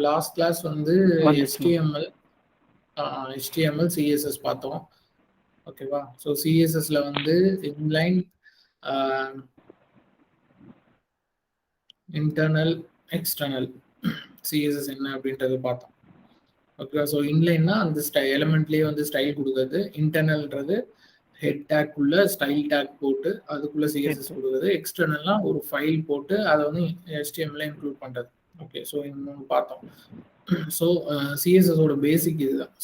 Last class வந்து HTML CSS பார்த்தோம். ஓகேவா? ஸோ சிஎஸ்எஸ்ல வந்து இன்லைன், இன்டர்னல், எக்ஸ்டர்னல் சிஎஸ்எஸ் என்ன அப்படின்றது பார்த்தோம். ஓகேவா? ஸோ இன்லைன்னா அந்த எலிமெண்ட்லேயே வந்து ஸ்டைல் கொடுக்குறது. இன்டர்னல்ன்றது ஹெட் டேக் உள்ள ஸ்டைல் டேக் போட்டு அதுக்குள்ள சிஎஸ்எஸ் கொடுக்குறது. எக்ஸ்டர்னல்னா ஒரு ஃபைல் போட்டு அதை வந்து HTML இன்க்ளூட் பண்ணுறது. ஓகே, ஸோ இந்த பார்த்தோம். ஸோ சிஎஸ்எஸோட பேசிக் இதுதான்.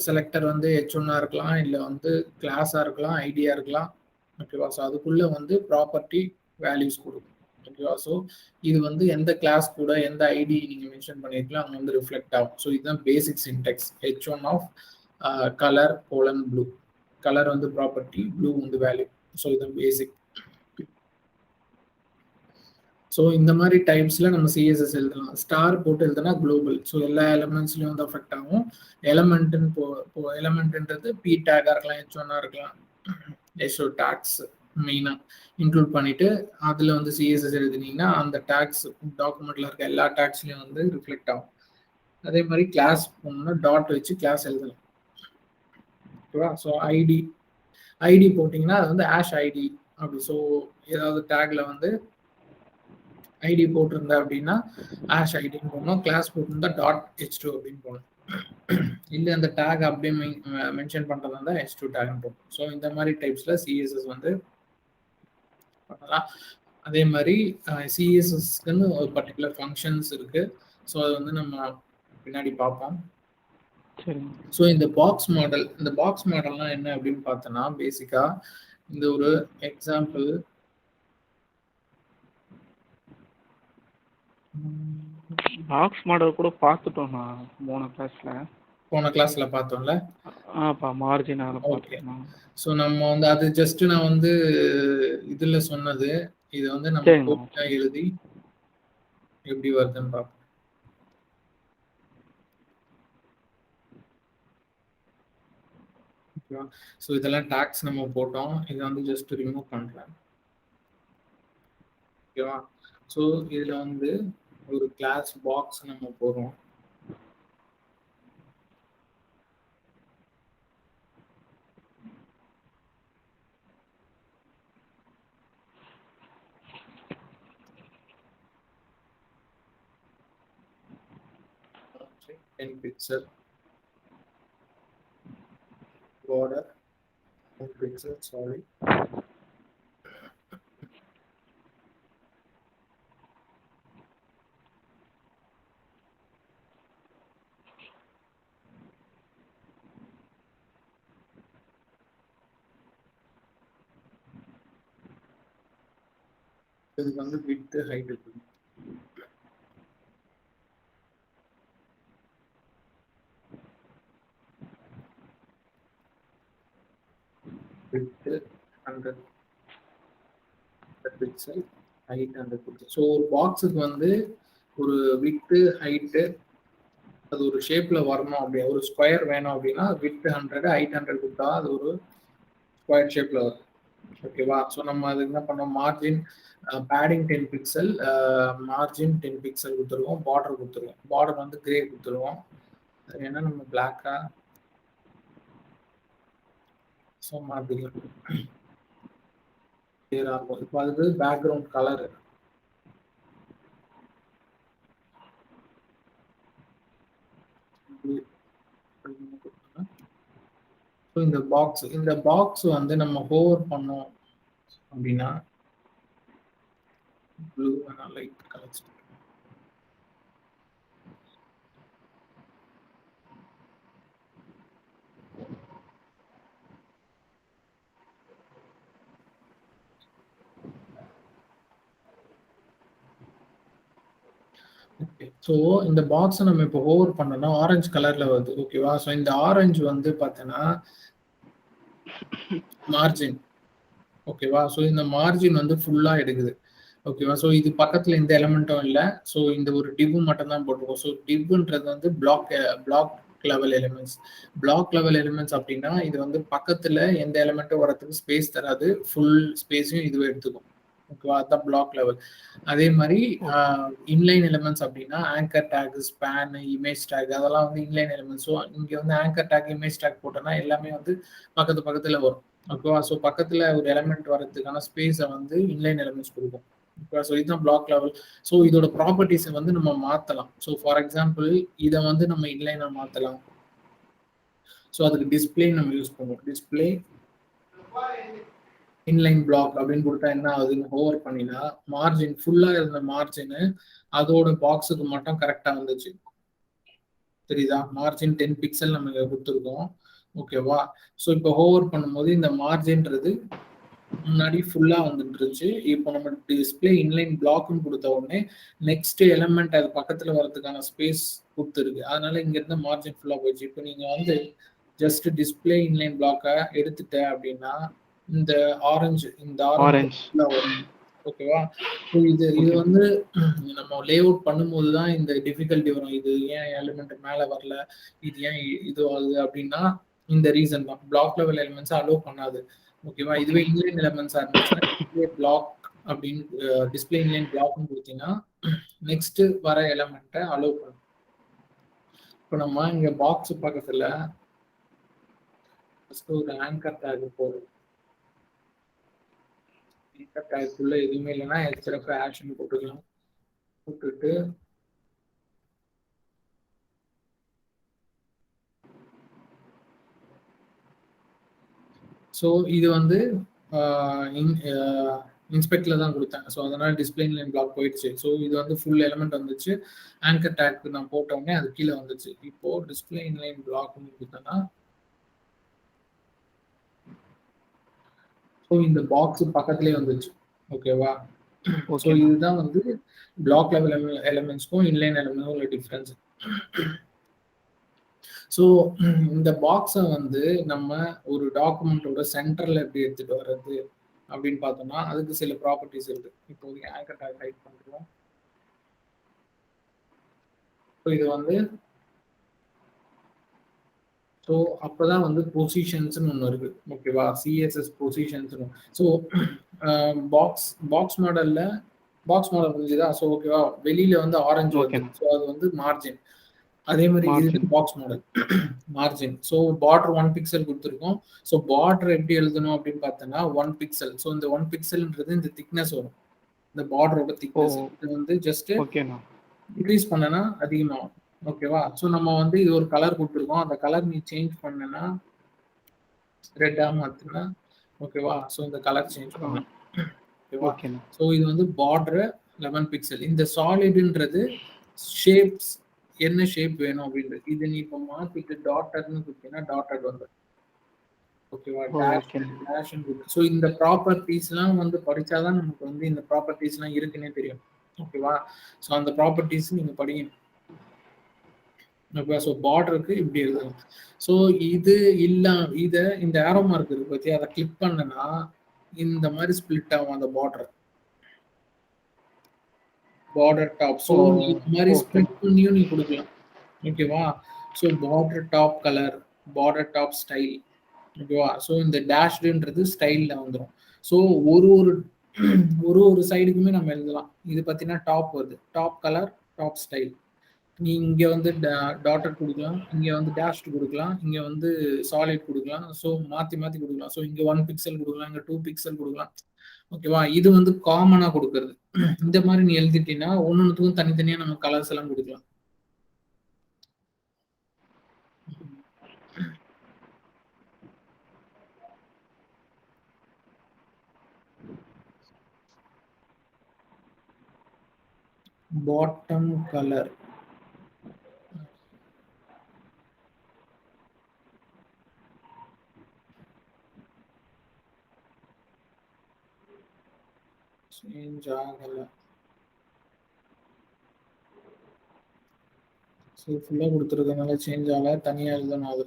செலக்டர் வந்து H1 இருக்கலாம், இல்லை வந்து கிளாஸாக இருக்கலாம், ஐடியா இருக்கலாம். ஓகேவா? ஸோ அதுக்குள்ளே வந்து ப்ராப்பர்ட்டி வேல்யூஸ் கொடுக்கும். ஓகேவா? ஸோ இது வந்து எந்த கிளாஸ் கூட எந்த ஐடி நீங்கள் மென்ஷன் பண்ணியிருக்கலாம் அங்கே வந்து ரிஃப்ளெக்ட் ஆகும். ஸோ இதுதான் basic syntax. H1 of colour :blue. Colour வந்து ப்ராப்பர்ட்டி, ப்ளூ வந்து வேல்யூ. ஸோ இதுதான் பேசிக். ஸோ இந்த மாதிரி டைப்ஸில் நம்ம சிஎஸ்எஸ் எழுதலாம். ஸ்டார் போட்டு எழுதுனா குளோபல். ஸோ எல்லா எலமெண்ட்ஸ்லையும் வந்து அஃபெக்ட் ஆகும். எலமெண்ட்ன்றது பி டேக்காக இருக்கலாம், H1 இருக்கலாம், எஸ்ஓ டேக்ஸ் மெயினாக இன்க்ளூட் பண்ணிட்டு அதில் வந்து சிஎஸ்எஸ் எழுதினீங்கன்னா அந்த டேக்ஸ் டாக்குமெண்ட்டில் இருக்க எல்லா டேக்ஸ்லையும் வந்து ரிஃப்ளெக்ட் ஆகும். அதே மாதிரி கிளாஸ் போகணும்னா டாட் வச்சு கிளாஸ் எழுதலாம். ஓகேவா? ஸோ ஐடி போட்டிங்கன்னா அது வந்து ஆஷ் ஐடி அப்படி. ஸோ ஏதாவது டேக்ல வந்து ஐடி போட்டிருந்தா அப்படின்னா ஆஷ் ஐடின்னு போடணும். கிளாஸ் போட்டிருந்தா .h2 அப்படின்னு போடணும். இல்லை அந்த டேக் அப்படியே மென்ஷன் பண்ணுறதா இருந்தால் H2 டேக்னு போடணும். ஸோ இந்த மாதிரி டைப்ஸில் சிஎஸ்எஸ் வந்து பண்ணலாம். அதே மாதிரி சிஎஸ்எஸ்க்குன்னு ஒரு பர்டிகுலர் ஃபங்க்ஷன்ஸ் இருக்குது. ஸோ அது வந்து நம்ம பின்னாடி பார்ப்போம். ஸோ இந்த பாக்ஸ் மாடல்னா என்ன அப்படின்னு பார்த்தோன்னா பேசிக்காக இந்த ஒரு எக்ஸாம்பிள் பாக்ஸ் மாடல் கூட பார்த்துட்டோம் நான் போன கிளாஸ்ல பார்த்தோம்ல. மார்ஜின். ஓகே, ஸோ நம்ம வந்து அது ஜஸ்ட் நான் வந்து இதுல சொன்னது. இது வந்து நம்ம எழுதி எப்படி வருதுன்னு பார்ப்போம். ஸோ இதெல்லாம் டாக்ஸ் நம்ம போட்டோம். இதை வந்து ஜஸ்ட் ரிமூவ் பண்றேன். ஓகேவா? ஸோ இதுல வந்து ஒரு கிளாஸ் பாக்ஸ் நம்ம போடுறோம். pixel border 10 pixel, sorry. இதுக்கு வந்து width height இருக்கு. width 100 pixel, height 100 pixel. So ஒரு பாக்ஸுக்கு வந்து ஒரு width height அது ஒரு ஷேப்ல வரணும். அப்படியே ஒரு ஸ்கொயர் வேணும் அப்படின்னா width 100 height 100 கொடுத்தா அது ஒரு ஸ்கொயர் ஷேப்ல வரும். ஓகேவா? ஸோ நம்ம அது என்ன பண்ணோம், margin padding 10 pixel, margin 10 pixel கொடுத்துருவோம். பார்டர் கொடுத்துருவோம். பார்டர் வந்து கிரே கொடுத்துருவோம். ஏன்னா நம்ம பிளாக்கா ஸோ மாற்றிக்கலாம். கிளியராக இருக்கும். இப்போ அதுக்கு பேக்ரவுண்ட் கலரு ஸோ இந்த பாக்ஸ் வந்து நம்ம ஹோவர் பண்ணோம் அப்படின்னா ப்ளூ லைட் கலர்ஸ். ஸோ இந்த பாக்ஸை நம்ம இப்போ ஓவர் பண்ணோம்னா ஆரஞ்சு கலர்ல வருது. ஓகேவா? ஸோ இந்த ஆரஞ்சு வந்து பார்த்தீங்கன்னா மார்ஜின். ஓகேவா? ஸோ இந்த மார்ஜின் வந்து ஃபுல்லாக எடுக்குது. ஓகேவா? ஸோ இது பக்கத்தில் எந்த எலிமெண்ட்டும் இல்லை. ஸோ இந்த ஒரு டிவ் மட்டும் தான் போட்டிருக்கோம். ஸோ டிவ்ன்றது வந்து block level elements. Block level elements அப்படின்னா இது வந்து பக்கத்தில் எந்த எலிமெண்ட்டும் வரதுக்கு ஸ்பேஸ் தராது. ஃபுல் ஸ்பேஸையும் இதுவே எடுத்துக்கும். ஓகேவா, அதான் பிளாக் லெவல். அதே மாதிரி இன்லைன் எலிமெண்ட்ஸ் அப்படின்னா anchor tag, span, image tag அதெல்லாம் வந்து இன்லைன் எலிமெண்ட்ஸ். ஸோ இங்கே வந்து ஆங்கர் டேக், இமேஜ் டேக் போட்டோம்னா எல்லாமே வந்து பக்கத்துல வரும். ஓகேவா, ஸோ பக்கத்துல ஒரு எலிமெண்ட் வரதுக்கான ஸ்பேஸை வந்து இன்லைன் எலிமெண்ட்ஸ் கொடுக்கும். ஓகேவா, ஸோ இதுதான் பிளாக் லெவல். ஸோ இதோட ப்ராப்பர்ட்டிஸை வந்து நம்ம மாற்றலாம். ஸோ ஃபார் எக்ஸாம்பிள் இதை வந்து நம்ம இன்லைனை மாற்றலாம். ஸோ அதுக்கு டிஸ்பிளே நம்ம யூஸ் பண்ணுவோம். டிஸ்பிளே இன்லைன் பிளாக் அப்படின்னு கொடுத்தா என்ன ஆகுதுன்னு ஹோவர் பண்ணினா மார்ஜின் ஃபுல்லா இருந்த மார்ஜின் அதோட பாக்ஸுக்கு மட்டும் கரெக்டா வந்துச்சு. தெரியுதா, மார்ஜின் 10 பிக்சல் நம்ம கொடுத்துருக்கோம். ஓகேவா, ஸோ இப்போ ஹோவர் பண்ணும்போது இந்த மார்ஜின்றது முன்னாடி ஃபுல்லா வந்துட்டு இருந்துச்சு. இப்போ நம்ம டிஸ்பிளே இன்லைன் பிளாக்னு கொடுத்த உடனே நெக்ஸ்ட் எலிமெண்ட் அது பக்கத்துல வரதுக்கான ஸ்பேஸ் கொடுத்துருக்கு. அதனால இங்க இருந்த மார்ஜின் ஃபுல்லா போயிடுச்சு. இப்போ நீங்க வந்து ஜஸ்ட் டிஸ்பிளே இன்லைன் பிளாக்கை எடுத்துட்ட அப்படின்னா இந்த ஆரஞ்சு வரும். ஓகேவா, இது வந்து நம்ம லே அவுட் பண்ணும்போது தான் இந்த டிஃபிகல்ட்டி வரும். இது ஏன் எலிமெண்ட் மேல வரல, இது ஏன் இது ஆகுது அப்படின்னா இந்த ரீசன் தான். பிளாக் லெவல் எலிமெண்ட்ஸ் அலோவ் பண்ணாது. ஓகேவா, இதுவே இன்லைன் எலிமெண்ட்ஸா இருந்துச்சுன்னா டிஸ்பிளே பிளாக் அப்படின்னு டிஸ்பிளே இன்லைன் பிளாக்னு கொடுத்தீங்கன்னா நெக்ஸ்ட் வர எலிமெண்ட்டை அலோவ் பண்ணும். இப்போ நம்ம இங்க பாக்ஸ் பக்கத்துல ஒரு ஆங்கர் டேக் போடுறோம். ஆங்கர் டேக்குள்ள எதுவுமே இல்லைன்னா எக்ஸ்ட்ரா ஆக்ஷன் போட்டுக்கலாம். போட்டுட்டு ஸோ இது வந்து இன்ஸ்பெக்ட்ல தான் கொடுத்தேன். ஸோ அதனால டிஸ்பிளே இன்லைன் பிளாக் போயிடுச்சு. ஸோ இது வந்து ஃபுல் எலிமெண்ட் வந்துச்சு. ஆங்கர் டேக் நான் போட்ட உடனே அது கீழே வந்துச்சு. இப்போ டிஸ்பிளே இன்லைன் பிளாக்னு கொடுத்தேன்னா ஸோ இந்த பாக்ஸ் பக்கத்துலேயே வந்துச்சு. ஓகேவா, ஸோ இதுதான் வந்து பிளாக் லெவல் எலிமெண்ட்ஸ்க்கும் இன்லைன் எலிமெண்ட்ஸ்க்கும் உள்ள டிஃப்ரென்ஸ். ஸோ இந்த பாக்ஸை வந்து நம்ம ஒரு டாக்குமெண்ட்டோட சென்டர்ல எப்படி எடுத்துட்டு வர்றது அப்படின்னு பார்த்தோம்னா அதுக்கு சில ப்ராப்பர்ட்டிஸ் இருக்கு. இப்போதைக்கு ஆங்கர் டேக் டைப் பண்றோம். ஸோ இது வந்து ஸோ அப்போதான் வந்து பொசிஷன்ஸ்னு ஒன்று இருக்கு. ஓகேவா, சிஎஸ்எஸ் பொசிஷன்ஸ்னு. ஸோ பாக்ஸ் மாடல் புரிஞ்சுதா. ஸோ ஓகேவா, வெளியில வந்து ஆரஞ்சு வருது. ஸோ அது வந்து மார்ஜின். அதே மாதிரி இது box model margin. So border 1 pixel கொடுத்துருக்கோம். ஸோ பார்டர் எப்படி எழுதணும் அப்படின்னு பார்த்தோன்னா 1 பிக்சல். ஸோ இந்த 1 பிக்சல்ன்றது இந்த திக்னஸ் வரும், இந்த பார்டரோட திக்னஸ். இது வந்து ஜஸ்ட் இன்க்ரீஸ் பண்ணனா அதிகமாகும். ஓகேவா, ஸோ நம்ம வந்து இது ஒரு கலர் கொடுத்துருக்கோம். அந்த கலர் நீ சேஞ்ச் பண்ணனா ரெட்டா மாத்தினா ஓகேவா, ஸோ இந்த கலர் சேஞ்ச் பண்ணலாம். ஓகேவா, ஸோ இது வந்து பார்டர் 11 பிக்சல். இந்த சாலிட்ன்றது ஷேப்ஸ், என்ன ஷேப் வேணும் அப்படின்றது. இது நீ இப்போ மாத்திட்டு டாட்டர்னு கொடுத்தீங்கன்னா டாட்டர் வந்து ஓகேவா, டேஷ். ஸோ இந்த ப்ராப்பர்ட்டிஸ்லாம் வந்து படிச்சாதான் நமக்கு வந்து இந்த ப்ராப்பர்ட்டிஸ்லாம் இருக்குன்னே தெரியும். ஓகேவா, ஸோ அந்த ப்ராப்பர்ட்டிஸ் நீங்க படிக்கணும். ஓகே, ஸோ பார்டருக்கு இப்படி எழுதலாம். ஸோ இது இந்த ஏரோ மார்க் இருக்கு பத்தி, அதை கிளிக் பண்ணனா இந்த மாதிரி ஸ்பிளிட் ஆகும் அந்த பார்டர் டாப். ஸோ இந்த மாதிரி ஸ்பிளிட் பண்ணியும் நீ கொடுக்கலாம். ஓகேவா, so border top colour, border top style. ஓகேவா, ஸோ இந்த டேஷ்டுன்றது ஸ்டைலில் வந்துடும். ஸோ ஒரு சைடுக்குமே நம்ம எழுதலாம். இது பார்த்தீங்கன்னா டாப் வருது, டாப் கலர், டாப் ஸ்டைல். நீ இங்கே வந்து டாட்டர் கொடுக்கலாம், இங்கே வந்து டேஷ்டு கொடுக்கலாம், இங்கே வந்து சாலிட் கொடுக்கலாம். ஸோ மாற்றி கொடுக்கலாம். ஸோ இங்கே 1 பிக்சல் கொடுக்கலாம், இங்கே 2 பிக்சல் கொடுக்கலாம். ஓகேவா, இது வந்து காமனாக கொடுக்கறது. இந்த மாதிரி நீ எழுதிட்டீங்கன்னா ஒன்னொன்னுக்கும் தனித்தனியாக நம்ம கலர்ஸ் எல்லாம் கொடுக்கலாம். பாட்டம் கலர், சேஞ்ச் ஆகல. ஸோ ஃபுல்லாக கொடுத்துருக்கனால சேஞ்ச் ஆகல, தனியாக எழுதணும். அது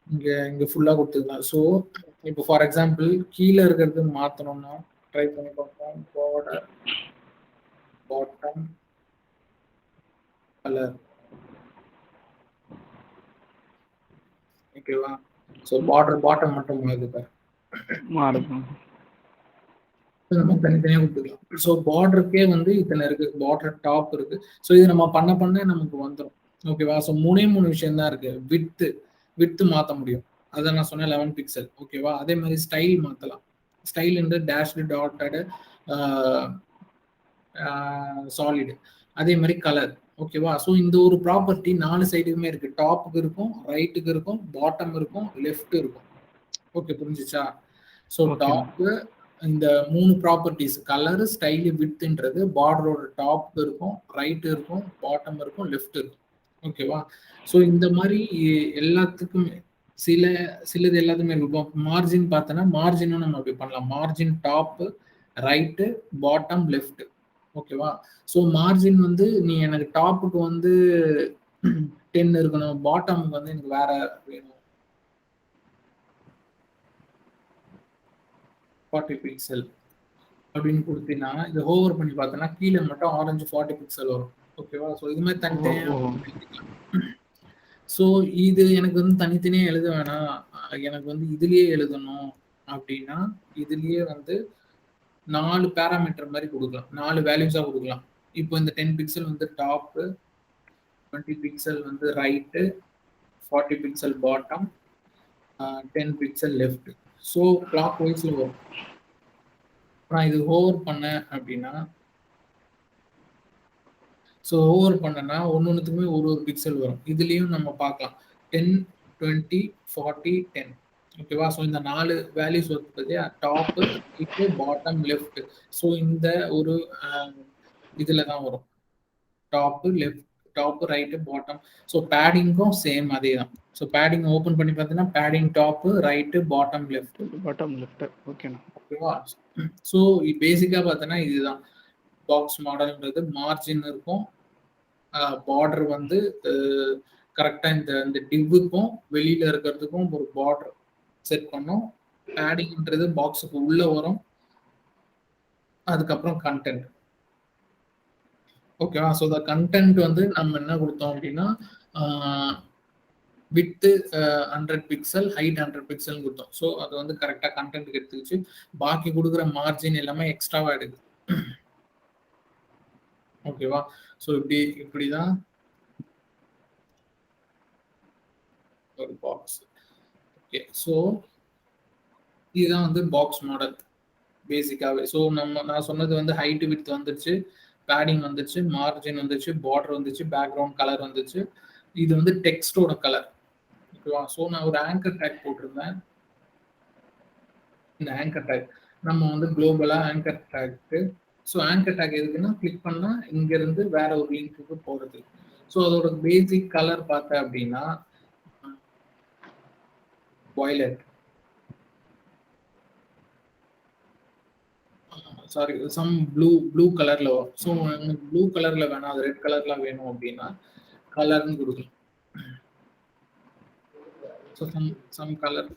இங்கே ஃபுல்லாக கொடுத்துருக்கலாம். ஸோ இப்போ ஃபார் எக்ஸாம்பிள் கீழே இருக்கிறது மாற்றணும்னா ட்ரை பண்ணி பார்ப்போம். Border bottom colour. ஓகேவா, ஸோ பார்டர் பாட்டம் மட்டும் மாறுது பாரு. மாறுது. நம்ம தனித்தனியாக கொடுத்துக்கலாம். ஸோ பார்டருக்கே வந்து இத்தனை இருக்கு, பார்டர் டாப் இருக்கு. ஸோ இது நம்ம பண்ண பண்ண நமக்கு வந்துடும். ஓகேவா? ஸோ 3 விஷயம் தான் இருக்கு. வித்து மாற்ற முடியும். அதை நான் சொன்னேன் 11 பிக்சல். ஓகேவா? அதே மாதிரி ஸ்டைல் மாற்றலாம். Style dashed dotted solid. அதே மாதிரி கலர். ஓகேவா? ஸோ இந்த ஒரு ப்ராப்பர்ட்டி 4 சைடுக்குமே இருக்கு. டாப்புக்கு இருக்கும், ரைட்டுக்கு இருக்கும், பாட்டம் இருக்கும், லெஃப்ட் இருக்கும். ஓகே, புரிஞ்சுச்சா? ஸோ டாப்பு இந்த 3 ப்ராப்பர்ட்டிஸ் கலர், ஸ்டைல், விட்த்ன்றது பார்டரோட டாப் இருக்கும், ரைட் இருக்கும், பாட்டம் இருக்கும், லெஃப்ட் இருக்கும். ஓகேவா? ஸோ இந்த மாதிரி எல்லாத்துக்குமே சிலது எல்லாத்துமே இருக்கும். இப்போ மார்ஜின் பார்த்தோன்னா மார்ஜினும் நம்ம அப்படி பண்ணலாம். Margin top, right, bottom, left. ஓகேவா? ஸோ மார்ஜின் வந்து நீ எனக்கு டாப்புக்கு வந்து 10 இருக்கணும், பாட்டமுக்கு வந்து எனக்கு வேற வேணும் 40 பிக்சல் அப்படின்னு கொடுத்தீங்கன்னா, இது ஹோவர் பண்ணி பார்த்தோன்னா கீழே மட்டும் ஆரஞ்சு 40 பிக்சல் வரும். ஓகேவா? ஸோ இது மாதிரி தனித்தனியாக. ஸோ இது எனக்கு வந்து தனித்தனியாக எழுத வேணாம், எனக்கு வந்து இதுலயே எழுதணும் அப்படின்னா இதுலயே வந்து 4 பேராமீட்டர் மாதிரி கொடுக்கலாம், 4 வேல்யூஸா கொடுக்கலாம். இப்போ இந்த 10 பிக்சல் வந்து டாப்பு, 20 பிக்சல் வந்து right, 40 pixel bottom, 10 pixel left. So கிளாக் வைஸ்ல வரும். நான் இது ஹோவர் பண்ணேன் அப்படின்னா, ஸோ ஓவர் பண்ணனா ஒன்னொன்னுத்துக்குமே ஒரு பிக்சல் வரும். இதுலயும் நம்ம பார்க்கலாம் 10, 20, 40, 10. ஓகேவா? ஸோ இந்த 4 வேல்யூஸ் வருது, top, right, bottom, left. So இந்த ஒரு இதுல தான் வரும். Top, right, bottom. ஸோ பேடிங்கும் சேம் அதே தான். ஸோ பேடிங் ஓப்பன் பண்ணி பார்த்தீங்கன்னா padding top, right, bottom, left. ஓகேண்ணா. ஓகேவா? ஸோ பேசிக்கா பார்த்தோன்னா இதுதான் பாக்ஸ் மாடல்ன்றது. மார்ஜின் இருக்கும், பார்டர் வந்து கரெக்டாக இந்த டிவ்வுக்கும் வெளியில இருக்கிறதுக்கும் ஒரு பார்டர் செட் பண்ணோம். பேடிங்ன்றது பாக்ஸுக்கு உள்ள வரும். அதுக்கப்புறம் கண்டென்ட். ஓகேவா? ஸோ த கண்டென்ட் வந்து நம்ம என்ன கொடுத்தோம் அப்படின்னா வித்து 100 பிக்சல், ஹைட் 100 பிக்சல் கொடுத்தோம். ஸோ அது வந்து கரெக்டாக கண்டென்ட்டுக்கு எடுத்துக்கிச்சு. பாக்கி கொடுக்குற மார்ஜின் எல்லாமே எக்ஸ்ட்ராவா எடுக்குது. ஓகேவா? ஸோ இப்படிதான் ஒரு பாக்ஸ். ஓகே, ஸோ இதுதான் வந்து பாக்ஸ் மாடல் பேசிக்காவே. ஸோ நான் சொன்னது வந்து ஹைட் வித் வந்துச்சு, பேடிங் வந்துச்சு, மார்ஜின் வந்துச்சு, பார்டர் வந்துச்சு, பேக்ரவுண்ட் கலர் வந்துச்சு. இது வந்து டெக்ஸ்டோட கலர். ஓகேவா? ஸோ நான் ஒரு ஆங்கர் டேக் போட்டிருந்தேன். இந்த ஆங்கர் டேக் நம்ம வந்து குளோபலா ஆங்கர் டேக்கு. ஸோ ஆங்கர் டேக் எதுக்குன்னா கிளிக் பண்ணா இங்க இருந்து வேற ஒரு லிங்க்குக்கு போறது. ஸோ அதோட பேசிக் கலர் பார்த்தேன் அப்படின்னா violet, சாரி சம் ப்ளூ கலர்ல வரும். ஸோ எனக்கு ப்ளூ கலர்ல வேணாம், அது ரெட் கலர்ல வேணும் அப்படின்னா கலர்னு கொடுக்கலாம். ஸோ சம் கலர்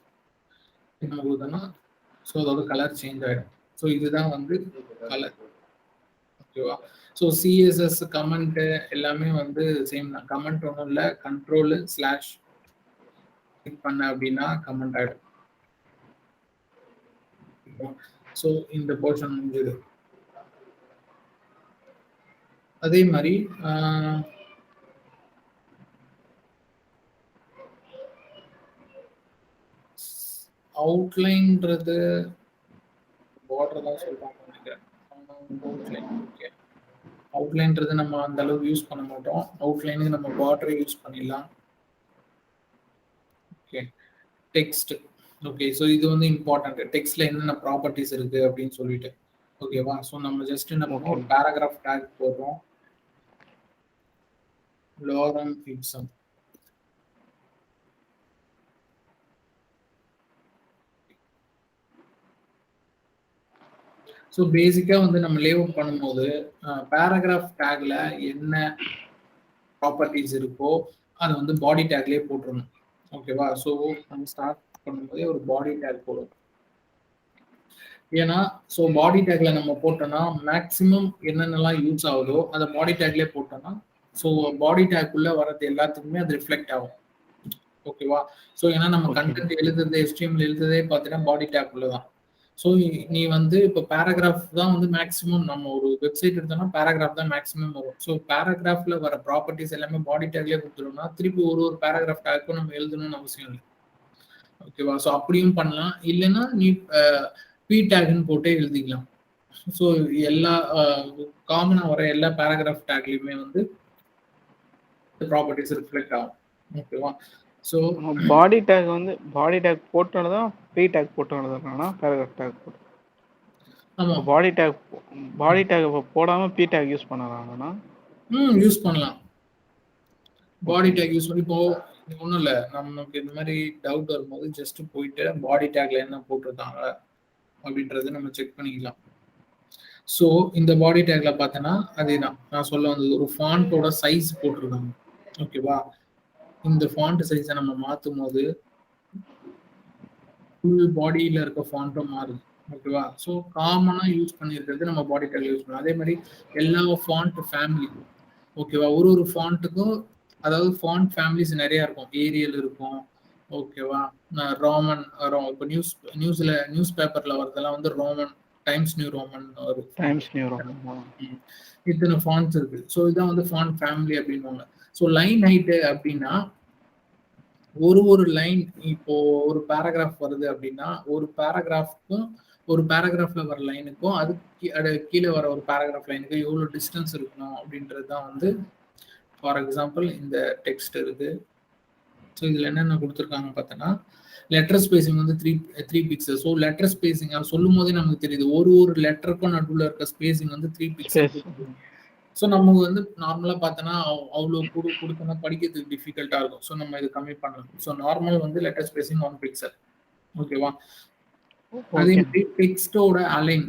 என்ன கொடுத்தோன்னா ஸோ அதோட கலர் சேஞ்ச் ஆகிடும். ஸோ இதுதான் வந்து கலர். ஓகேவா? ஸோ சிஎஸ்எஸ் கமெண்ட் எல்லாமே வந்து சேம் தான். கமெண்ட் ஒன்றும் இல்லை, கண்ட்ரோலு ஸ்லாஷ் கிளிக் பண்ண அப்படின்னா கமெண்ட் ஆகிடும். ஸோ இந்த போர்ஷன் முடிஞ்சது. அதே மாதிரி அவுட்லைன்றது பார்டர் தான் சொல்றாங்க நினைக்கிறேன். அவுட்லைன்றது நம்ம அந்த அளவுக்கு யூஸ் பண்ண மாட்டோம். அவுட்லைனுக்கு நம்ம பார்டரை யூஸ் பண்ணிடலாம். Okay, text. ஓகே, ஸோ இது வந்து இம்பார்ட்டன்ட். டெக்ஸ்ட்ல என்னென்ன ப்ராப்பர்ட்டிஸ் இருக்கு அப்படின்னு சொல்லிட்டு. ஓகேவா? ஸோ நம்ம ஜஸ்ட் என்ன பண்ணுவோம், ஒரு பேராகிராஃப் டேக் போடுறோம். லோரம் இப்சம். ஸோ பேசிக்கா வந்து நம்ம லேஅவுட் பண்ணும்போது பேராகிராஃப் டேக்ல என்ன ப்ராப்பர்ட்டிஸ் இருக்கோ அதை வந்து பாடி டேக்லேயே போட்டுருணும். ஓகேவா? ஸோ நம்ம ஸ்டார்ட் பண்ணும்போதே ஒரு பாடி டேக் போடும். ஏன்னா ஸோ பாடி டேக்ல நம்ம போட்டோம்னா மேக்ஸிமம் என்னென்னலாம் யூஸ் ஆகுதோ அதை பாடி டேக்லேயே போட்டோம்னா ஸோ பாடி டேக்குள்ள வர்றது எல்லாத்துக்குமே அது ரிஃப்ளெக்ட் ஆகும். ஓகேவா? ஸோ ஏன்னா நம்ம ஓகே. கன்டென்ட் எழுதுறது, HTML எழுதுறதே பார்த்தீங்கன்னா பாடி டேக்குள்ள தான். ஸோ நீ வந்து இப்போ பேராகிராஃப் தான் வந்து மேக்ஸிமம் நம்ம ஒரு வெப்சைட் எடுத்தோம்னா பேராகிராஃப் தான் மேக்ஸிமம் வரும். ஸோ பேராகிராஃப்ல வர ப்ராப்பர்ட்டீஸ் எல்லாமே பாடி டேக்லயே குடுத்துட்டோம்னா, திருப்பி ஒரு ஒரு பேராகிராஃப் டேக்கும் நம்ம எழுதணும்னு அவசியம் இல்ல. ஓகேவா? ஸோ அப்படியும் பண்ணலாம். இல்லன்னா நீ பி டேக்ன்னு போட்டே எழுதிக்கலாம். ஸோ எல்லா காமனா வர எல்லா பேராகிராஃப் டேக்லயுமே வந்து ப்ராப்பர்ட்டீஸ் ரிஃப்ளெக்ட் ஆகும். ஓகேவா? ஸோ பாடி டேக் போட்டோன்னு தான் பி டேக் போட்டோன்னு தானா பேராகிராஃப் டேக் போட்டு. ஆமா. இப்போ பாடி டேக் போடாம பி டேக் யூஸ் பண்ணலாம்னா? யூஸ் பண்ணலாம். பாடி ஓகே. டேக் யூஸ் பண்ணி இப்போ ஒண்ணும் இல்ல. நமக்கு இந்த மாதிரி டவுட் வரும்போது ஜஸ்ட் போயிட்டு பாடி டேக்ல என்ன போட்டிருக்காங்க அப்படின்றத நம்ம செக் பண்ணிக்கலாம். ஸோ இந்த பாடி டேக்ல பார்த்தோன்னா அதேதான். நான் சொல்ல வந்தது ஒரு ஃபாண்ட்டோட சைஸ் போட்டிருக்காங்க. ஓகேவா? இந்த ஃபாண்ட் சைஸை நம்ம மாத்தும்போது ஃபுல் பாடியில இருக்க ஃபாண்ட்டும் மாறுது. ஓகேவா? ஸோ காமனா யூஸ் பண்ணியிருக்கிறது நம்ம பாடி டேக்ல யூஸ் பண்ணலாம். அதே மாதிரி எல்லா ஃபாண்ட் ஃபேமிலி ஓகேவா? ஒரு ஒரு ஃபாண்ட்டுக்கும் அதாவது ஃபாண்ட் ஃபேமிலிஸ் நெறைய இருக்கும். ஏரியல் இருக்கும். ஓகேவா? ரோமன் இப்போ நியூஸ் பேப்பர்ல வரதெல்லாம் வந்து ரோமன், டைம்ஸ் நியூ ரோமன் ஒரு டைம்ஸ் நியூ ரோமன். இத்தனை ஃபாண்ட்ஸ் இருக்கு. ஸோ இதான் வந்து ஃபாண்ட் ஃபேமிலி அப்படின்னுவாங்க. ஸோ லைன் ஹைட் அப்படின்னா ஒரு லைன் இப்போ ஒரு பேராகிராஃப் வருது அப்படின்னா ஒரு பேராகிராஃப்க்கும் ஒரு பேராகிராஃப்ல வர லைனுக்கும் அது கீழே வர ஒரு பேராகிராஃப் லைனுக்கு எவ்வளோ டிஸ்டன்ஸ் இருக்கணும் அப்படின்றது தான் வந்து ஃபார் எக்ஸாம்பிள் இந்த டெக்ஸ்ட் இருக்கு. ஸோ இதில் என்னென்ன கொடுத்துருக்காங்க பார்த்தோன்னா லெட்டர் ஸ்பேசிங் வந்து three pixel. So letter spacing சொல்லும் போதே நமக்கு தெரியுது ஒரு லெட்டருக்கும் நடுவில் இருக்க ஸ்பேசிங் வந்து 3 பிக்சல். ஸோ நமக்கு வந்து நார்மலாக பார்த்தோன்னா அவ்வளோ கொடுத்தோன்னா படிக்கிறதுக்கு டிஃபிகல்ட்டாக இருக்கும். ஸோ நம்ம இது கம்மி பண்ணலாம். ஸோ நார்மல் வந்து லெட்டர் ஸ்பேசிங் 1 பிக்சல். ஓகேவா? அதே மாதிரி டெக்ஸ்டோட அலைன்.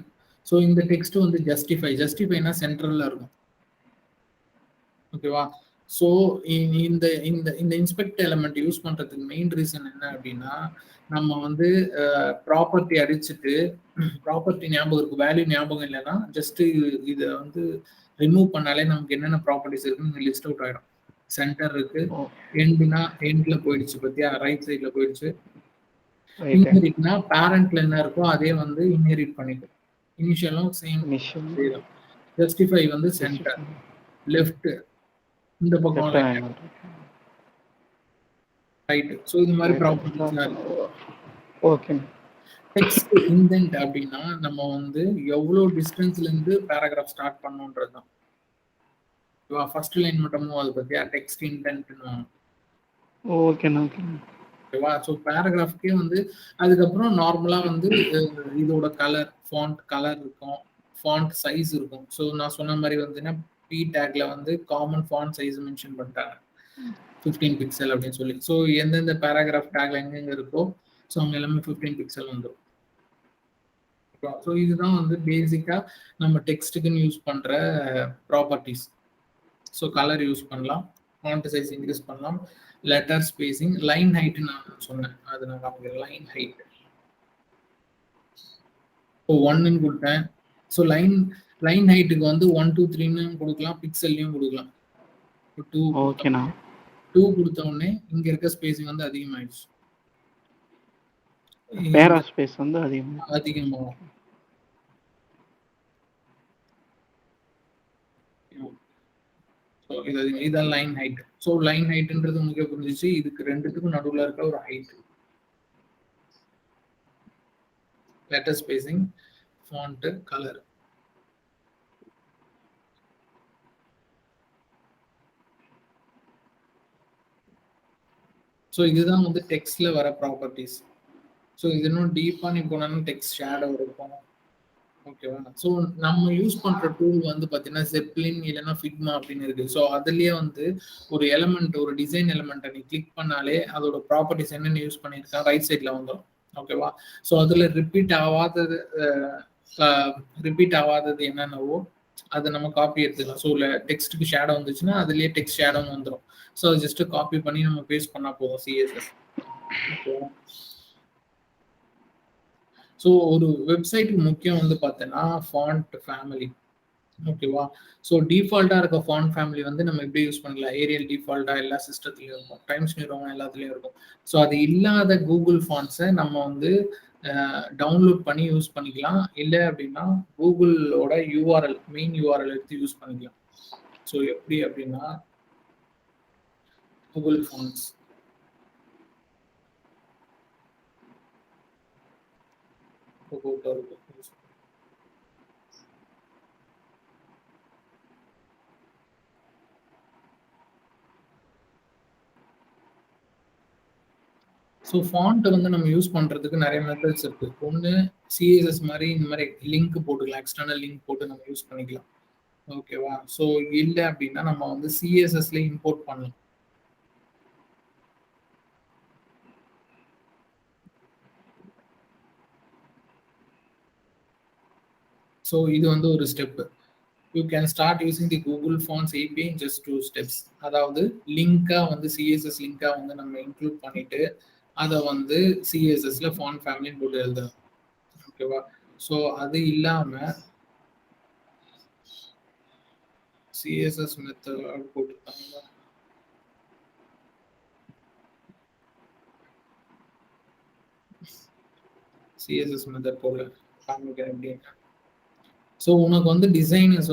ஸோ இந்த டெக்ஸ்ட் வந்து ஜஸ்டிஃபைனா சென்ட்ரல்ல இருக்கும். ஓகேவா? ஸோ இந்த இந்த இந்த இன்ஸ்பெக்ட் எலிமெண்ட் யூஸ் பண்றதுக்கு மெயின் ரீசன் என்ன அப்படின்னா நம்ம வந்து ப்ராப்பர்ட்டி அடிச்சுட்டு ப்ராப்பர்ட்டி ஞாபகம் இருக்கு, வேல்யூ ஞாபகம் இல்லைன்னா ஜஸ்ட் இதை வந்து ரிமூவ் பண்ணாலே நமக்கு என்னென்ன ப்ராப்பர்ட்டிஸ் இருக்குன்னு லிஸ்ட் அவுட் ஆயிடும். சென்டர் இருக்கு, எண்ட்னா எண்ட்ல போயிடுச்சு பத்தியா, ரைட் சைட்ல போயிடுச்சு. இன்ஹெரிட்னா பேரண்ட்ல என்ன இருக்கோ அதே வந்து இன்ஹெரிட் பண்ணிக்கும். இனிஷியலும் சேம். ஜஸ்டிஃபை வந்து சென்டர், லெஃப்ட் இந்த பக்கம் ரைட். ஸோ இது மாதிரி ப்ராப்பர்ட்டிஸ் இருக்கு. ஓகே. டெக்ஸ்ட் இண்டென்ட் அப்படின்னா நம்ம வந்து எவ்வளோ டிஸ்டன்ஸ்ல இருந்து பேராகிராஃப் ஸ்டார்ட் பண்ணணுன்றது தான். ஃபர்ஸ்ட் லைன் மட்டும் அது பத்தியா டெக்ஸ்ட் இண்டென்ட்னு. ஓகேண்ணா. ஓகேவா? ஸோ பேராகிராஃப்க்கே வந்து அதுக்கப்புறம் நார்மலா வந்து இதோட கலர், ஃபாண்ட் கலர் இருக்கும், ஃபாண்ட் சைஸ் இருக்கும். ஸோ நான் சொன்ன மாதிரி வந்துன்னா பி டேக்ல வந்து காமன் ஃபாண்ட் சைஸ் மென்ஷன் பண்ணிட்டாங்க 15 பிக்சல் அப்படின்னு சொல்லி. ஸோ எந்தெந்த பேராகிராஃப் டேக்ல எங்கெங்க இருக்கோ ஸோ அவங்க எல்லாமே 15 பிக்சல் வந்துடும். ஸோ இதுதான் வந்து பேசிக்கா நம்ம டெக்ஸ்ட்டுக்குன்னு யூஸ் பண்ற ப்ராப்பர்ட்டிஸ். ஸோ கலர் யூஸ் பண்ணலாம், ஃபாண்ட் சைஸ் இன்க்ரீஸ் பண்ணலாம், லெட்டர் ஸ்பேசிங், லைன் ஹைட் நான் சொன்னேன். அது நான் காமிக்கிறேன். லைன் ஹைட் இப்போ 1ன்னு கொடுத்தேன். ஸோ லைன் ஹைட்டுக்கு வந்து 1 2 3ன்னு கொடுக்கலாம், பிக்சல்லையும் கொடுக்கலாம். 2 கொடுத்த உடனே இங்க இருக்க ஸ்பேசிங் வந்து அதிகமாயிடுச்சு. பேரா ஸ்பேஸ் வந்து அதிகமாகும். இதான் லைன் ஹைட். ஸோ லைன் ஹைட்ன்றது உங்களுக்கு புரிஞ்சிச்சு. இதுக்கு ரெண்டுத்துக்கும் நடுவில் இருக்க ஒரு height. Letter spacing, font, colour. So இதுதான் வந்து டெக்ஸ்ட்ல வர ப்ராப்பர்ட்டிஸ். ஸோ இது இன்னும் டீப்பா நீ போனா டெக்ஸ்ட் ஷேடோ இருக்கும். ஓகேவா? ஸோ நம்ம யூஸ் பண்ற டூல் வந்து பார்த்தீங்கன்னா ஜெப்லின் இல்லைன்னா ஃபிக்மா அப்படின்னு இருக்கு. ஸோ அதுலயே வந்து ஒரு எலமெண்ட், ஒரு டிசைன் எலமெண்ட்டை நீ கிளிக் பண்ணாலே அதோட ப்ராப்பர்ட்டிஸ் என்னென்ன யூஸ் பண்ணியிருக்கா ரைட் சைட்ல வந்துடும். ஓகேவா? ஸோ அதுல ரிப்பீட் ஆகாதது என்னென்னவோ அதை நம்ம காப்பி எடுத்துக்கலாம். ஸோ டெக்ஸ்ட்டுக்கு ஷேடோ வந்துச்சுன்னா அதுலயே டெக்ஸ்ட் ஷேடோன்னு வந்துடும். ஸோ அதை ஜஸ்ட் காப்பி பண்ணி நம்ம பேஸ்ட் பண்ணா போதும் சிஎஸ்எஸ். ஸோ ஒரு வெப்சைட்டுக்கு முக்கியம் வந்து பார்த்தீங்கன்னா ஃபாண்ட் ஃபேமிலி. ஓகேவா? ஸோ டிஃபால்ட்டா இருக்க ஃபாண்ட் ஃபேமிலி வந்து நம்ம எப்படி யூஸ் பண்ணிக்கலாம்? ஏரியல் டிஃபால்ட்டா எல்லா சிஸ்டத்துலயும் இருக்கும். டைம்ஸ் நியூ ரோமன் எல்லாத்துலயும் இருக்கும். ஸோ அது இல்லாத கூகுள் ஃபாண்ட்ஸ நம்ம வந்து டவுன்லோட் பண்ணி யூஸ் பண்ணிக்கலாம். இல்ல அப்படின்னா கூகுளோட யூஆர்எல் மெயின் யூஆர்எல் எடுத்து யூஸ் பண்ணிக்கலாம். ஸோ எப்படி அப்படின்னா கூகுள் ஃபாண்ட்ஸ் ஸோ ஃபாண்ட் வந்து நம்ம யூஸ் பண்றதுக்கு நிறைய மெத்தட்ஸ் இருக்கு. ஒன்று சிஎஸ்எஸ் மாதிரி இந்த மாதிரி லிங்க் போட்டுக்கலாம், எக்ஸ்டர்னல் லிங்க் போட்டு நம்ம யூஸ் பண்ணிக்கலாம். ஓகேவா? ஸோ இல்லை அப்படின்னா நம்ம வந்து சிஎஸ்எஸ்ல இம்போர்ட் பண்ணலாம். ஸோ இது வந்து ஒரு step. You can start using the Google fonts API in just 2 steps. அதாவது லிங்கா வந்து சிஎஸ்எஸ் லிங்கா வந்து நம்ம இன்க்ளூட் பண்ணிட்டு அதை வந்து சிஎஸ்எஸ்ல ஃபாண்ட் ஃபேமிலின்னு போட்டு எழுதலாம். ஓகேவா? ஸோ அது இல்லாம சிஎஸ்எஸ் மெத்தட் போட்டுருக்காங்க. சிஎஸ்எஸ் மெத்தட் போடல காமிக்கிறேன் எப்படின்னு. ஸோ உனக்கு வந்து டிசைனர்ஸ்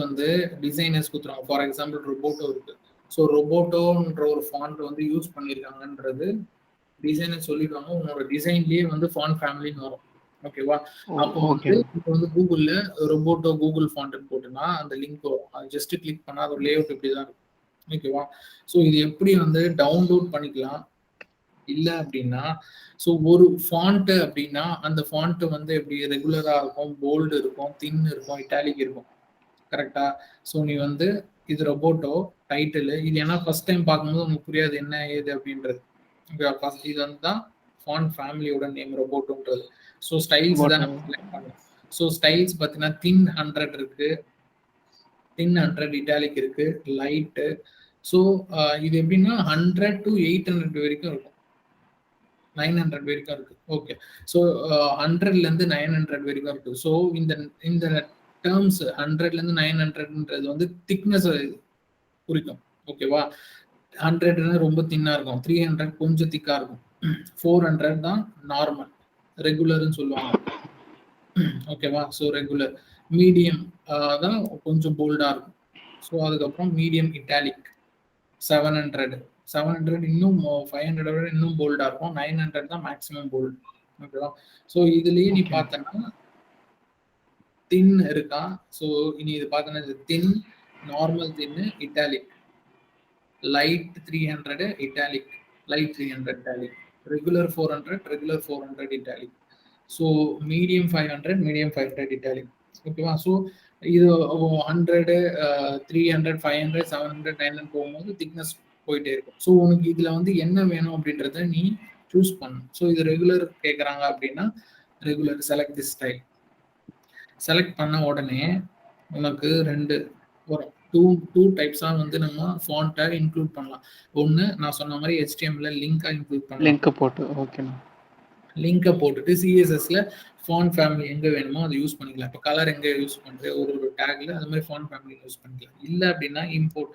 கொடுத்துருவாங்க. ஃபார் எக்ஸாம்பிள் ரொபோட்டோ இருக்கு. ஸோ ரொபோட்டோன்ற ஒரு ஃபாண்ட் வந்து யூஸ் பண்ணியிருக்காங்கன்றது டிசைனர் சொல்லிடுவாங்க. உன்னோட டிசைன்லயே வந்து ஃபாண்ட் ஃபேமிலின்னு வரும். ஓகேவா? அப்போ வந்து இப்போ வந்து கூகுள்ல ரொபோட்டோ கூகுள் ஃபாண்ட்னு போட்டுனா அந்த லிங்க் வரும். அது ஜஸ்ட் கிளிக் பண்ணா அதோட லேஅவுட் இப்படிதான் இருக்கும். ஓகேவா? ஸோ இது எப்படி வந்து டவுன்லோட் பண்ணிக்கலாம் இல்லை அப்படின்னா, ஸோ ஒரு ஃபாண்ட் அப்படின்னா அந்த ஃபாண்ட் வந்து எப்படி ரெகுலரா இருக்கும், போல்டு இருக்கும், தின் இருக்கும், இட்டாலிக் இருக்கும். கரெக்டா? ஸோ நீ வந்து இது ரொபோட்டோ டைட்டில் இது ஏன்னா ஃபர்ஸ்ட் டைம் பார்க்கும்போது உங்களுக்கு புரியாது என்ன ஏது அப்படின்றது. இது வந்து தான் ஃபாண்ட் ஃபேமிலியோட நேம் ரொபோட்டோன்றது. ஸோ ஸ்டைல்ஸ் தான் நம்ம செலக்ட் பண்ணலாம். ஸோ ஸ்டைல்ஸ் பார்த்தீங்கன்னா தின் 100 இருக்கு, தின் 100 இட்டாலிக் இருக்கு, லைட்டு. ஸோ இது எப்படின்னா 100 to 800 வரைக்கும் இருக்கும், 900 வரைக்கும் இருக்கு. ஓகே. ஸோ 100லேருந்து 900 வரைக்கும் இருக்கு. ஸோ இந்த இந்த டேர்ம்ஸ் 100லேருந்து 900ன்றது வந்து திக்னஸ் குறிக்கும். ஓகேவா? 100 ரொம்ப தின்னா இருக்கும், 300 கொஞ்சம் திக்கா இருக்கும், 400 தான் நார்மல் ரெகுலர்னு சொல்லுவாங்க. ஓகேவா? ஸோ ரெகுலர் மீடியம் தான் கொஞ்சம் போல்டா இருக்கும். ஸோ அதுக்கப்புறம் மீடியம் இட்டாலிக் 700 இன்னும் 500 விட இன்னும் போல்டா இருக்கும், 900 தான் மேக்ஸிமம் போல்டு. ஓகேவா? ஸோ இதுலயே நீ பார்த்தனா தின் இருக்கா. ஸோ இனி இது பார்த்தனா thin, normal thin, italic, light 300 italic, light 300 italic, regular 400, regular 400 italic. So medium 500, medium 500 italic. ஓகேவா? ஸோ இது 100, 300, 500, 700, 900 போகும்போது திக்னஸ் போயிட்டே இருக்கும். ஸோ உனக்கு இதுல வந்து என்ன வேணும் அப்படின்றத நீ சூஸ் பண்ணணும். ஸோ இது ரெகுலர் கேட்குறாங்க அப்படின்னா ரெகுலர் செலக்ட் தி ஸ்டைல். செலக்ட் பண்ண உடனே உனக்கு வரும். டூ டைப்ஸா வந்து நம்ம ஃபாண்ட்டை இன்க்ளூட் பண்ணலாம். ஒன்று நான் சொன்ன மாதிரி HTML லிங்கா இன்க்ளூட் பண்ணலாம். லிங்க் போட்டு ஓகேண்ணா. லிங்கை போட்டுட்டு சிஎஸ்எஸ்ல ஃபாண்ட் ஃபேமிலி எங்க வேணுமோ அதை யூஸ் பண்ணிக்கலாம். இப்போ கலர் எங்க யூஸ் பண்றது ஒரு டேக்ல அது மாதிரி ஃபாண்ட் ஃபேமிலி யூஸ் பண்ணிக்கலாம். இல்லை அப்படின்னா இம்போர்ட்.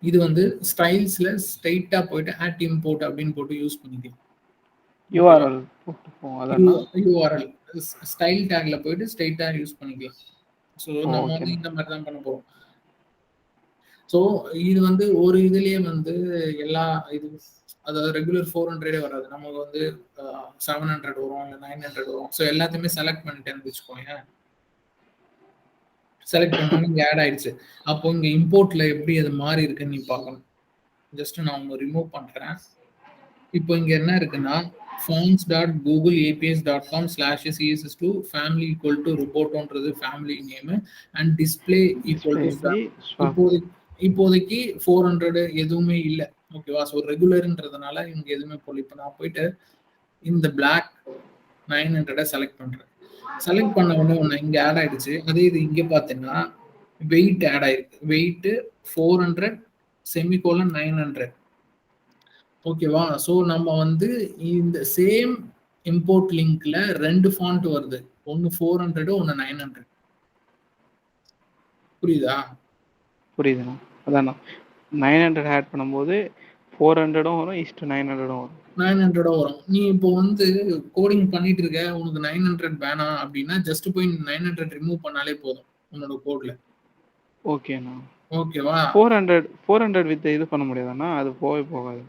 இது வந்து ஸ்டைல்ஸ்ல ஸ்ட்ரைட்டா போயிட்டு ஆட் இம்போர்ட் அப்படின்னு போட்டு யூஸ் பண்ணிக்கலாம். யூஆர்எல் போட்டுப்போம். அதெல்லாம் யூஆர்எல் ஸ்டைல் டேக்ல போயிட்டு ஸ்ட்ரைட்டா யூஸ் பண்ணிக்கலாம். ஸோ நம்ம வந்து இந்த மாதிரி தான் பண்ண போறோம். ஸோ இது வந்து ஒரு இதுலயே வந்து எல்லா இது அதாவது ரெகுலர் 400 வராது, நமக்கு வந்து 700 வரும், இல்லை 900 வரும். ஸோ எல்லாத்தையுமே செலக்ட் பண்ணிட்டேன்னு வச்சுக்கோங்க. செலக்ட் பண்ணோன்னு இங்கே ஆட் ஆயிடுச்சு. அப்போ இங்கே இம்போர்ட்ல எப்படி அது மாறி இருக்குன்னு நீ பார்க்கணும். ஜஸ்ட் நான் ஒன்று ரிமூவ் பண்ணுறேன். இப்போ இங்கே என்ன இருக்குன்னா fonts.googleapis.com/css2 family equal to robotoன்றது family name and display equal to இப்போதைக்கு 400 எதுவுமே இல்லை. ஓகேவா? ஸோ ரெகுலர்ன்றதுனால இங்க எதுவுமே போடல. இப்போ நான் போயிட்டு இந்த பிளாக் 900 செலக்ட் பண்றேன். செலக்ட் பண்ண உடனே ஒன்று இங்க ஆட் ஆயிடுச்சு. அதே இது இங்க பார்த்தீங்கன்னா வெயிட் ஆட் ஆயிருக்கு. Weight 400 semicolon 900. ஓகேவா? ஸோ நம்ம வந்து இந்த சேம் இம்போர்ட் லிங்க்ல 2 ஃபாண்ட் வருது. ஒன்னு 400 ஒன்னு 900. புரியுதா? புரியுதுண்ணா. அதாண்ணா 900 ஆட் பண்ணும்போது 400ம் வரும் 900ம் வரும். 900 வரும். நீ இப்போ வந்து கோடிங் பண்ணிட்டு இருக்க, உனக்கு 900 வேணாம் அப்படின்னா ஜஸ்ட் போய் 900 ரிமூவ் பண்ணாலே போதும் உன்னோட கோட்ல. ஓகேண்ணா. ஓகேவா? 400 வித் இது பண்ண முடியாதாண்ணா? அது போகவே போகாது.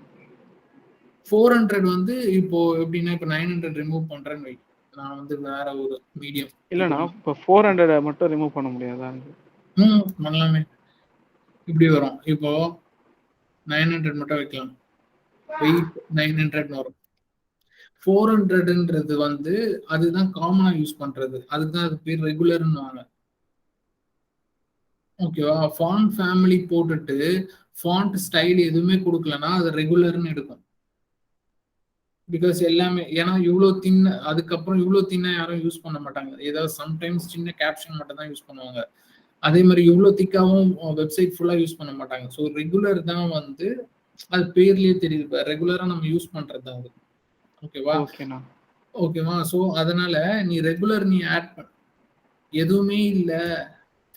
400 வந்து இப்போ எப்படின்னா இப்போ 900 ரிமூவ் பண்றேன்னு வை. நான் வந்து வேற ஒரு மீடியம். இல்லைண்ணா இப்போ 400 மட்டும் ரிமூவ் பண்ண முடியாதா? பண்ணலாமே. இப்படி வரும். இப்போ 900 மட்டும் வைக்கலாம். வெயிட் 900 வரும். 400ன்றது வந்து அதுதான் காமனா யூஸ் பண்றது. அதுதான் அது பேர் ரெகுலர்னுவாங்க. ஓகேவா? ஃபாண்ட் ஃபேமிலி போட்டுட்டு ஃபாண்ட் ஸ்டைல் எதுவுமே கொடுக்கலன்னா அது ரெகுலர்னு எடுக்கும். பிகாஸ் எல்லாமே ஏன்னா இவ்வளோ தின்ன அதுக்கப்புறம் இவ்வளோ தின்னா யாரும் யூஸ் பண்ண மாட்டாங்க. ஏதாவது சம்டைம்ஸ் சின்ன கேப்ஷன் மட்டும் தான் யூஸ் பண்ணுவாங்க. அதே மாதிரி இவ்வளோ திக்காவும் வெப்சைட் ஃபுல்லா யூஸ் பண்ண மாட்டாங்க. ஸோ ரெகுலர் தான் வந்து அது பேர்லயே தெரியுது. ரெகுலரா நம்ம யூஸ் பண்றது தான் அது. ஓகேவா? ஓகேண்ணா. ஓகேவா? ஸோ அதனால நீ ரெகுலர் நீ ஆட் பண்ண எதுவுமே இல்ல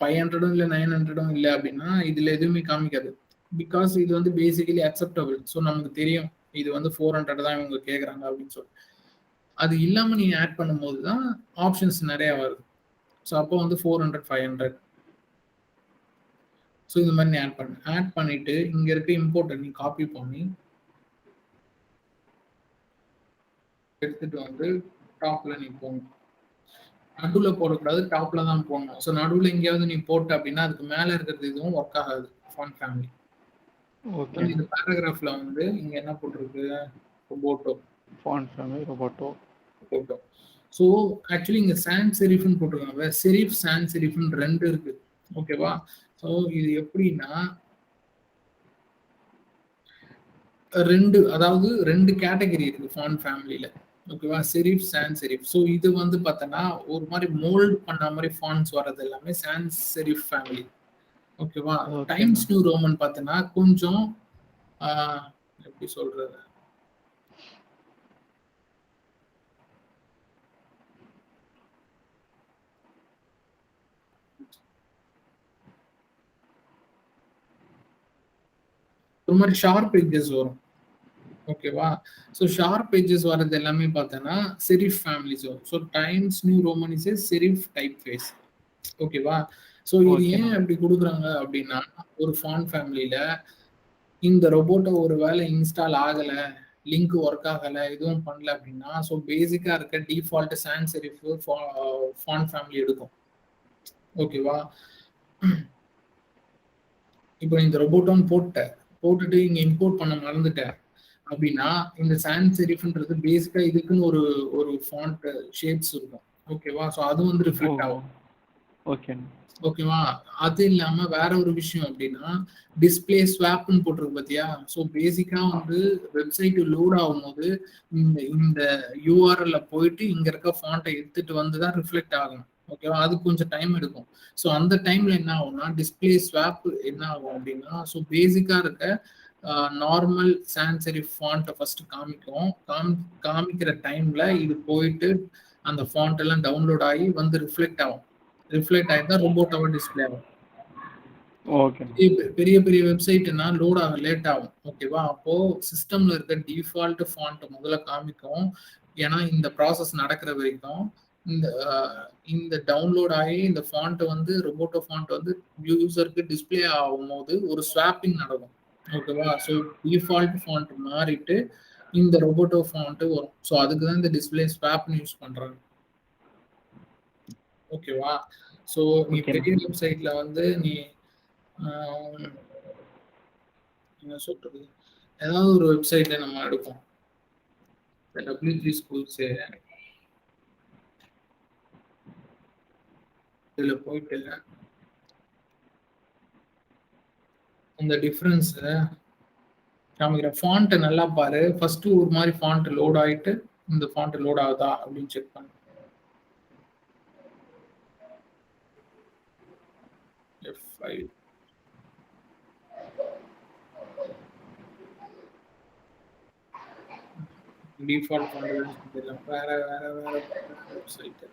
500ம் இல்ல 900ம் இல்ல அப்படின்னா இதுல எதுவுமே காமிக்காது. பிகாஸ் இது வந்து பேசிக்கலி அக்செப்டபிள். ஸோ நமக்கு தெரியும் இது வந்து 400 தான் இவங்க கேட்குறாங்க அப்படின்னு சொல்லி. அது இல்லாம நீ ஆட் பண்ணும்போது தான் ஆப்ஷன்ஸ் நிறைய வருது. ஸோ அப்போ வந்து 400 500. ஸோ இந்த மாதிரி நீ ஆட் பண்ணு. ஆட் பண்ணிட்டு இங்க இருக்க இம்போர்ட்டை நீ காப்பி பண்ணி எடுத்துட்டு வந்து டாப்ல நீ போடணும். நடுவுல போடக்கூடாது, டாப்ல தான் போடணும். ஸோ நடுவுல எங்கேயாவது நீ போட்ட அப்படின்னா அதுக்கு மேல இருக்கிறது எதுவும் ஒர்க் ஆகாது ஃபாண்ட் ஃபேமிலி. ஓகே. இந்த பேராகிராஃப்ல வந்து இங்க என்ன போட்டிருக்கு? Roboto. Font family Roboto. Roboto. So actually இங்க சான்ஸ் செரிஃப்னு போட்டிருக்காங்க. செரிஃப் சான்ஸ் செரிஃப்னு 2 இருக்கு. ஓகேவா? ஸோ இது எப்படின்னா 2 அதாவது 2 கேட்டகரி இருக்கு ஃபாண்ட் ஃபேமிலில. ஓகேவா? Sheriff chance sheriff. ஸோ இது வந்து பார்த்தோன்னா ஒரு மாதிரி மோல்ட் பண்ண மாதிரி ஃபாண்ட்ஸ் வர்றது எல்லாமே சான்ஸ் செரிஃப் ஃபேமிலி. ஓகேவா? டைம்ஸ் நியூ ரோமன் பார்த்தோன்னா கொஞ்சம் எப்படி சொல்றது? ஒரு மாதிரி ஷார்ப் எட்ஜஸ் வரும். ஓகேவா? ஸோ ஷார்ப் எட்ஜஸ் வர்றது எல்லாமே பார்த்தோன்னா செரிஃப் ஃபேமிலிஸ் வரும். So Times New Roman is serif type face. ஓகேவா? ஸோ இது ஏன் அப்படி கொடுக்குறாங்க அப்படின்னா ஒரு ஃபாண்ட் ஃபேமிலியில இந்த ரொபோட்டோ ஒரு வேலை இன்ஸ்டால் ஆகல, லிங்க் ஒர்க் ஆகல, எதுவும் பண்ணல அப்படின்னா ஸோ பேசிக்கா இருக்க default sans serif font family எடுக்கும். ஓகேவா? இப்போ இந்த ரொபோட்டோன்னு போட்டுட்டு இங்க இம்போர்ட் பண்ண மறந்துட்டேன் அப்படின்னா இந்த சான்ஸ் செரிஃப்ன்றது பேசிக்கா இதுக்குன்னு ஒரு ஒரு ஃபாண்ட் ஷேப்ஸ் இருக்கும். ஓகேவா? ஸோ அது வந்து ரிஃப்ளெக்ட் ஆகும். ஓகே. ஓகேவா? அது இல்லாம வேற ஒரு விஷயம் அப்படின்னா டிஸ்பிளே ஸ்வாப்னு போட்டிருக்கு பார்த்தியா? ஸோ பேசிக்கா வந்து வெப்சைட் லோட் ஆகும்போது இந்த இந்த யூஆர்எல்ல போயிட்டு இங்க இருக்க ஃபாண்ட்டை எடுத்துட்டு வந்து தான் ரிஃப்ளெக்ட் ஆகும். ஓகேவா? அது கொஞ்சம் டைம் எடுக்கும். ஸோ அந்த டைம்ல என்ன ஆகும்னா டிஸ்பிளே ஸ்வாப் என்ன ஆகும் அப்படின்னா ஸோ பேசிக்கா இருக்க நார்மல் சான்ஸ் செரிஃப் ஃபாண்ட்டை ஃபர்ஸ்ட் காமிக்கும். காமிக்கிற டைம்ல இது போயிட்டு அந்த ஃபாண்ட் எல்லாம் டவுன்லோட் ஆகி வந்து ரிஃப்ளெக்ட் ஆகும். ரிஃப்ளெக்ட் ஆகி தான் ரொபோட்டோவா டிஸ்பிளே ஆகும். ஓகே. பெரிய பெரிய வெப்சைட்னா லோட் ஆக லேட் ஆகும். ஓகேவா? அப்போ சிஸ்டம்ல இருக்க டிஃபால்ட் ஃபாண்ட் முதல்ல காமிக்கும். ஏன்னா இந்த ப்ராசஸ் நடக்கிற வரைக்கும் இந்த டவுன்லோட் ஆகி இந்த ஃபாண்ட் வந்து ரொபோட்டோ ஃபாண்ட் வந்து யூசருக்கு டிஸ்பிளே ஆகும்போது ஒரு ஸ்வாப்பிங் நடக்கும். ஓகேவா? ஸோ டிஃபால்ட் ஃபாண்ட் மாறிட்டு இந்த ரொபோட்டோ ஃபாண்ட் வரும். ஸோ அதுக்கு தான் இந்த டிஸ்பிளே ஸ்வாப்னு யூஸ் பண்றாங்க. ஓகேவா? ஸோ நீ பெரிய வெப்சைட்ல வந்து நீ என்ன சொல்றது? ஏதாவது ஒரு வெப்சைட்ல நம்ம எடுப்போம். W3 ஸ்கூல்ஸ் இதுல போயிட்டு அந்த டிஃபரன்ஸ் காமிக்கிற ஃபாண்ட் நல்லா பாரு. ஃபர்ஸ்ட் ஒரு மாதிரி ஃபாண்ட் லோட் ஆயிட்டு இந்த ஃபாண்ட் லோட் ஆகுதா அப்படின்னு செக் பண்ணு. F5 டிஃபால்ட் ஃபாண்ட் சொல்லிடலாம். வேற வேற வேற வெப்சைட்.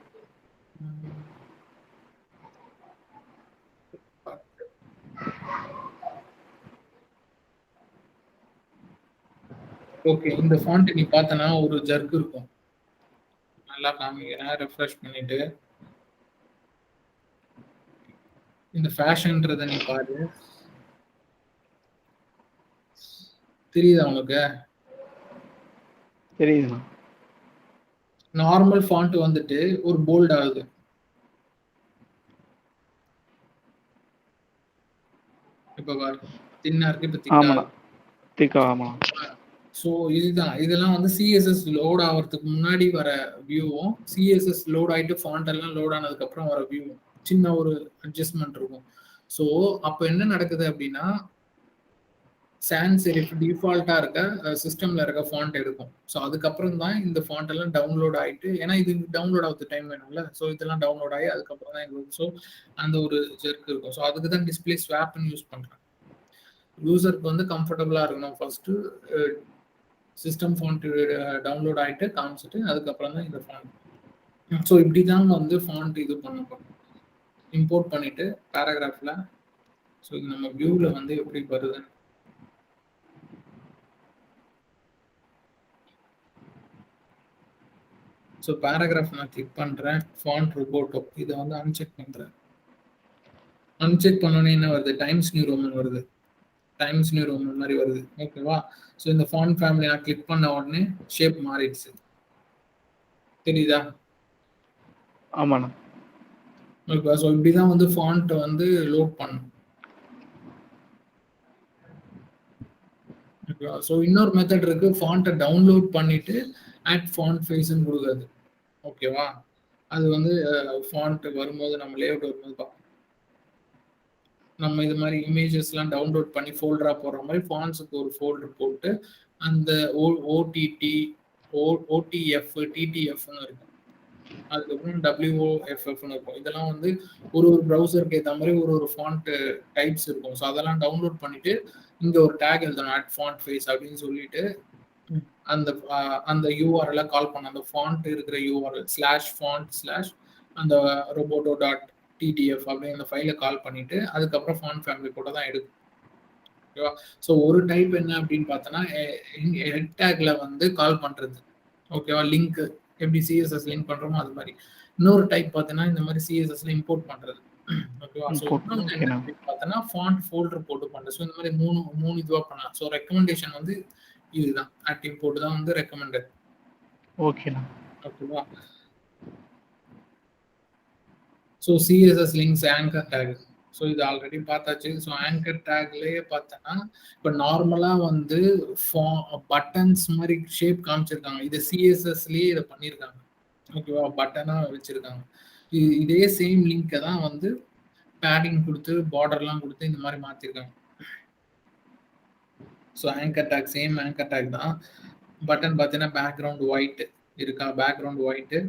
ஓகே, இந்த ஃபாண்ட் நீ பார்த்தனா ஒரு ஜர்க் இருக்கும். நல்லா காமிக்கிறேன், ரெஃப்ரெஷ் பண்ணிட்டு. இந்த ஃபேஷன்ன்றத நீ பாரு. தெரியுதா உனக்கு? தெரியுதுண்ணா. நார்மல் ஃபாண்ட் வந்துட்டு ஒரு போல்ட் ஆகுது. இப்ப பாரு, தின்னா இருக்கு, இப்ப திக்கா ஆமாண்ணா, இருக்கு. திக்கா. ஆமாண்ணா. ஸோ இதுதான், இதெல்லாம் வந்து சிஎஸ்எஸ் லோட் ஆகிறதுக்கு முன்னாடி வர வியூவும் சிஎஸ்எஸ் லோட் ஆகிட்டு ஃபாண்ட் எல்லாம் லோட் ஆனதுக்கப்புறம் வர வியூவும் சின்ன ஒரு அட்ஜஸ்ட்மெண்ட் இருக்கும். ஸோ அப்போ என்ன நடக்குது அப்படின்னா, சான்ஸ் செரிஃப் டிஃபால்ட்டாக இருக்க சிஸ்டமில் இருக்க ஃபாண்ட் எடுக்கும். ஸோ அதுக்கப்புறம் தான் இந்த ஃபாண்ட் எல்லாம் டவுன்லோட் ஆகிட்டு, ஏன்னா இது டவுன்லோட் ஆகுது டைம் வேணும்ல, ஸோ இதெல்லாம் டவுன்லோட் ஆகி அதுக்கப்புறம் தான் எங்களுக்கு ஸோ அந்த ஒரு ஜெர்க் இருக்கும். ஸோ அதுக்கு தான் டிஸ்பிளே ஸ்வாப்னு யூஸ் பண்ணுறேன். யூசருக்கு வந்து கம்ஃபர்டபுளாக இருக்கணும். ஃபர்ஸ்ட்டு சிஸ்டம் ஃபாண்ட் டவுன்லோட் ஆகிட்டு காமிச்சிட்டு அதுக்கப்புறம் தான் இந்த ஃபாண்ட். ஸோ இப்படி தான் வந்து ஃபாண்ட் இது பண்ண இம்போர்ட் பண்ணிட்டு பேராகிராஃபில். ஸோ இது நம்ம வியூவில் வந்து எப்படி வருது. ஸோ பேராகிராஃப் நான் கிளிக் பண்ணுறேன், ஃபாண்ட் ரோபோட்டோ இதை வந்து அன்செக் பண்ணுறேன். அன்செக் பண்ணோன்னே என்ன வருது, டைம்ஸ் நியூ ரோமன் வருது. டைம்ஸ் நியூ ரோமன் மாதிரி வருது. ஓகேவா? ஸோ இந்த ஃபாண்ட் ஃபேமிலி நான் கிளிக் பண்ண உடனே ஷேப் மாறிடுச்சு. தெரியுதா? ஆமாண்ணா. ஓகே, ஸோ இப்படிதான் வந்து ஃபாண்ட் வந்து லோட் பண்ணும். ஓகேவா? ஸோ இன்னொரு மெத்தட் இருக்கு, ஃபாண்ட்டை டவுன்லோட் பண்ணிட்டு ஆட் ஃபாண்ட் ஃபேஸ்ன்னு கொடுக்குறது. ஓகேவா? அது வந்து ஃபாண்ட் வரும்போது நம்ம லேஅவுட் வரும்போது பார்ப்போம். நம்ம இது மாதிரி இமேஜஸ்லாம் டவுன்லோட் பண்ணி ஃபோல்டரா போடுற மாதிரி ஃபாண்ட்ஸுக்கு ஒரு ஃபோல்டர் போட்டு அந்த ஓடிடி ஓடிஎஃப் டிடிஎஃப்னு இருக்கும், அதுக்கப்புறம் WOFFனு இருக்கும். இதெல்லாம் வந்து ஒரு ப்ரௌசருக்கு ஏற்ற மாதிரி ஒரு ஃபாண்ட் டைப்ஸ் இருக்கும். ஸோ அதெல்லாம் டவுன்லோட் பண்ணிட்டு இங்கே ஒரு டேக் எழுதணும், ஆட் ஃபாண்ட் ஃபேஸ் அப்படின்னு சொல்லிட்டு அந்த யூஆர்எல்ல கால் பண்ண அந்த ஃபாண்ட் இருக்கிற யூஆர்எல் /font/ அந்த roboto.ttf அப்படின்னு அந்த ஃபைலை கால் பண்ணிட்டு அதுக்கப்புறம் ஃபாண்ட் ஃபேமிலி கூட தான் எடுக்கும். ஓகேவா? ஸோ ஒரு டைப் என்ன அப்படின்னு பார்த்தோன்னா ஹெட் டேக்ல வந்து கால் பண்றது. ஓகேவா? லிங்க் எப்படி சிஎஸ்எஸ் லிங்க் பண்றோமோ அது மாதிரி. இன்னொரு டைப் பார்த்தீங்கன்னா இந்த மாதிரி சிஎஸ்எஸ்ல இம்போர்ட் பண்றது. ஓகேவா? ஸோ இன்னொன்று என்ன அப்படின்னு பார்த்தோன்னா ஃபாண்ட் ஃபோல்டர் போட்டு பண்றது. ஸோ இந்த மாதிரி மூணு இதுவா பண்ணலாம். ஸோ ரெக்கமெண்டேஷன் வந்து இதுதான், ஆட் இம்போர்ட் தான் வந்து ரெக்கமெண்டட். ஓகேண்ணா. ஓகேவா? So CSS links anchor tag. So இது ஆல்ரெடி பார்த்தாச்சு. ஸோ ஆங்கர் டேக்லேயே பார்த்தோன்னா இப்போ நார்மலாக வந்து பட்டன்ஸ் மாதிரி ஷேப் காமிச்சிருக்காங்க. இது சிஎஸ்எஸ்லேயே இதை பண்ணியிருக்காங்க. ஓகேவா? பட்டனாக வச்சுருக்காங்க. இதே சேம் லிங்க்கை தான் வந்து பேடிங் கொடுத்து பார்டர்லாம் கொடுத்து இந்த மாதிரி மாற்றிருக்காங்க. So anchor tag same anchor tag தான். பட்டன் பார்த்தீங்கன்னா பேக்ரவுண்ட் ஒயிட் இருக்கா, background white,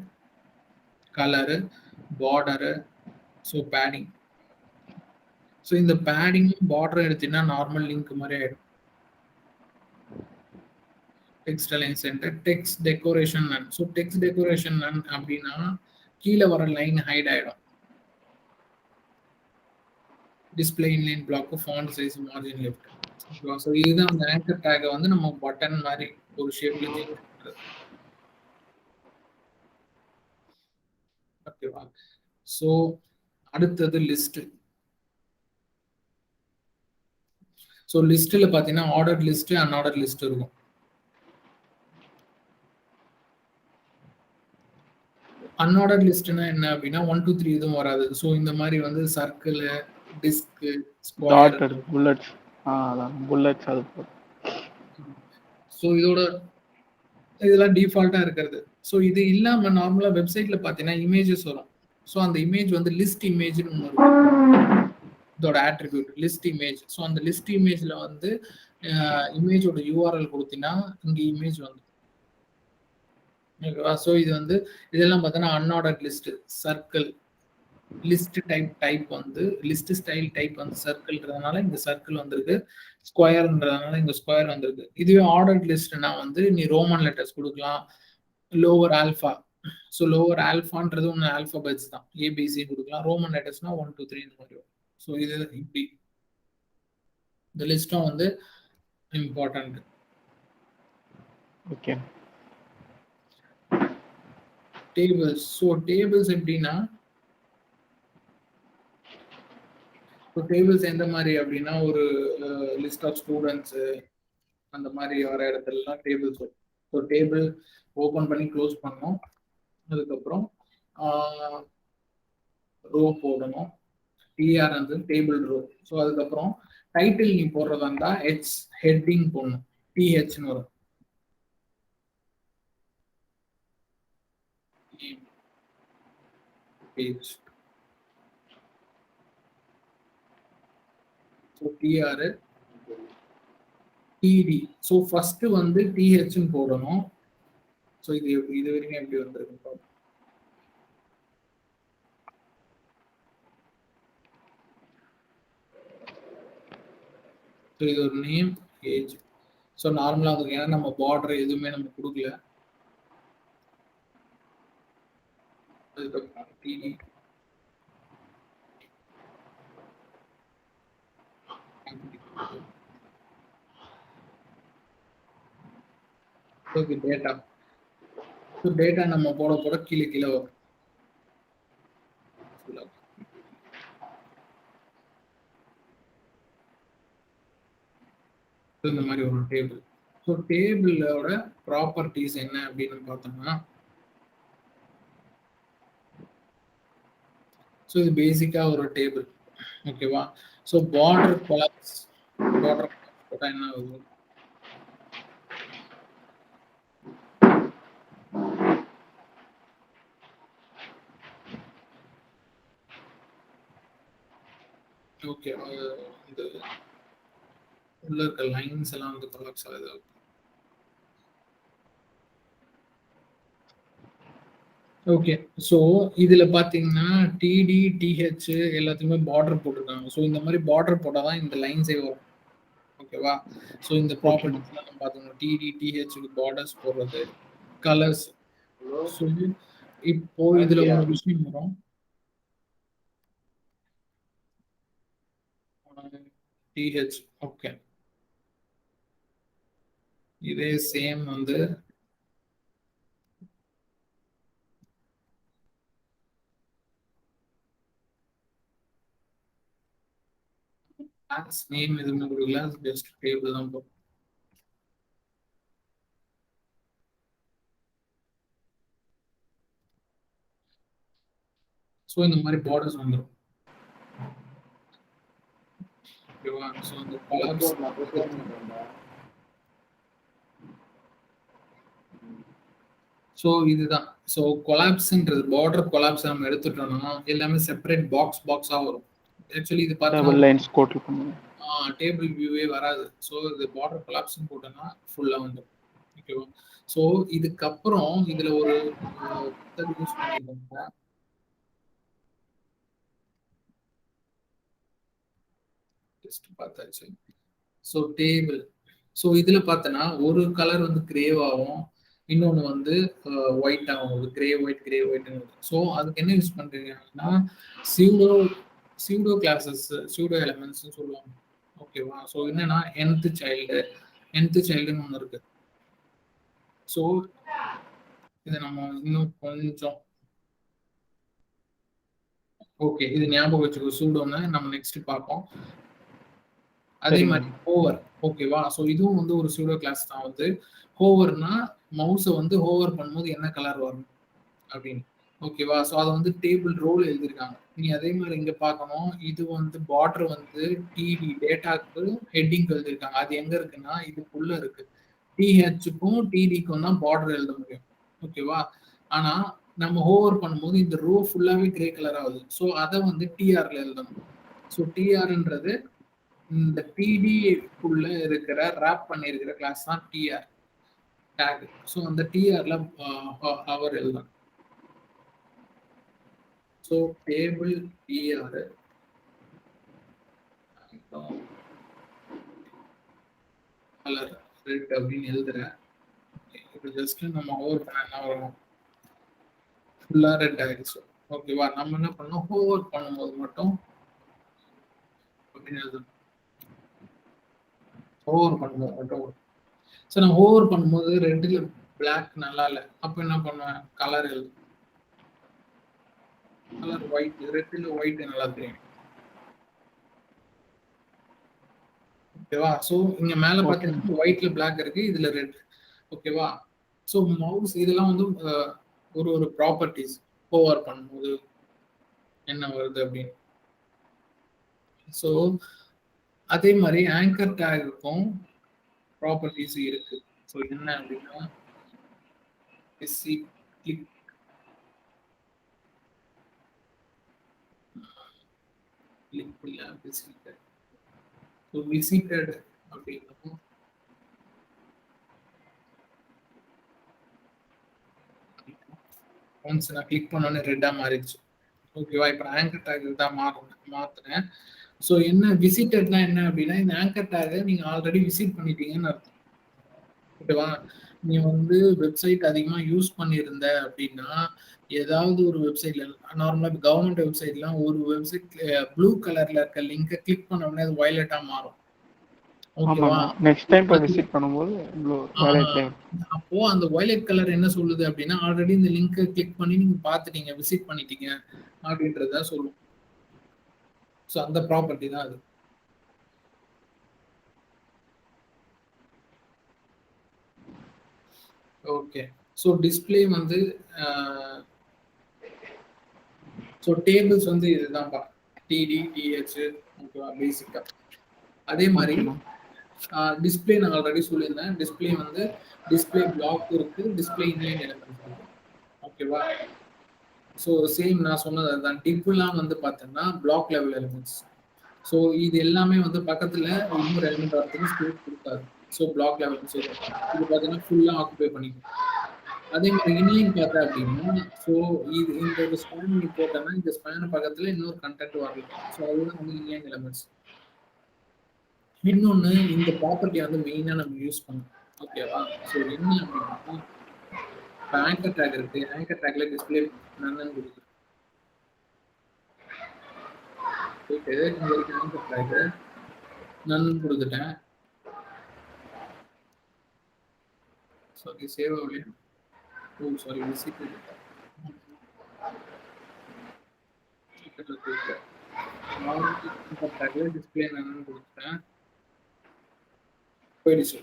colour, border, so padding. So இந்த பேடிங் பார்டர் எடுத்தீங்கன்னா நார்மல் லிங்க் மாதிரி ஆயிடும். Text align centre, text decoration none. So text decoration none அப்படின்னா கீழே வர லைன் ஹைட் ஆயிடும். Display inline block, font size, margin left. So இதுதான் அந்த ஆங்கர் டேக்கை வந்து நம்ம பட்டன் மாதிரி ஒரு ஷேப்ல சேஞ்ச் பண்றது. ஓகேவா? ஸோ அடுத்தது லிஸ்ட். ஸோ லிஸ்ட்டில் பார்த்தீங்கன்னா ஆர்டர் லிஸ்ட், அன்ஆர்டர் லிஸ்ட் இருக்கும். அன்ஆர்டர் லிஸ்ட்னா என்ன அப்படின்னா 1 2 3 எதுவும் வராது. ஸோ இந்த மாதிரி வந்து சர்க்கிள், டிஸ்க், ஸ்கொயர், புல்லட்ஸ், அதான் புல்லட்ஸ் அது. ஸோ இதெல்லாம் டிஃபால்ட்டா இருக்கிறது. ஸோ இது இல்லாம நார்மலா வெப்சைட்ல பார்த்தீங்கன்னா இமேஜஸ் வரும். ஸோ அந்த இமேஜ் வந்து லிஸ்ட் இமேஜ்னு ஒன்று இருக்கும். இதோட ஆட்ரிபியூட் லிஸ்ட் இமேஜ். ஸோ அந்த லிஸ்ட் இமேஜ்ல வந்து இமேஜோட யூஆர்எல் கொடுத்தீங்கன்னா இங்கே இமேஜ் வந்து. ஓகேவா? ஸோ இது வந்து இதெல்லாம் பார்த்தோன்னா unordered list, circle, list type வந்து லிஸ்ட் ஸ்டைல் டைப் வந்து சர்க்கிள்ன்றதுனால இந்த சர்க்கிள் வந்திருக்கு, ஸ்கொயர்ன்றதுனால இங்க ஸ்கொயர் வந்திருக்கு. இதுவே ஆர்டர்ட் லிஸ்ட்னா வந்து நீ ரோமன் லெட்டர்ஸ் கொடுக்கலாம், லோவர் ஆல்ஃபா. ஸோ லோவர் ஆல்ஃபான்றது ஒன்று ஆல்ஃபபெட்ஸ் தான், ஏபிசி கொடுக்கலாம். ரோமன் லெட்டர்ஸ்னா 1 2 3 இந்த மாதிரி வரும். ஸோ இது இப்படி இந்த லிஸ்ட்டும் வந்து important. Okay. Tables. So tables எப்படின்னா, டேபிள்ஸ் எந்த மாதிரி அப்படின்னா ஒரு லிஸ்ட் ஆஃப் ஸ்டூடெண்ட்ஸ் அந்த மாதிரி வர இடத்துலலாம் டேபிள்ஸ் வரும். ஸோ டேபிள் ஓப்பன் பண்ணி க்ளோஸ் பண்ணணும். அதுக்கப்புறம் ரோ போடணும். டிஆர் வந்து டேபிள் ரோ. ஸோ அதுக்கப்புறம் டைட்டில் நீ போடுறதா இருந்தா ஹெட்டிங் போடணும், டிஹெச்னு வரும். Page. So TR TD. So first வந்து டிஹெச்னு போடணும். ஸோ இது வரைக்கும் எப்படி வந்திருக்கு பார்ப்போம். ஸோ இது ஒரு நேம், ஏஜ். ஸோ நார்மலாக அதுக்கு ஏன்னா நம்ம பார்டர் எதுவுமே நம்ம கொடுக்கல. அதுக்கப்புறம் டிடி. டேட்டா. ஸோ டேட்டா நம்ம போட போட கீழே கீழே வரும். இந்த மாதிரி ஒரு டேபிள். ஸோ டேபிளோட ப்ராப்பர்ட்டிஸ் என்ன அப்படின்னு பார்த்தோம்னா, ஸோ இது பேசிக்கா ஒரு டேபிள். ஓகேவா? ஸோ பார்டர் கொலாப்ஸ் போட்டா என்ன ஆகுது? ஓகே, இந்த உள்ள இருக்க லைன்ஸ் எல்லாம் வந்து கொலாப்ஸ் ஆகுது. ஓகே. ஸோ இதுல பாத்தீங்கன்னா டிடி டிஹெச் எல்லாத்தையுமே பார்டர் போட்டிருக்காங்க. ஸோ இந்த மாதிரி பார்டர் போட்டால் தான் இந்த லைன்ஸே வரும். ஓகேவா? ஸோ இந்த ப்ராப்பர்ட்டிஸ்லாம் நம்ம பார்த்துக்கணும். டிடி டிஹெச்சுக்கு பார்டர்ஸ் போடுறது, கலர்ஸ். ஸோ இப்போ இதுல ஒரு விஷயம் வரும். டிஹெச். ஓகே, இதே சேம் வந்து கிளாஸ் நேம் எதுவுமே கொடுக்கல, ஜஸ்ட் டேபிள் தான் போடும். ஸோ இந்த மாதிரி பார்டர்ஸ் வந்துடும். ஓகேவா? ஸோ இந்த கொலாப்ஸ் ஸோ இதுதான். ஸோ கொலாப்ஸ்ன்றது பார்டர் கொலாப்ஸ் நம்ம எடுத்துட்டோம்னா எல்லாமே செப்பரேட் பாக்ஸாக வரும். ஆக்சுவலி இது பார்த்தீங்கன்னா டேபிள் வியூவே வராது. ஸோ இது பார்டர் கொலாப்ஸ்ன்னு போட்டோம்னா ஃபுல்லாக வந்துடும். ஓகேவா? ஸோ இதுக்கப்புறம் இதுல ஒரு யூஸ் பண்ணியிருக்காங்க. டெஸ்ட் பார்த்தாச்சு. So table. ஸோ இதுல பார்த்தோன்னா ஒரு கலர் வந்து கிரேவாகவும் இன்னொன்று வந்து ஒயிட் ஆகும். Grey white. ஸோ அதுக்கு என்ன யூஸ் பண்றீங்கன்னா சியூடோ கிளாஸஸ், சியூடோ எலிமெண்ட்ஸ் சொல்லுவாங்க. ஓகேவா? ஸோ என்னன்னா nth சைல்டுன்னு ஒன்று இருக்கு. ஸோ இதை நம்ம இன்னும் கொஞ்சம் ஓகே இது ஞாபகம் வச்சுக்கோ. சூடோன்னு நம்ம நெக்ஸ்ட் பார்ப்போம். அதே மாதிரி ஹோவர். ஓகேவா? ஸோ இதுவும் வந்து ஒரு சூடோ கிளாஸ் தான். வந்து ஹோவர்னா மவுஸை வந்து ஹோவர் பண்ணும்போது என்ன கலர் வரும் அப்படின்னு. ஓகேவா? ஸோ அதை வந்து டேபிள் ரோல் எழுதியிருக்காங்க. நீ அதே மாதிரி இங்க பார்க்கணும். இது வந்து பார்டர் வந்து டிடி டேட்டாக்கு ஹெட்டிங் எழுதியிருக்காங்க. அது எங்க இருக்குன்னா இதுக்குள்ள இருக்கு. டிஹெச்சுக்கும் டிடிக்கும் தான் பார்டர் எழுத முடியும். ஓகேவா? ஆனா நம்ம ஹோவர் பண்ணும்போது இந்த ரோ ஃபுல்லாவே கிரே கலர் ஆகுது. ஸோ அதை வந்து டிஆர்ல எழுதணும். ஸோ டிஆர்ன்றது இந்த டிடிக்குள்ள இருக்கிற ரேப் பண்ணியிருக்கிற கிளாஸ் தான் டிஆர் டேக். ஸோ அந்த டிஆர்ல ஹவர் எழுதணும். So table BR colour red அப்படின்னு எழுதுறேன். இப்போ ஜஸ்ட் நம்ம ஓவர் பண்ண என்ன வரும், ஃபுல்லா ரெட் ஆயிடுச்சு. ஓகேவா? நம்ம என்ன பண்ணோம், ஓவர் பண்ணும்போது மட்டும் அப்படின்னு எழுதணும். ஓவர் பண்ணும்போது மட்டும். ஸோ நான் ஓவர் பண்ணும்போது ரெட்டில் பிளாக் நல்லா இல்லை, அப்போ என்ன பண்ணுவேன், கலர் எழுது, கலர் ஒயிட், ரெட்டில் ஒயிட் நல்லா தெரியும். ஓகேவா? ஸோ இங்க மேல பார்த்தீங்கன்னா ஒயிட்ல பிளாக் இருக்கு, இதுல ரெட். ஓகேவா? ஸோ மவுஸ் இதெல்லாம் வந்து ஒரு ஒரு ப்ராப்பர்ட்டிஸ் ஓவர் பண்ணும்போது என்ன வருது அப்படின்னு. ஸோ அதே மாதிரி ஆங்கர் டேக்குக்கும் ப்ராப்பர்ட்டிஸ் இருக்கு. ஸோ என்ன அப்படின்னா கிளிக் விசிட்டட். ஸோ விசிட்டட் அப்படின்னா ஒன்ஸ் நான் கிளிக் பண்ணோன்னே ரெட்டா மாறிடுச்சு. ஓகேவா? இப்போ ஆங்கர் டேக் தான் மாத்துறேன். ஸோ என்ன விசிட்டட்னா என்ன அப்படின்னா, இந்த ஆங்கர் டேக்கை நீங்க ஆல்ரெடி விசிட் பண்ணிட்டீங்கன்னு அர்த்தம். ஓகேவா? நீ வந்து வெப்சைட் அதிகமா யூஸ் பண்ணியிருந்த அப்படின்னா, ஏதாவது ஒரு வெப்சைட்ல நார்மலா கவர்மெண்ட் வெப்சைட்லாம் ஒரு வெப்சைட் ப்ளூ கலர்ல இருக்க லிங்கை கிளிக் பண்ண உடனே அது வயலட்டா மாறும். ஓகேவா? நெக்ஸ்ட் டைம் இப்போ விசிட் பண்ணும்போது அப்போ அந்த வயலட் கலர் என்ன சொல்லுது அப்படின்னா, ஆல்ரெடி இந்த லிங்கை கிளிக் பண்ணி நீங்க பார்த்துட்டீங்க, விசிட் பண்ணிட்டீங்க அப்படின்றத சொல்லும். ஸோ அந்த ப்ராப்பர்ட்டி தான் அது. ஓகே. ஸோ டிஸ்பிளே வந்து ஸோ டேபிள்ஸ் வந்து இதுதான்ப்பா, டிடி டிஹெச். ஓகேவா? பேசிக்கா அதே மாதிரி டிஸ்பிளே நான் ஆல்ரெடி சொல்லியிருந்தேன். டிஸ்பிளே வந்து டிஸ்பிளே பிளாக் இருக்கு, டிஸ்பிளே இன்லைன் எலிமெண்ட்ஸ் இருக்கு. ஓகேவா? ஸோ சேம் நான் சொன்னது அதுதான். டிப்லாம் வந்து பார்த்தோம்னா பிளாக் லெவல் எலிமெண்ட்ஸ். ஸோ இது எல்லாமே வந்து பக்கத்துல இன்னொரு எலிமெண்ட் வரதுக்கு ஸ்பேஸ் கொடுக்காது. So block level. ஸோ இது பார்த்தீங்கன்னா ஃபுல்லா ஆக்குபை பண்ணிக்கும். அதே மாதிரி இன்லைன் பார்த்தா அப்படின்னா, ஸோ இது இந்த ஒரு ஸ்பேன் நீ போட்டோம்னா இந்த ஸ்பேன் பக்கத்துல இன்னொரு கண்டென்ட் வரலாம். ஸோ அதுதான் வந்து இன்லைன் எலிமெண்ட்ஸ். இன்னொன்னு இந்த ப்ராப்பர்ட்டி வந்து மெயினா நம்ம யூஸ் பண்ணோம். ஓகேவா? ஸோ என்ன அப்படின்னா, இப்போ ஆங்கர் டேக் இருக்கு, ஆங்கர் டேக்ல டிஸ்பிளே நன்னு கொடுக்குது. போயிட்டு இங்க இருக்க ஆங்கர் டேக் நன்னு கொடுத்துட்டேன். சாரி சேவ் ஆகலையா? ஓ சாரி விசிட்டட். ஆங்கர் டேக்ல டிஸ்பிளே நன்னு கொடுத்துட்டேன், போயிடுச்சு.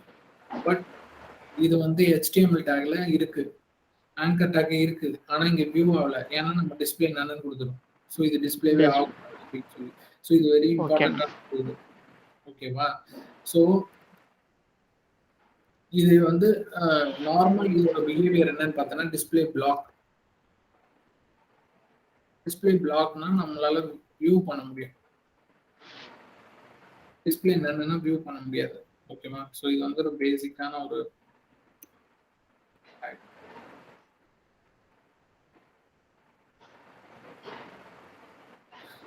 பட் இது வந்து HTML டேக்ல இருக்கு, ஆங்கர் டேக் இருக்கு, ஆனா இங்க வியூ ஆகல. ஏன்னா நம்ம டிஸ்பிளே நன்னு கொடுத்துரும். ஸோ இது டிஸ்பிளேவே ஆகும் அப்படின்னு சொல்லி. ஸோ இது வெரி இம்பார்ட்டன்டான இது. ஓகேவா? ஸோ இது வந்து நார்மல் இதோட பிஹேவியர் என்னன்னு பார்த்தோன்னா டிஸ்பிளே பிளாக். டிஸ்பிளே பிளாக்னா நம்மளால வியூ பண்ண முடியும், டிஸ்பிளே என்னன்னா வியூ பண்ண முடியாது. ஓகேவா? ஸோ இது வந்து ஒரு பேசிக்கான ஒரு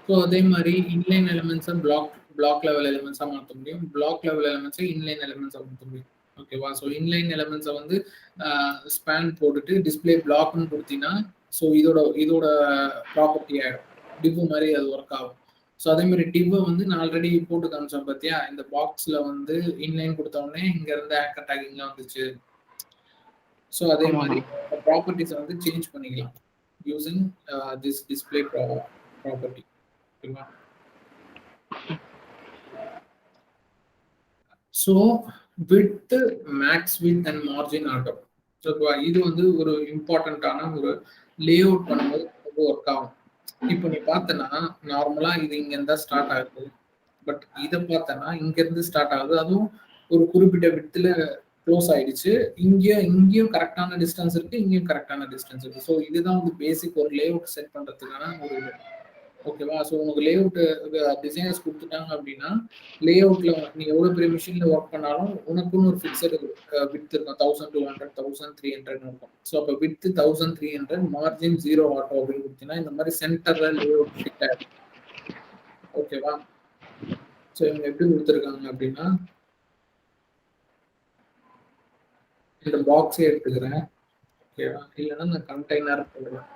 ஸோ அதே மாதிரி இன்லைன் எலிமெண்ட்ஸை பிளாக் லெவல் எலிமெண்ட்ஸாக மாற்ற முடியும், பிளாக் லெவல் எலிமெண்ட்ஸை இன்லைன் எலிமெண்ட்ஸாக மாற்ற முடியும். ஓகேவா? ஸோ இன்லைன் எலிமெண்ட்ஸை வந்து ஸ்பேன் போட்டுட்டு டிஸ்பிளே பிளாக்னு கொடுத்தீங்கன்னா ஸோ இதோட ப்ராப்பர்ட்டி ஆகிடும், டிவ் மாதிரி அது ஒர்க் ஆகும். ஸோ அதே மாதிரி டிவ்வை வந்து நான் ஆல்ரெடி போட்டு காமிச்சேன் பார்த்தியா, இந்த பாக்ஸில் வந்து இன்லைன் கொடுத்தோடனே இங்கே இருந்து ஆங்கர் டேக்கிங்லாம் வந்துச்சு. ஸோ அதே மாதிரி ப்ராப்பர்ட்டிஸை வந்து சேஞ்ச் பண்ணிக்கலாம் யூசிங் திஸ் டிஸ்பிளே ப்ராப்பர்ட்டி. ஓகேவா? So width max width and margin auto. ஸோ இது வந்து ஒரு இம்பார்ட்டண்ட்டான ஒரு லே அவுட் பண்ணும்போது ஒர்க் ஆகும். இப்போ நீ பார்த்தனா நார்மலா இது இங்க இருந்தா ஸ்டார்ட் ஆகுது, பட் இதை பார்த்தனா இங்க இருந்து ஸ்டார்ட் ஆகுது, அதுவும் ஒரு குறிப்பிட்ட வித்துல க்ளோஸ் ஆயிடுச்சு. இங்கேயும் கரெக்டான டிஸ்டன்ஸ் இருக்கு, இங்கேயும் கரெக்டான டிஸ்டன்ஸ் இருக்கு. ஸோ இதுதான் வந்து பேசிக் ஒரு லே அவுட் செட் பண்றதுக்கான ஒரு இது. ஓகேவா? ஸோ உனக்கு லே அவுட் டிசைனர்ஸ் கொடுத்துட்டாங்க அப்படின்னா, லே அவுட்ல நீ எவ்வளோ பெரிய மிஷின்ல ஒர்க் பண்ணாலும் உனக்குன்னு ஒரு ஃபிக்ஸட் விட்த் இருக்கும். 1200, 1300 இருக்கும். ஸோ அப்போ விட்த் 1300, மார்ஜின் 0 ஆட்டோ அப்படின்னு கொடுத்தீங்கன்னா இந்த மாதிரி சென்டர்ல லே அவுட் ஃபிட் ஆகும். ஓகேவா? ஸோ இவங்க எப்படி கொடுத்துருக்காங்க அப்படின்னா, இந்த பாக்ஸே எடுத்துக்கிறேன். ஓகேவா? இல்லைன்னா நான் கண்டெய்னர் போடுறேன்.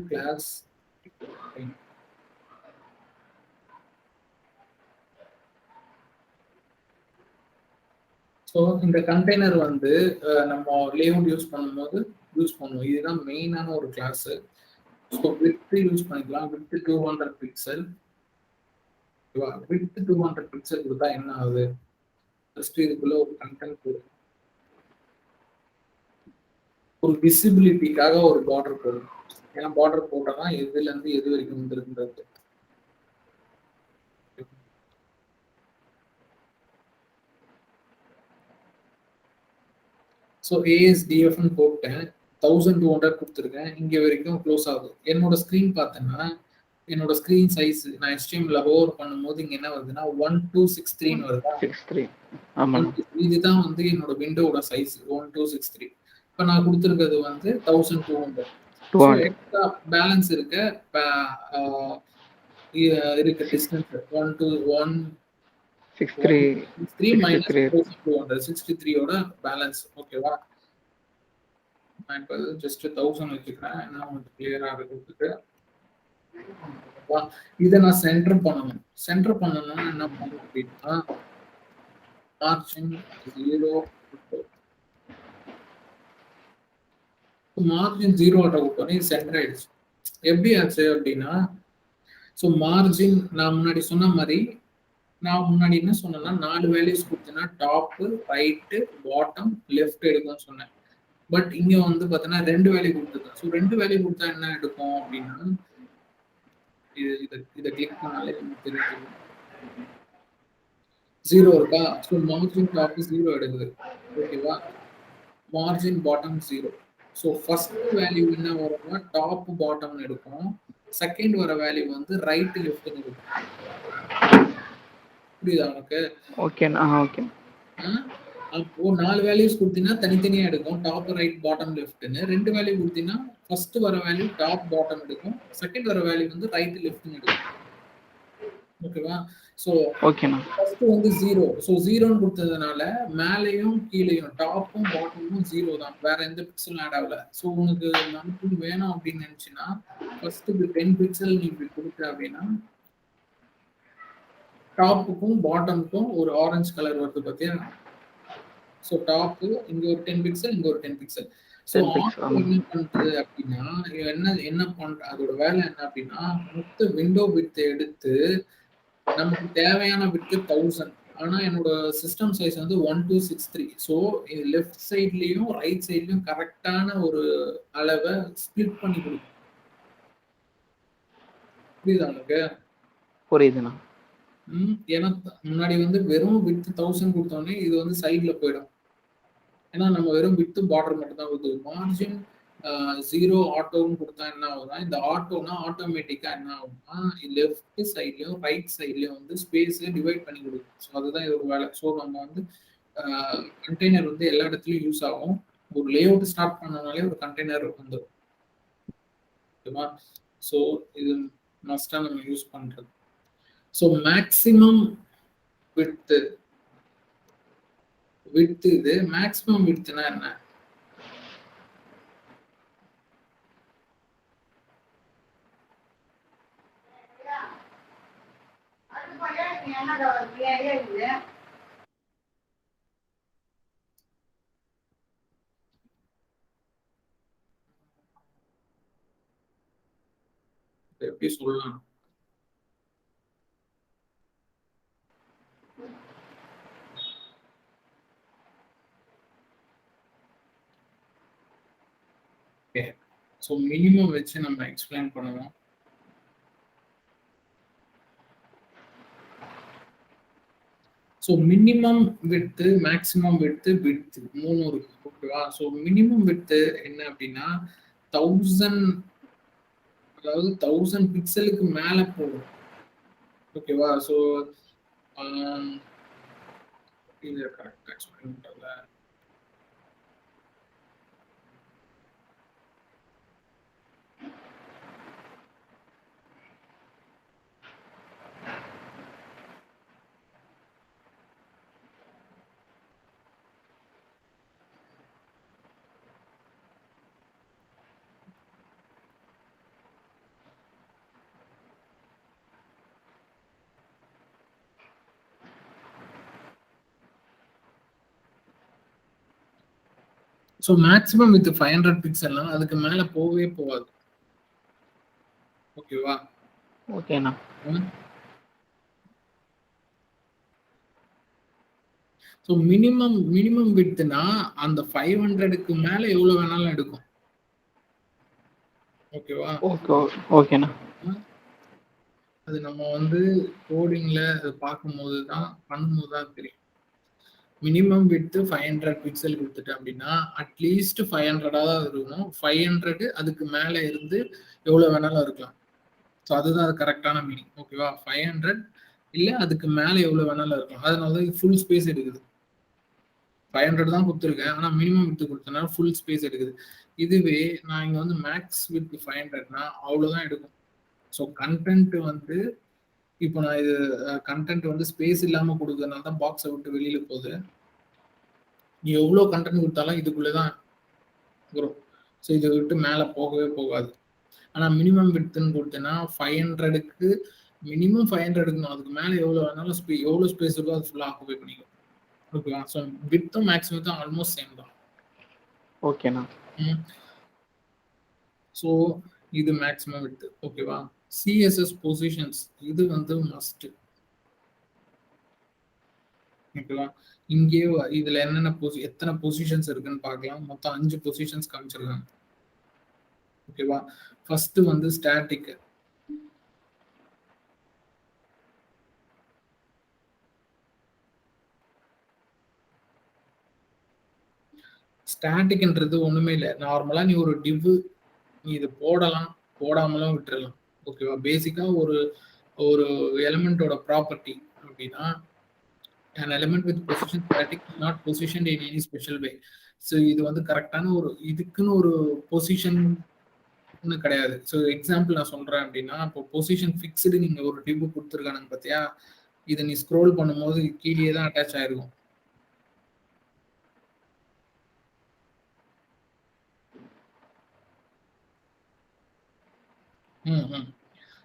கிளாஸ் ஸோ இந்த கண்டெய்னர் வந்து நம்ம லேஅவுட் யூஸ் பண்ணும்போது யூஸ் பண்ணுவோம். இதுதான் மெயினான ஒரு கிளாஸ். ஸோ வித் யூஸ் பண்ணிக்கலாம். With 200 pixel. வித் 200 பிக்சல் கொடுத்தா என்ன ஆகுது? ஜஸ்ட் இதுக்குள்ள ஒரு கண்டென்ட் போடும். ஒரு விசிபிலிட்டிக்காக ஒரு பார்டர் போடும். ஏன்னா பார்டர் போட்டா எதுல இருந்து எது வரைக்கும் வந்துருக்குன்றது. ஸோ ஏஎஸ்டிஎஃப்னு போட்டேன், 1200 கொடுத்துருக்கேன். இங்கே வரைக்கும் க்ளோஸ் ஆகுது. என்னோட ஸ்க்ரீன் பார்த்தேன்னா, என்னோட ஸ்க்ரீன் சைஸ் நான் HTML ஓவர் பண்ணும்போது இங்கே என்ன வருதுன்னா 1263 வருதா? 63. ஆமாம். இதுதான் வந்து என்னோட விண்டோவோட சைஸ் 1263. இப்போ நான் கொடுத்துருக்கிறது வந்து 1200. எக்ஸ்ட்ரா பேலன்ஸ் இருக்க டிஸ்டன்ஸ் 63 minus 200 ஓட பேலன்ஸ். ஓகேவா? நான் இப்போ ஜஸ்ட் 1000 வச்சுக்கிறேன். ஏன்னா உங்களுக்கு கிளியரா இருக்கிறதுக்கு. இதை நான் சென்டர் பண்ணணும். சென்டர் பண்ணணும்னா என்ன பண்ணணும் அப்படின்னா, மார்ஜின் 0 மார்ஜின் 0 ஆட்டோ கொடுத்தோன்னே சென்டர் ஆயிடுச்சு. எப்படி ஆச்சு அப்படின்னா, ஸோ மார்ஜின் நான் முன்னாடி சொன்ன மாதிரி, நான் முன்னாடி என்ன சொன்னேன்னா 4 வேல்யூஸ் கொடுத்தேன்னா டாப், ரைட்டு, பாட்டம், லெஃப்ட் எடுக்கும்னு சொன்னேன். பட் இங்க வந்து பார்த்தீங்கன்னா 2 வேல்யூ கொடுத்துருக்கேன். ஸோ 2 வேல்யூ கொடுத்தா என்ன எடுக்கும் அப்படின்னா, இதை கிளிக் பண்ணாலே நமக்கு தெரியும் 0 இருக்கா? ஸோ மார்ஜின் டாப் 0 எடுக்குது. ஓகேவா? Margin bottom 0. So first value என்ன வரும்னா டாப் பாட்டம்னு எடுக்கும். செகண்ட் வர வேல்யூ வந்து ரைட் லெஃப்ட்னு இருக்கும். புரியுதா உனக்கு? ஓகேண்ணா. ஓகே. அப்போ 4 வேல்யூஸ் கொடுத்தீங்கன்னா தனித்தனியா எடுக்கும். டாப், ரைட், பாட்டம், லெஃப்ட்னு. 2 வேல்யூ கொடுத்தீங்கன்னா ஃபர்ஸ்ட் வர வேல்யூ டாப், பாட்டம் எடுக்கும். செகண்ட் வர வேல்யூ வந்து ரைட், லெஃப்ட்னு எடுக்கும். ஓகேவா? ஸோ ஓகேண்ணா. ஃபர்ஸ்ட் வந்து 0. ஸோ 0ன்னு கொடுத்ததுனால மேலேயும் கீழேயும் டாப்பும் பாட்டமும் 0 தான். வேற எந்த பிக்சலும் ஆட் ஆகல. ஸோ உனக்கு நமக்கு வேணும் அப்படின்னு நினைச்சுன்னா ஃபர்ஸ்ட் 10 பிக்சல் நீ இப்படி கொடுத்த அப்படின்னா டாப்புக்கும் பாட்டமுக்கும் ஒரு ஆரஞ்சு கலர் வருது பார்த்தியா? ஸோ டாப்பு இங்க ஒரு 10 பிக்சல், இங்க ஒரு 10 பிக்சல். ஸோ என்ன பண்றது அப்படின்னா, என்ன பண்ற அதோட வேலை என்ன அப்படின்னா, மொத்த விண்டோ விட்த் எடுத்து நமக்கு தேவையான விட்த் 1000. ஆனா என்னோட சிஸ்டம் சைஸ் வந்து 1263. ஸோ லெஃப்ட் சைட்லயும் ரைட் சைட்லயும் கரெக்டான ஒரு அளவை ஸ்பிளிட் பண்ணி கொடுக்கும். புரியுதா உனக்கு? புரியுதுண்ணா. ஏன்னா முன்னாடி வந்து வெறும் விட்த் 1000 கொடுத்தோடனே இது வந்து சைட்ல போயிடும். ஏன்னா நம்ம வெறும் விட்த் பார்டர் மட்டும் தான் கொடுத்து மார்ஜின் 0 ஆட்டோன்னு கொடுத்தா என்ன ஆகுதுன்னா, இந்த ஆட்டோனா ஆட்டோமேட்டிக்கா என்ன ஆகுதுன்னா லெஃப்ட் சைட்லயும் ரைட் சைட்லயும் வந்து ஸ்பேஸ் டிவைட் பண்ணி கொடுக்கும். ஸோ அதுதான் இது ஒரு வேலை. ஸோ நம்ம வந்து கண்டெய்னர் வந்து எல்லா இடத்துலயும் யூஸ் ஆகும். ஒரு லேஅவுட் ஸ்டார்ட் பண்ணனாலே ஒரு கண்டெய்னர் வந்துடும். ஓகேவா? ஸோ இது மஸ்டா நம்ம யூஸ் பண்றது. ஸோ மேக்ஸிமம் விட்த் இது மேக்ஸிமம் விட்த்னா என்ன? எப்படி சொல்லலாம்? ஸோ மினிமம் வச்சு நம்ம எக்ஸ்பிளைன் பண்ணுவோம். So minimum width, maximum width, width 3 இருக்கு. ஓகேவா? ஸோ மினிமம் விட்த் என்ன அப்படின்னா 1000 அதாவது 1000 பிக்சலுக்கு மேல போகும். ஓகேவா? ஸோ இது கரெக்டா எக்ஸ்பிளைன் பண்றல. ஸோ மேக்ஸிமம் வித் 500 பிக்சல்னா அதுக்கு மேல போகவே போகாது. ஓகேவா? ஓகேண்ணா. ஸோ மினிமம் விட்னா அந்த 500க்கு மேல எவ்வளவு வேணாலும் எடுக்கும். ஓகேவா? ஓகேண்ணா. அது நம்ம வந்து கோடிங்ல அது பார்க்கும்போது தான் பண்ணும்போது தான் தெரியும். மினிமம் வித் 500 பிக்சல் கொடுத்துட்டேன் அப்படின்னா அட்லீஸ்ட் 500 இருக்கணும். 500 அதுக்கு மேல இருந்து எவ்வளவு வேணாலும் இருக்கலாம். ஸோ அதுதான் அது கரெக்டான மீனிங். ஓகேவா? 500 இல்ல அதுக்கு மேல எவ்வளவு வேணாலும் இருக்கலாம். அதனால தான் ஃபுல் ஸ்பேஸ் எடுக்குது. 500 தான் கொடுத்துருக்கேன். ஆனா மினிமம் வித் கொடுத்தனால ஃபுல் ஸ்பேஸ் எடுக்குது. இதுவே நான் இங்க வந்து மேக்ஸ் வித் 500னா அவ்வளவுதான் எடுக்கும். ஸோ கண்டென்ட் வந்து இப்போ நான் இது கண்டென்ட் வந்து ஸ்பேஸ் இல்லாம கொடுக்கறதுனால தான் பாக்ஸை விட்டு வெளியில போகுது. நீ எவ்வளவு கண்டென்ட் கொடுத்தாலும் இதுக்குள்ளதான் வரும். ஸோ இதை விட்டு மேல போகவே போகாது. ஆனா மினிமம் விட்ன்னு கொடுத்தேன்னா 500க்கு மினிமம் 500 எடுக்கணும். அதுக்கு மேல எவ்வளவு வேணாலும் எவ்வளவு ஸ்பேஸ் இருக்கோ அது ஃபுல்லா ஆக்குபை பண்ணிக்கும். ஓகேவா? ஸோ விட்த்தும் மேக்ஸிமம் ஆல்மோஸ்ட் சேம் தான். ஓகேண்ணா. ஸோ இது மேக்ஸிமம் விட்த். ஓகேவா? சிஎஸ்எஸ் பொசிஷன்ஸ் இது வந்து மஸ்ட். ஓகேவா? இங்கே இதுல என்னென்ன எத்தனை பொசிஷன்ஸ் இருக்குன்னு பார்க்கலாம். மொத்தம் 5 பொசிஷன்ஸ் காமிச்சிருக்காங்க. ஓகேவா? ஃபர்ஸ்ட் வந்து ஸ்டாட்டிக். ஸ்டாட்டிக்ன்றது ஒண்ணுமே இல்லை. நார்மலா நீ ஒரு டிவ் நீ இது போடலாம், போடாமலும் விட்டுறலாம். ஓகேவா? பேசிக்கா ஒரு ஒரு எலிமெண்டோட ப்ராப்பர்ட்டி அப்படின்னா an element with position static is not positioned in any special way. So இது வந்து கரெக்டான ஒரு இதுக்குன்னு ஒரு பொசிஷன் கிடையாது. ஸோ எக்ஸாம்பிள் நான் சொல்றேன் அப்படின்னா இப்போ பொசிஷன் ஃபிக்ஸ்டு நீங்க ஒரு டிவ் கொடுத்துருக்கானுங்க பார்த்தியா, இதை நீ ஸ்க்ரோல் பண்ணும்போது கீழே தான் அட்டாச் ஆயிருக்கும்.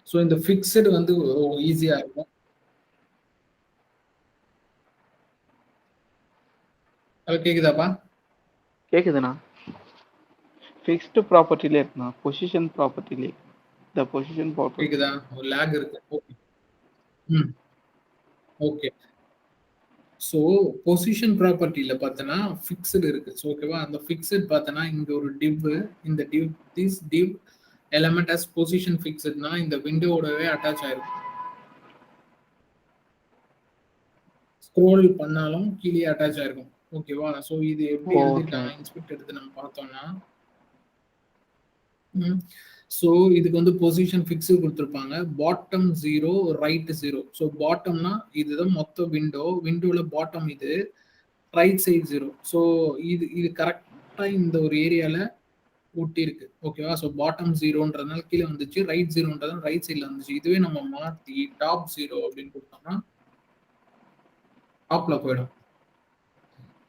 ஸோ இந்த ஃபிக்ஸ்டு வந்து ஈஸியா இருக்கும். கேக்குதாப்பா? கேக்குதுண்ணா. ஃபிக்ஸ்டு ப்ராப்பர்ட்டிலே இருக்குண்ணா. பொசிஷன் ப்ராப்பர்ட்டிலே இந்த பொசிஷன் ப்ராப்பர்ட்டி கேக்குதா? ஒரு லேக் இருக்கு. ஓகே. ஓகே. ஸோ பொசிஷன் ப்ராப்பர்ட்டியில பார்த்தனா ஃபிக்ஸ்டு இருக்கு. ஸோ ஓகேவா? அந்த ஃபிக்ஸ்டு பார்த்தனா இங்க ஒரு டிவ், இந்த டிவ் எலிமெண்ட் as பொசிஷன் ஃபிக்ஸ்டுனா இந்த விண்டோவோடவே அட்டாச் ஆயிருக்கும். ஸ்க்ரோல் பண்ணாலும் கீழே அட்டாச் ஆயிருக்கும். ஓகேவா? ஸோ இது எப்படி எழுதிட்டாங்க இன்ஸ்பெக்ட் எடுத்து நம்ம பார்த்தோம்னா ஸோ இதுக்கு வந்து பொசிஷன் ஃபிக்ஸ் கொடுத்துருப்பாங்க. Bottom 0 right 0. ஸோ பாட்டம்னா இதுதான் மொத்த விண்டோல பாட்டம் இது, ரைட் சைடு 0. ஸோ இது கரெக்டா இந்த ஒரு ஏரியால ஒட்டி இருக்கு. ஓகேவா? ஸோ பாட்டம் 0ன்றதுனால கீழே வந்துச்சு, ரைட் 0ன்றதுனால ரைட் சைட்ல வந்துச்சு. இதுவே நம்ம மாத்தி டாப் 0 அப்படின்னு கொடுத்தோம்னா டாப்ல போயிடும்.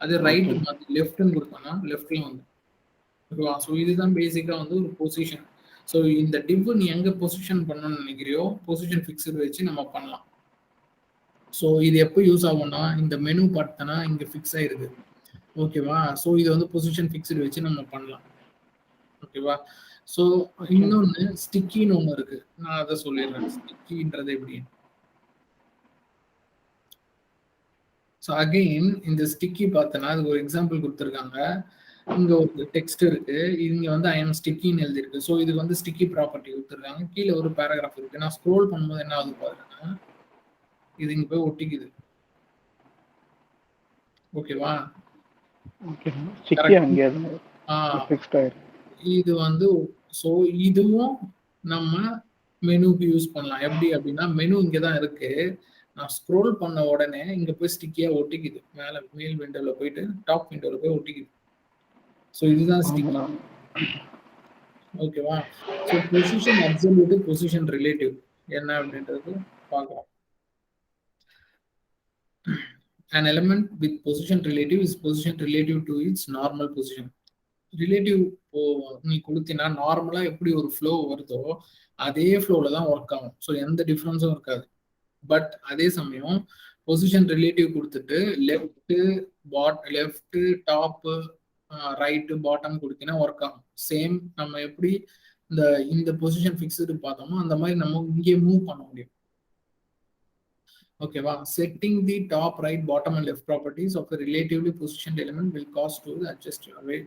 அது ரைட் மாத்தி லெஃப்ட்னு கொடுத்தோம்னா லெஃப்ட்ல வந்து. ஓகேவா? ஸோ இதுதான் பேசிக்கா வந்து ஒரு பொசிஷன். ஸோ இந்த டிவ் நீ எங்க பொசிஷன் பண்ணணும்னு நினைக்கிறியோ பொசிஷன் ஃபிக்ஸ்டு வச்சு நம்ம பண்ணலாம். ஸோ இது எப்போ யூஸ் ஆகும்னா இந்த மெனு பார்த்தனா இங்க ஃபிக்ஸ் ஆயிருக்கு. ஓகேவா? ஸோ இது வந்து பொசிஷன் ஃபிக்ஸ்டு வச்சு நம்ம பண்ணலாம். ஓகேவா? ஸோ இன்னொன்னு ஸ்டிக்கின்னு ஒன்று இருக்கு. நான் அதை சொல்லிடுறேன். ஸ்டிக்கின்றது எப்படி? ஸோ அகெயின் இந்த ஸ்டிக்கி பார்த்தனா அதுக்கு ஒரு எக்ஸாம்பிள் கொடுத்துருக்காங்க. இங்க ஒரு டெக்ஸ்ட் இருக்கு. இங்க வந்து ஐ எம் ஸ்டிக்கின்னு எழுதிருக்கு. ஸோ இது வந்து ஸ்டிக்கி ப்ராப்பர்ட்டி கொடுத்துருக்காங்க. கீழே ஒரு பேராகிராஃப் இருக்கு. நான் ஸ்க்ரோல் பண்ணும்போது என்ன ஆகுது பாருங்க, இது இங்க போய் ஒட்டிக்குது. ஓகேவா? இது வந்து ஸோ இதுவும் நம்ம மெனுக்கு யூஸ் பண்ணலாம். எப்படி அப்படின்னா மெனு இங்கே தான் இருக்கு. நான் ஸ்க்ரோல் பண்ண உடனே இங்க போய் ஸ்டிக்கியா ஒட்டிக்குது. மேல் விண்டோல போயிட்டு டாப் விண்டோல போய் ஒட்டிக்குது. ஸோ இதுதான் ஸ்டிக்கி. ஆமாண்ணா. ஓகேவா? So position absolute, position relative என்ன அப்படின்றது பார்க்கலாம். An element with position relative is position relative to its normal position. Relative நீ கொடுத்தீங்கன்னா நார்மலா எப்படி ஒரு ஃப்ளோ வருதோ அதே ஃப்ளோல தான் ஒர்க் ஆகும். ஸோ எந்த டிஃப்ரென்ஸும் இருக்காது. பட் அதே சமயம் பொசிஷன் ரிலேட்டிவ் கொடுத்துட்டு லெஃப்ட் டாப் ரைட்டு பாட்டம் கொடுத்தீங்கன்னா ஒர்க் ஆகும். சேம் நம்ம எப்படி இந்த பொசிஷன் ஃபிக்ஸ்டு பார்த்தோமோ அந்த மாதிரி நம்ம இங்கே மூவ் பண்ண முடியும். ஓகேவா? Setting the top right bottom and left properties of relatively position element will cause to adjust away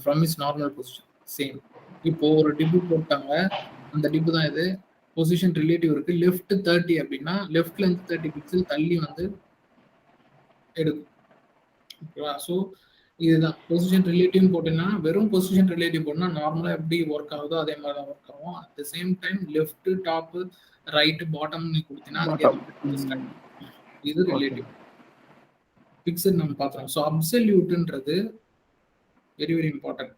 from is normal position. Same இப்போ ஒரு டிப்பு போட்டாங்க, அந்த டிப்பு தான் இது. பொசிஷன் ரிலேட்டிவ் இருக்கு. லெஃப்ட் 30 அப்படின்னா லெஃப்ட்ல இருந்து 30 பிக்சல் தள்ளி வந்து எடுக்கும். ஓகேவா? ஸோ இதுதான் பொசிஷன் ரிலேட்டிவ் போட்டீங்கன்னா வெறும் பொசிஷன் ரிலேட்டிவ் போட்டோம்னா நார்மலா எப்படி ஒர்க் ஆகுதோ அதே மாதிரி தான் ஒர்க் ஆகும். At the same time left top right bottom நீ கொடுத்தீங்கன்னா இது ரிலேட்டிவ். பிக்சல் நம்ம பார்த்தோம். ஸோ அப்சல்யூட்ன்றது வெரி வெரி இம்பார்ட்டன்ட்.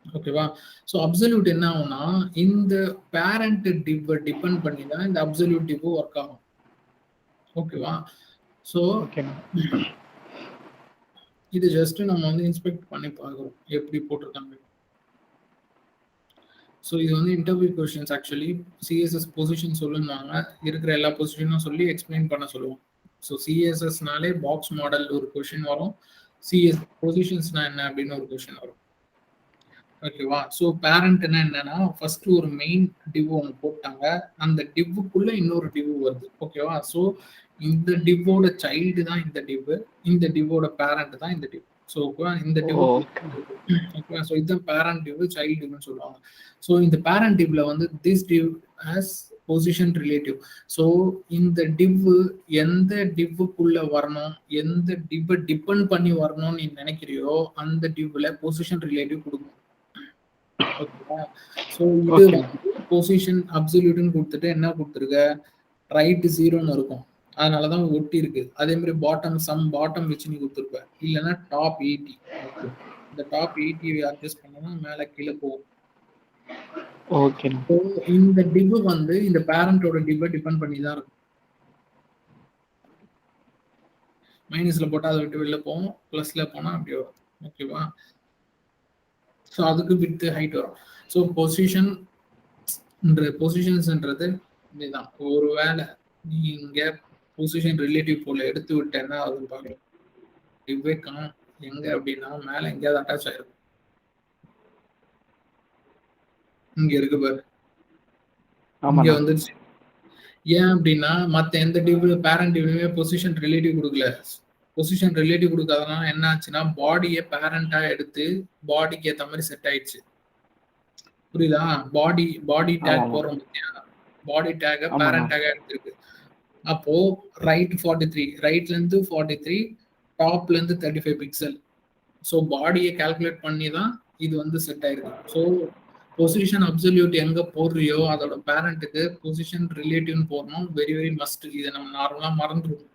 ஓகேவா? ஸோ அப்சல்யூட் என்ன ஆகும்னா இந்த பேரண்ட் டிவ் டிபெண்ட் பண்ணி தான் இந்த அப்சல்யூட் டிவ் ஒர்க் ஆகும். ஓகேவா? ஸோ இது ஜஸ்ட் நம்ம வந்து இன்ஸ்பெக்ட் பண்ணி பார்க்குறோம் எப்படி போட்டிருக்காங்க. ஸோ இது வந்து interview questions. Actually CSS position சொல்லுவாங்க, இருக்கிற எல்லா பொசிஷனும் சொல்லி எக்ஸ்பிளைன் பண்ண சொல்லுவோம். ஸோ சிஎஸ்எஸ்னாலே பாக்ஸ் மாடல் ஒரு கொஸ்டின் வரும், சிஎஸ் பொசிஷன்ஸ்னா என்ன அப்படின்னு ஒரு கொஸ்டின் வரும். ஓகேவா? ஸோ பேரண்ட்னா என்னன்னா ஃபர்ஸ்ட் ஒரு மெயின் டிவ் ஒன்று போட்டாங்க, அந்த டிவ்வுக்குள்ள இன்னொரு டிவ் வருது. ஓகேவா? ஸோ இந்த டிவ்வோட சைல்டு தான் இந்த டிவ், இந்த டிவ்வோட பேரண்ட் தான் இந்த டிவ். ஸோ இந்த டிவ் ஓகேவா? ஸோ இதுதான் பேரண்ட் டிவ், சைல்டு டிவ்னு சொல்லுவாங்க. ஸோ இந்த பேரண்ட் டிவ்ல வந்து this div has position relative. So இந்த டிவ் எந்த டிவ்வுக்குள்ள வரணும், எந்த டிவ் டிபெண்ட் பண்ணி வரணும்னு நீ நினைக்கிறியோ அந்த டிவ்ல பொசிஷன் ரிலேட்டிவ் கொடுக்கும். ஓகேவா? ஸோ இது பொசிஷன் அப்சல்யூட்னு கொடுத்துட்டு என்ன கொடுத்துருக்க, ரைட் 0ன்னு இருக்கும், அதனாலதான் ஒட்டி இருக்கு. அதே மாதிரி பாட்டம் வச்சு நீ கொடுத்துருப்ப, இல்லைன்னா டாப் 80. இந்த டாப் 80 அட்ஜஸ்ட் பண்ணா மேல கீழே போகும். ஓகே. இந்த டிவ் வந்து இந்த பேரண்டோட டிவ் டிபெண்ட் பண்ணி தான் இருக்கும். மைனஸ்ல போட்டா அதை விட்டு வெளில போகும், பிளஸ்ல போனா அப்படி வரும். ஓகேவா? ஸோ அதுக்கு வித் ஹைட் வரும். ஸோ பொசிஷன்ஸ்ன்றது இதுதான். ஒருவேளை நீ இங்க பொசிஷன் ரிலேட்டிவ் போல எடுத்து விட்டேன்னா அது பார்க்கலாம். டிவ்வே காணும் எங்க அப்படின்னா மேல எங்கேயாவது அட்டாச் ஆயிருக்கும். இங்க இருக்கு பாரு, இங்க வந்துருச்சு. ஏன் அப்படின்னா மத்த எந்த டிவ் பேரண்ட் டிவ்லயுமே பொசிஷன் ரிலேட்டிவ் கொடுக்கல. பொசிஷன் ரிலேட்டிவ் கொடுக்காதனால என்ன ஆச்சுன்னா பாடியை பேரண்டா எடுத்து பாடிக்கு ஏற்ற மாதிரி செட் ஆயிடுச்சு. புரியுதா? பாடி டேக் போடுறோம், பாடி டேக பேரண்ட் டேக எடுத்திருக்கு. அப்போ ரைட் 43, ரைட்ல இருந்து 43, டாப்ல இருந்து 35 பிக்சல். ஸோ பாடியை கால்குலேட் பண்ணி தான் இது வந்து செட் ஆயிருக்கு. ஸோ பொசிஷன் அப்சல்யூட் எங்க போடுறியோ அதோட பேரண்ட்டுக்கு பொசிஷன் ரிலேட்டிவ்னு போடணும். Very very must. இதை நம்ம நார்மலா மறந்துடுவோம்.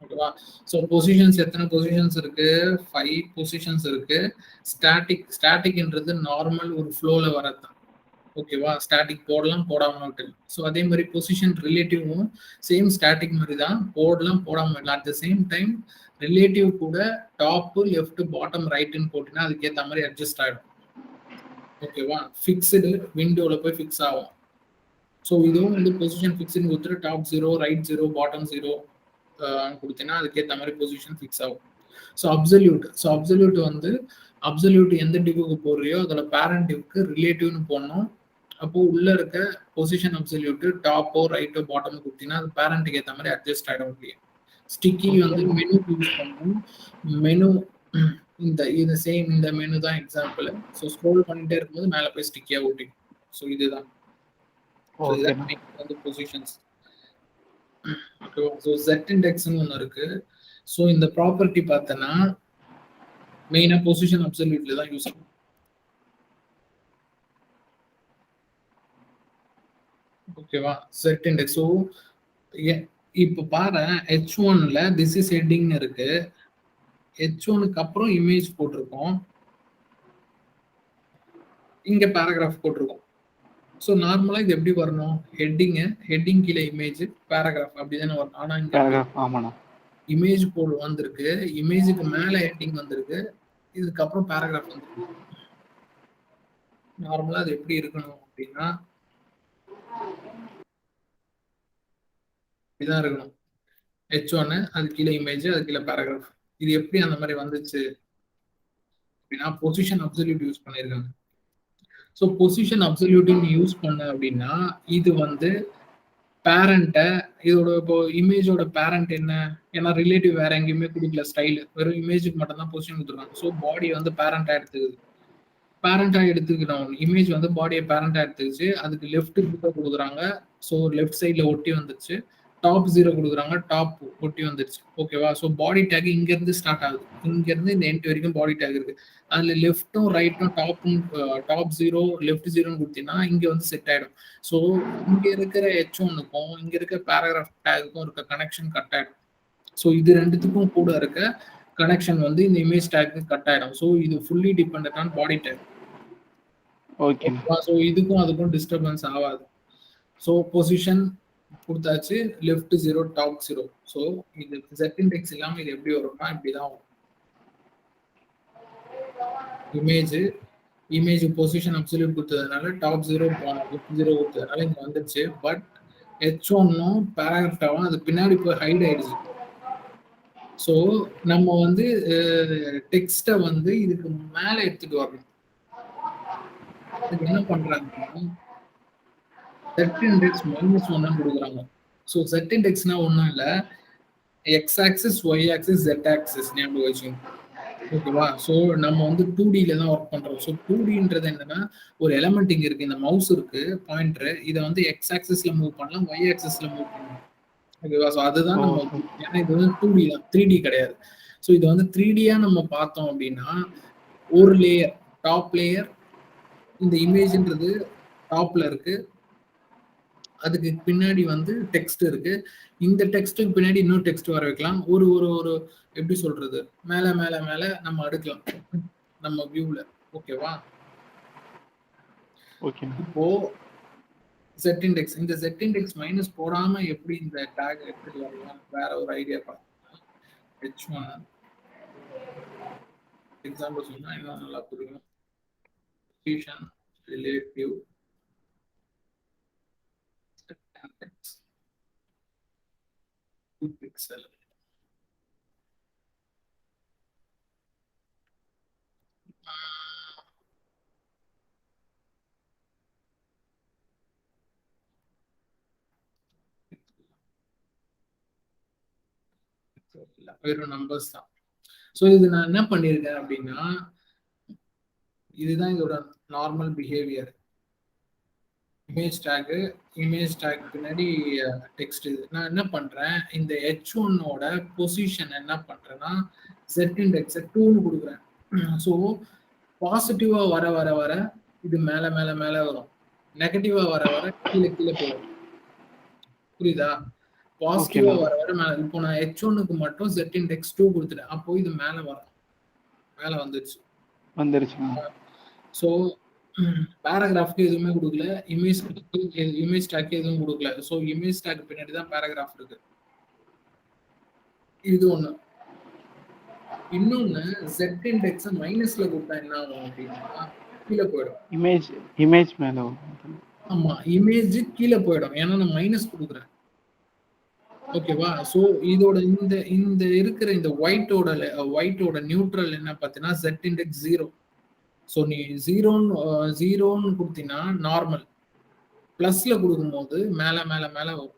ஓகேவா? ஸோ பொசிஷன்ஸ் எத்தனை பொசிஷன்ஸ் இருக்கு? 5 பொசிஷன்ஸ் இருக்கு. ஸ்டாட்டிக்ன்றது நார்மல் ஒரு ஃப்ளோல வரதான். ஓகேவா? ஸ்டாட்டிக் போடலாம், போடாம விட்டுலாம். ஸோ அதே மாதிரி பொசிஷன் ரிலேட்டிவும் சேம் ஸ்டாட்டிக் மாதிரி தான், போடலாம் போடாம விடலாம். At the same time relative கூட டாப் லெஃப்ட் பாட்டம் ரைட்னு போட்டினா அதுக்கேற்ற மாதிரி அட்ஜஸ்ட் ஆகிடும். ஓகேவா? ஃபிக்ஸ்டு விண்டோல போய் ஃபிக்ஸ் ஆகும். ஸோ இதுவும் வந்து பொசிஷன் ஃபிக்ஸ்டு கொடுத்துட்டு டாப் 0, ரைட் 0, பாட்டம் 0 கொடுத்தீங்கன்னா அதுக்கேற்ற மாதிரி பொசிஷன் ஃபிக்ஸ் ஆகும். ஸோ அப்சல்யூட் வந்து அப்சல்யூட் எந்த டிவ்வுக்கு போடுறியோ அதோட பேரண்ட் டிவ்க்கு ரிலேட்டிவ்னு போடணும். அப்போ உள்ள இருக்க பொசிஷன் அப்சல்யூட் டாப்போ ரைட்டோ பாட்டமோ கொடுத்தீங்கன்னா அது பேரண்ட்டுக்கு ஏற்ற மாதிரி அட்ஜஸ்ட் ஆகிட முடியும். ஸ்டிக்கி வந்து மெனு யூஸ் பண்ணணும். மெனு இது சேம் இந்த மெனு தான் எக்ஸாம்பிள். ஸோ ஸ்க்ரோல் பண்ணிட்டே இருக்கும்போது மேலே போய் ஸ்டிக்கியா ஓட்டிக்கும். ஸோ இதுதான் வந்து பொசிஷன்ஸ். ஸோ செட் இண்டெக்ஸ்னு ஒன்று இருக்கு. ஸோ இந்த ப்ராப்பர்ட்டி பார்த்தோன்னா மெயினாக பொசிஷன் அப்சல்யூட்ல தான் யூஸ் பண்ணும். ஓகேவா? Set index. ஸோ இப்போ பாரு H1ல திஸ் இஸ் ஹெட்டிங்னு இருக்கு. H1க்கு அப்புறம் இமேஜ் போட்டிருக்கோம். இங்க பேராகிராஃப் போட்டிருக்கோம். ஸோ நார்மலா இது எப்படி வரணும்? ஹெட்டிங் கீழே இமேஜ், பேராகிராஃப் அப்படிதானே வரணும். ஆனா இங்க அப்படி பேராகிராஃப் ஆமாண்ணா. இமேஜ் போல் வந்திருக்கு. இமேஜுக்கு மேல ஹெட்டிங் வந்திருக்கு. இதுக்கப்புறம் பேராகிராஃப் வந்திருக்கு. நார்மலா அது எப்படி இருக்கணும் அப்படின்னா இப்படிதான் இருக்கணும். H1 அது கீழே இமேஜ், அது கீழே பேராகிராஃப். இது எப்படி அந்த மாதிரி வந்துச்சு அப்படின்னா பொசிஷன் அப்சல்யூட் யூஸ் பண்ணியிருக்காங்க. ஸோ பொசிஷன் அப்சல்யூட்னு யூஸ் பண்ண அப்படின்னா இது வந்து பேரண்ட்டை இதோட இப்போ இமேஜோட பேரண்ட் என்ன? ஏன்னா ரிலேட்டிவ் வேற எங்கேயுமே கொடுக்கல ஸ்டைல், வெறும் இமேஜுக்கு மட்டும் தான் பொசிஷன் கொடுத்துருக்காங்க. ஸோ பாடி வந்து பேரண்டா எடுத்துக்குது. பேரண்டா எடுத்துக்கிட்டோம் இமேஜ் வந்து பாடியை பேரண்டா எடுத்துக்கிச்சு. அதுக்கு லெஃப்ட் கிட்ட கொடுக்குறாங்க. ஸோ லெஃப்ட் சைட்ல ஒட்டி வந்துருச்சு. டாப் 0 கொடுக்குறாங்க. டாப் ஒட்டி வந்துருச்சு. ஓகேவா? ஸோ பாடி டேக் இங்க இருந்து ஸ்டார்ட் ஆகுது. இங்க இருந்து இந்த எண்ட் வரைக்கும் பாடி டேக் இருக்கு. அதுல லெஃப்ட்டும் ரைட்டும் டாப் 0 லெஃப்ட் 0ன்னு கொடுத்தீங்கன்னா இங்க வந்து செட் ஆயிடும். ஸோ இங்க இருக்கிற H1க்கும் இங்க இருக்க பேராகிராஃப் டேக்குக்கும் இருக்க கனெக்ஷன் கட் ஆயிடும். ஸோ இது ரெண்டுத்துக்கும் கூட இருக்க கனெக்ஷன் வந்து இந்த இமேஜ் டேக்கு கட் ஆயிடும். ஸோ இது fully dependent on body take. Okay. So இதுக்கும் அதுக்கும் டிஸ்டர்பன்ஸ் ஆகாது. ஸோ பொசிஷன் கொடுத்தாச்சு, லெஃப்ட் 0 டாப் 0. ஸோ இது செட் இண்டெக்ஸ் இல்லாம இது எப்படி வரும்னா இப்படிதான் வரும். இமேஜ் பொசிஷன் அப்சல்யூட் கொடுத்ததுனால டாப் 0 லெஃப்ட் 0 கொடுத்ததுனால இங்க வந்துருச்சு. பட் H1ம் பேராகிராஃபாவும் அது பின்னாடி போய் ஹைட் ஆயிடுச்சு. ஸோ நம்ம வந்து டெக்ஸ்ட்டை வந்து இதுக்கு மேல எடுத்துட்டு வரணும். அதுக்கு என்ன பண்றாங்கன்னா செட் இண்டெக்ஸ் -1 கொடுக்குறாங்க. ஸோ செட் இண்டெக்ஸ்னா ஒன்றும் இல்லை, x axis, y axis, z axis ஞாபகம் வச்சுக்கணும். ஓகேவா? ஸோ நம்ம வந்து 2Dல தான் ஒர்க் பண்றோம். ஸோ 2Dன்றது என்னன்னா ஒரு எலமெண்ட் இங்க இருக்கு, இந்த மவுஸ் இருக்கு, பாயிண்டர். இதை வந்து எக்ஸ் ஆக்சிஸ்ல மூவ் பண்ணலாம், ஒய் ஆக்சிஸ்ல மூவ் பண்ணலாம். ஓகேவா? ஸோ அதுதான் நம்ம ஏன்னா இது வந்து 2D தான், 3D கிடையாது. ஸோ இது வந்து 3Dயா நம்ம பார்த்தோம் அப்படின்னா ஒரு லேயர், டாப் லேயர், இந்த இமேஜ்ன்றது டாப்ல இருக்கு, அதுக்கு பின்னாடி வந்து டெக்ஸ்ட் இருக்கு. இந்த டெக்ஸ்ட்டுக்கு பின்னாடி இன்னும் டெக்ஸ்ட் வர வைக்கலாம். ஒரு ஒரு ஒரு எப்படி சொல்றது, மேல மேல மேல நம்ம அடுக்கலாம் நம்ம வியூல. ஓகேவா? ஓகே. இப்போ செட் இண்டெக்ஸ், இந்த செட் இண்டெக்ஸ் மைனஸ் போடாம எப்படி இந்த டேக் எடுத்துட்டு வரலாம், வேற ஒரு ஐடியா பார்த்தோம்னா H1 எக்ஸாம்பிள் சொன்னா இன்னும் நல்லா புரியும். பொசிஷன் ரிலேட்டிவ் பிக்சல் வெறும் நம்பர்ஸ் தான். ஸோ இது நான் என்ன பண்ணியிருக்கேன் அப்படின்னா இதுதான் இதோட நார்மல் பிஹேவியர். இமேஜ் டேக் பின்னாடி டெக்ஸ்ட். இது நான் என்ன பண்றேன், இந்த H1ஓட பொசிஷன் என்ன பண்றேன்னா செட் இண்டெக்ஸ் 2ன்னு கொடுக்குறேன். ஸோ பாசிட்டிவா வர வர வர இது மேல மேல மேல வரும், நெகட்டிவா வர வர கீழே கீழே போகும். புரியுதா? பாசிட்டிவா வர வர மேல. இப்போ நான் H1க்கு மட்டும் செட் இண்டெக்ஸ் 2 கொடுத்துட்டேன். அப்போ இது மேல வரும், மேல வந்துருச்சு. ஸோ பேராகிராஃப்க்கு எதுவுமே கொடுக்கல, இமேஜ் டேக் எதுவும் கொடுக்கல. ஸோ இமேஜ் டேக் பின்னாடி தான் பேராகிராஃப் இருக்கு. இது ஒண்ணு. இன்னொன்னு செட் இண்டெக்ஸ் மைனஸ்ல கொடுத்தா என்ன ஆகும் அப்படின்னா கீழே போயிடும். இமேஜ் மேல. ஆமா, இமேஜ் கீழே போயிடும், ஏன்னா நான் மைனஸ் கொடுக்குறேன். ஓகேவா? ஸோ இதோட இந்த இருக்கிற இந்த ஒயிட்டோட நியூட்ரல் என்ன பார்த்தீங்கன்னா செட் இண்டெக்ஸ் 0. ஸோ நீ 0ன்னு கொடுத்தீங்கன்னா நார்மல், பிளஸ்ல கொடுக்கும்போது மேல மேல மேல வரும்,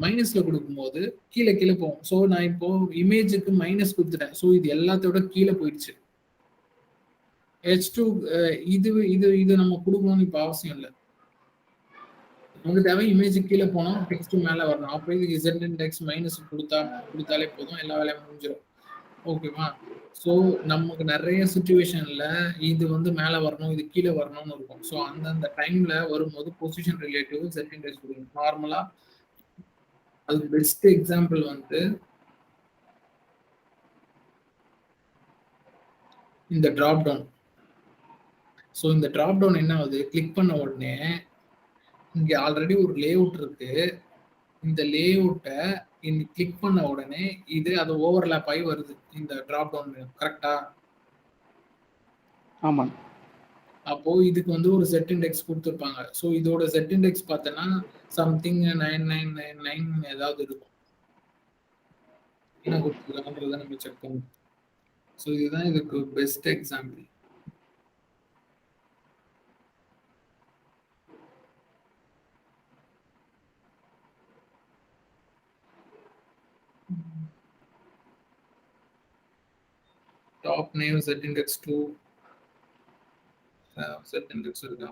மைனஸ்ல கொடுக்கும்போது கீழே கீழே போகும். ஸோ நான் இப்போ இமேஜுக்கு மைனஸ் கொடுத்துட்டேன். ஸோ இது எல்லாத்தோட கீழே போயிடுச்சு. H2 இது நம்ம கொடுக்கணும்னு இப்போ அவசியம் இல்லை. நமக்கு தேவை இமேஜ் கீழே போனோம், டெக்ஸ்ட் மேல வரணும். அப்போ இதுக்கு Z இண்டெக்ஸ் மைனஸ் கொடுத்தாலே போதும், எல்லா வேலையும் முடிஞ்சிடும். ஓகேவா? ஸோ நமக்கு நிறைய சுச்சுவேஷன்ல இது வந்து மேலே வரணும், இது கீழே வரணும்னு இருக்கும். ஸோ அந்தந்த டைம்ல வரும்போது பொசிஷன் ரிலேட்டிவ் செட் இண்டெக்ஸ் கொடுக்கணும். நார்மலா அதுக்கு பெஸ்ட் எக்ஸாம்பிள் வந்து இந்த டிராப் டவுன். ஸோ இந்த டிராப் டவுன் என்ன ஆகுது, கிளிக் பண்ண உடனே இங்க ஆல்ரெடி ஒரு லேஅவுட் இருக்கு. இந்த லேஅவுட்டை கிளிக் பண்ண உடனே இது அது ஓவர்லேப் ஆகி வருது இந்த டிராப் டவுன். கரெக்டா? ஆமாங்க. அப்போ இதுக்கு வந்து ஒரு செட் இண்டெக்ஸ் கொடுத்துருப்பாங்க. ஸோ இதோட செட் இண்டெக்ஸ் பார்த்தோன்னா சம்திங் 9999 ஏதாவது இருக்கும். என்ன கொடுத்துருக்காங்கன்றத நம்ம செக் பண்ணணும். ஸோ இதுதான் இதுக்கு best example. Top name set index 2 set index இருக்கா?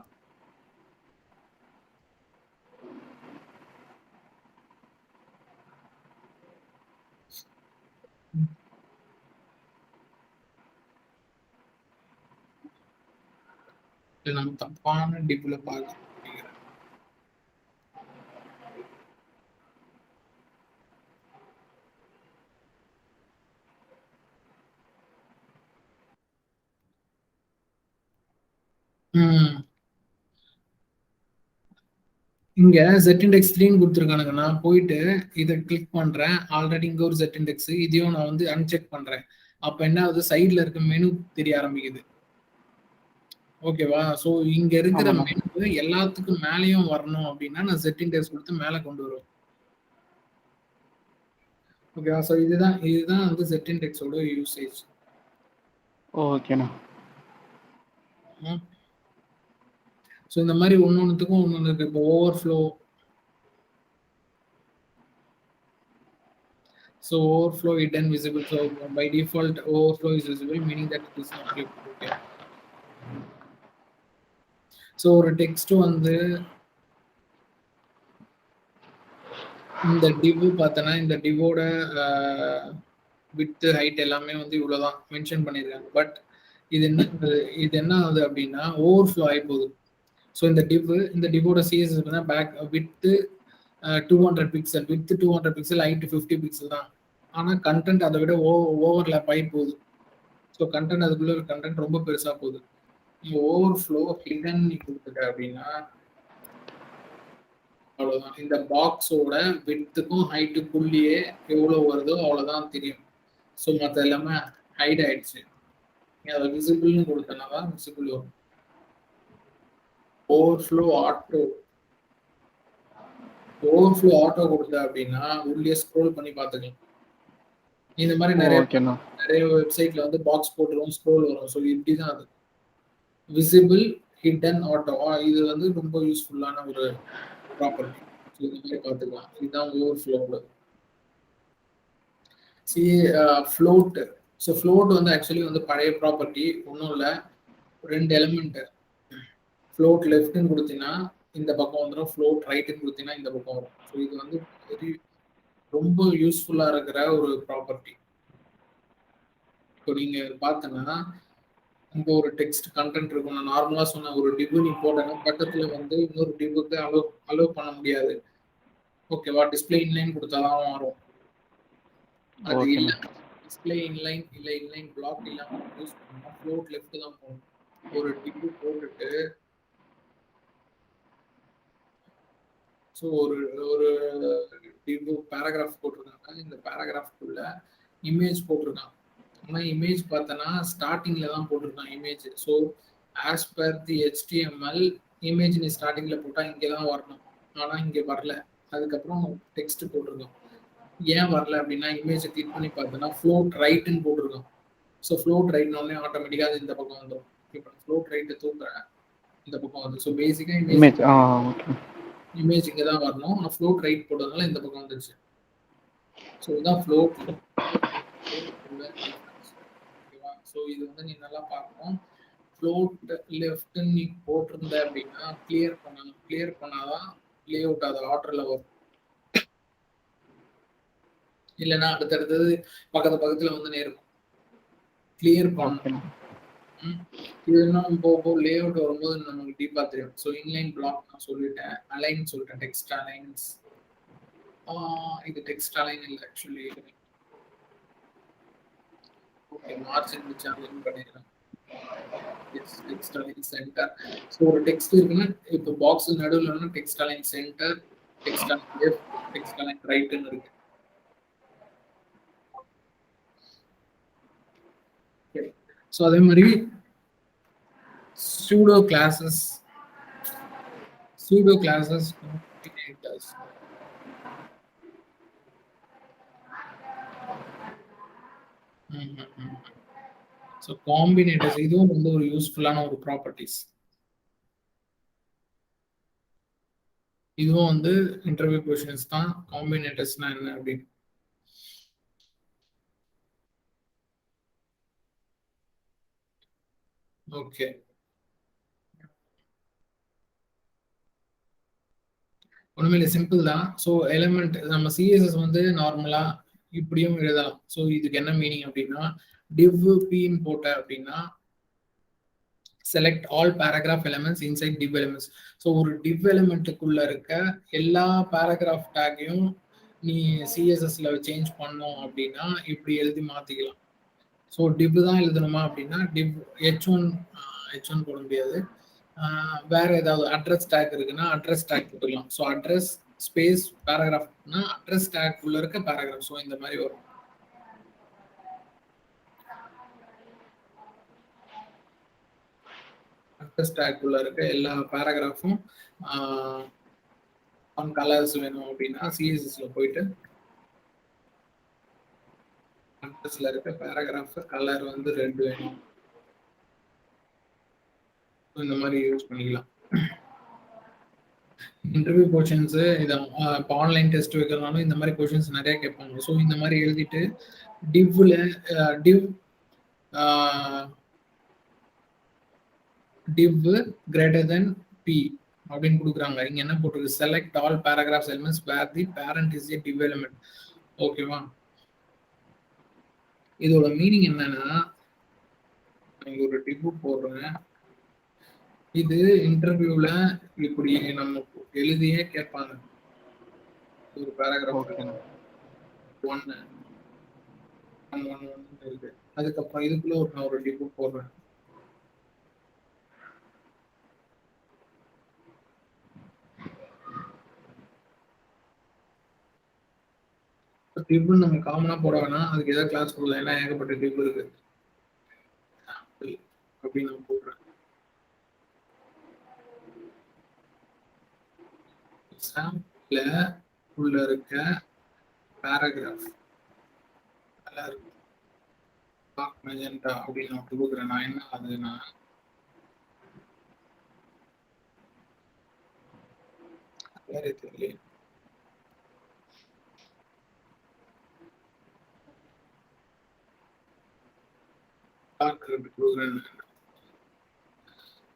இல்லை நம்ம தப்பான டிப்ல பார்க்க நினைக்கிறேன். இங்க செட் இண்டெக்ஸ் 3 கொடுத்துருக்கானுங்க. நான் போயிட்டு இதை கிளிக் பண்றேன். ஆல்ரெடி இங்க ஒரு செட் இண்டெக்ஸ், இதையும் நான் வந்து அன்செக் பண்றேன். அப்ப என்ன ஆகுது, சைட்ல இருக்க மெனு தெரிய ஆரம்பிக்குது. ஓகேவா? ஸோ இங்க இருக்கிற மெனு எல்லாத்துக்கும் மேலேயும் வரணும் அப்படின்னா நான் செட் இண்டெக்ஸ் கொடுத்து மேலே கொண்டு வருவேன். ஓகேவா? ஸோ இதுதான் வந்து செட் இண்டெக்ஸோட யூசேஜ். ஓகேண்ணா. ஸோ இந்த மாதிரி ஒன்னொன்னுத்துக்கும் ஒன்று இருக்கு. இப்போ overflow. So overflow hidden visible. So by default overflow is visible, meaning that it is not clicked. Okay. So ஒரு டெக்ஸ்ட் வந்து இந்த டிவ் பார்த்தனா இந்த டிவோட வித் ஹைட் எல்லாமே வந்து இவ்வளவுதான் மென்ஷன் பண்ணிருக்காங்க. பட் இது என்ன ஆகுது அப்படின்னா ஓவர்ஃப்ளோ ஆகி போகுது. ஸோ இந்த டிவோட CSS back width 200 pixel, width 200 pixel, height 50 pixel தான். ஆனா கண்டென்ட் அதை விட ஓவர்லேப் ஆகி போகுது. ஸோ கண்டென்ட் அதுக்குள்ள ஒரு கண்டென்ட் ரொம்ப பெருசா போகுது. நீ ஓவர்ஃப்ளோ ஹிடன் நீ கொடுத்துட்ட அப்படின்னா அவ்வளவுதான். இந்த பாக்ஸோட வித்துக்கும் ஹைட்டுக்குள்ளேயே எவ்வளவு வருதோ அவ்வளவுதான் தெரியும். ஸோ மற்ற எல்லாமே ஹைட் ஆயிடுச்சு. நீ அதை விசிபிள்னு கொடுத்தனா தான் விசிபிள் வரும். ஓவர்ஃப்ளோ ஆட்டோ கொடுத்த அப்படின்னா உள்ளே ஸ்க்ரோல் பண்ணி பார்த்துக்கலாம். இந்த மாதிரி நிறைய வெப்சைட்ல வந்து பாக்ஸ் போட்டுரும், ஸ்க்ரோல் வரும். ஸோ இப்படிதான் அது விசிபிள் ஹிடன் ஆட்டோ. இது வந்து ரொம்ப யூஸ்ஃபுல்லான ஒரு ப்ராப்பர்ட்டி. இந்த மாதிரி பார்த்துக்கலாம். இதுதான் ஓவர்ஃப்ளோல. ஃப்ளோட். ஸோ ஃப்ளோட் வந்து ஆக்சுவலி வந்து பழைய ப்ராப்பர்ட்டி. ஒன்றும் இல்லை, 2 எலிமெண்ட். ஃப்ளோட் லெஃப்ட்னு கொடுத்தீங்கன்னா இந்த பக்கம் வந்துடும், ஃப்ளோட் ரைட்டுன்னு கொடுத்தீங்கன்னா இந்த பக்கம் வரும். ஸோ இது வந்து ரொம்ப யூஸ்ஃபுல்லா இருக்கிற ஒரு ப்ராப்பர்ட்டி. இப்போ நீங்க பார்த்தோன்னா இங்க ஒரு டெக்ஸ்ட் கண்டென்ட் இருக்கும். நான் நார்மலா சொன்ன ஒரு டிவ் நீ போட்டேன்னா பக்கத்துல வந்து இன்னொரு டிவுக்கு அலோவ் பண்ண முடியாது. ஓகேவா? டிஸ்பிளே இன்லைன் கொடுத்தாதான் வரும். அது இல்ல டிஸ்பிளே இன்லைன் இல்ல இன்லைன் பிளாக் இல்லாம யூஸ் பண்ணா ஃப்ளோட் லெஃப்ட் தான் போகணும். ஒரு டிவ் போட்டுட்டு ஸோ ஒரு டிவ் பேராகிராஃப் போட்டிருக்காங்க. இந்த பேராகிராஃப்குள்ள இமேஜ் போட்டிருக்கான். ஆனால் இமேஜ் பார்த்தோன்னா ஸ்டார்டிங்ல தான் போட்டிருக்கான் image. So as per the HTML image நீ ஸ்டார்டிங்ல போட்டா இங்கே தான் வரணும். ஆனால் இங்கே வரல. அதுக்கப்புறம் டெக்ஸ்ட் போட்டிருக்கோம். ஏன் வரல அப்படின்னா இமேஜை கிளிக் பண்ணி பார்த்தோன்னா ஃப்ளோட் ரைட்டுன்னு போட்டிருக்கோம். ஸோ ஃப்ளோட் ரைட்னோடனே ஆட்டோமேட்டிக்காக அது இந்த பக்கம் வந்துடும். இப்போ ஃப்ளோட் ரைட்டை தூக்குறேன், இந்த பக்கம் வந்து. ஸோ பேசிக்காக இமேஜ் இங்கே தான் வரணும். ஆனால் ஃப்ளோட் ரைட் போட்டதுனால இந்த பக்கம் வந்துருச்சு. ஸோ இதுதான் ஃப்ளோட். ஸோ இது வந்து நீ நல்லா பார்க்கணும். ஃப்ளோட் லெஃப்ட் நீ போட்டிருந்த அப்படின்னா கிளியர் பண்ணணும். கிளியர் பண்ணாதான் லே அவுட் அது ஆர்டர்ல வரும். இல்லைன்னா அடுத்தடுத்தது பக்கத்துல வந்து நேரும். கிளியர் பண்ணணும். இது இன்னும் போக லே அவுட் வரும்போது நமக்கு டீப்பா தெரியும். ஸோ இன்லைன் பிளாக் நான் சொல்லிட்டேன், அலைன் சொல்லிட்டேன், டெக்ஸ்ட் அலைன்ஸ். இது டெக்ஸ்ட் அலைன் இல்லை ஆக்சுவலி. ஓகே, மார்ஜின் வச்சு அலைன் பண்ணிடலாம். Text align centre. ஸோ ஒரு டெக்ஸ்ட் இருக்குன்னா இப்போ பாக்ஸ் நடுவில் text align centre, text align left, text align ரைட்னு இருக்கு. ஸோ அதே மாதிரி pseudo classes combinators. So combinators இதுவும் வந்து ஒரு யூஸ்ஃபுல்லான ஒரு ப்ராப்பர்ட்டிஸ். இதுவும் வந்து இன்டர்வியூ கொஸ்டின்ஸ் தான். காம்பினேட்டர்ஸ்னா என்ன அப்படின்னு. ஓகே, ஒண்ணுமே சிம்பிள் தான். ஸோ எலிமெண்ட் நம்ம சிஎஸ்எஸ் வந்து நார்மலா இப்படியும் எழுதலாம். ஸோ இதுக்கு என்ன மீனிங் அப்படின்னா, div p போட்ட அப்படின்னா select all paragraph elements inside div elements. So ஒரு div elementக்குள்ள இருக்க எல்லா paragraph டேக்கையும் நீ சிஎஸ்எஸ்ல சேஞ்ச் பண்ணோம் அப்படின்னா இப்படி எழுதி மாத்திக்கலாம். ஸோ div தான் எழுதணுமா அப்படின்னா div h1 போட முடியாது. வேற ஏதாவது அட்ரஸ் டேக் இருக்குன்னா அட்ரஸ் டேக் போட்டுக்கலாம். ஸோ அட்ரஸ் ஸ்பேஸ் பேராகிராஃப்னா அட்ரஸ் டேக் உள்ள இருக்க பேராகிராஃப். ஸோ இந்த மாதிரி வரும். அட்ரஸ் டேக் உள்ள இருக்க எல்லா பேராகிராஃபும் கலர்ஸ் வேணும் அப்படின்னா சிஎஸ்எஸ்ல போயிட்டு அட்ரஸ்ல இருக்க பேராகிராஃப் கலர் வந்து ரெட் வேணும், இந்த மாதிரி யூஸ் பண்ணிக்கலாம். இன்டர்வியூ கொஸ்டின்ஸ் இதை இப்போ ஆன்லைன் டெஸ்ட் வைக்கிறதுனாலும் இந்த மாதிரி கொஸ்டின்ஸ் நிறைய கேட்பாங்க. ஸோ இந்த மாதிரி எழுதிட்டு டிவ்ல div greater than p அப்படின்னு கொடுக்குறாங்க. இங்க என்ன போட்டிருக்கு, select all paragraphs elements where the parent is a div element. ஓகேவா? இதோட மீனிங் என்னன்னா, நான் ஒரு div போடுறேன். இது இன்டர்வியூல இப்படி நம்ம எழுதியே கேட்பாங்க. ஒரு பேராகிராஃப் 1 இருக்கு. அதுக்கப்புறம் இதுக்குள்ள நான் ஒரு div போடுறேன். div நம்ம காமனா போட வேணாம், அதுக்கு ஏதாவது கிளாஸ் போடலாம். ஏன்னா ஏகப்பட்ட div இருக்கு அப்படின்னு நான் போடுறேன். சாம்பிள்ல உள்ள இருக்க பேராகிராஃப் கலர் மெஜெண்டா அப்படின்னு நான் கொடுக்குறேன். நான் என்ன அதுனா கலர் தெரியல.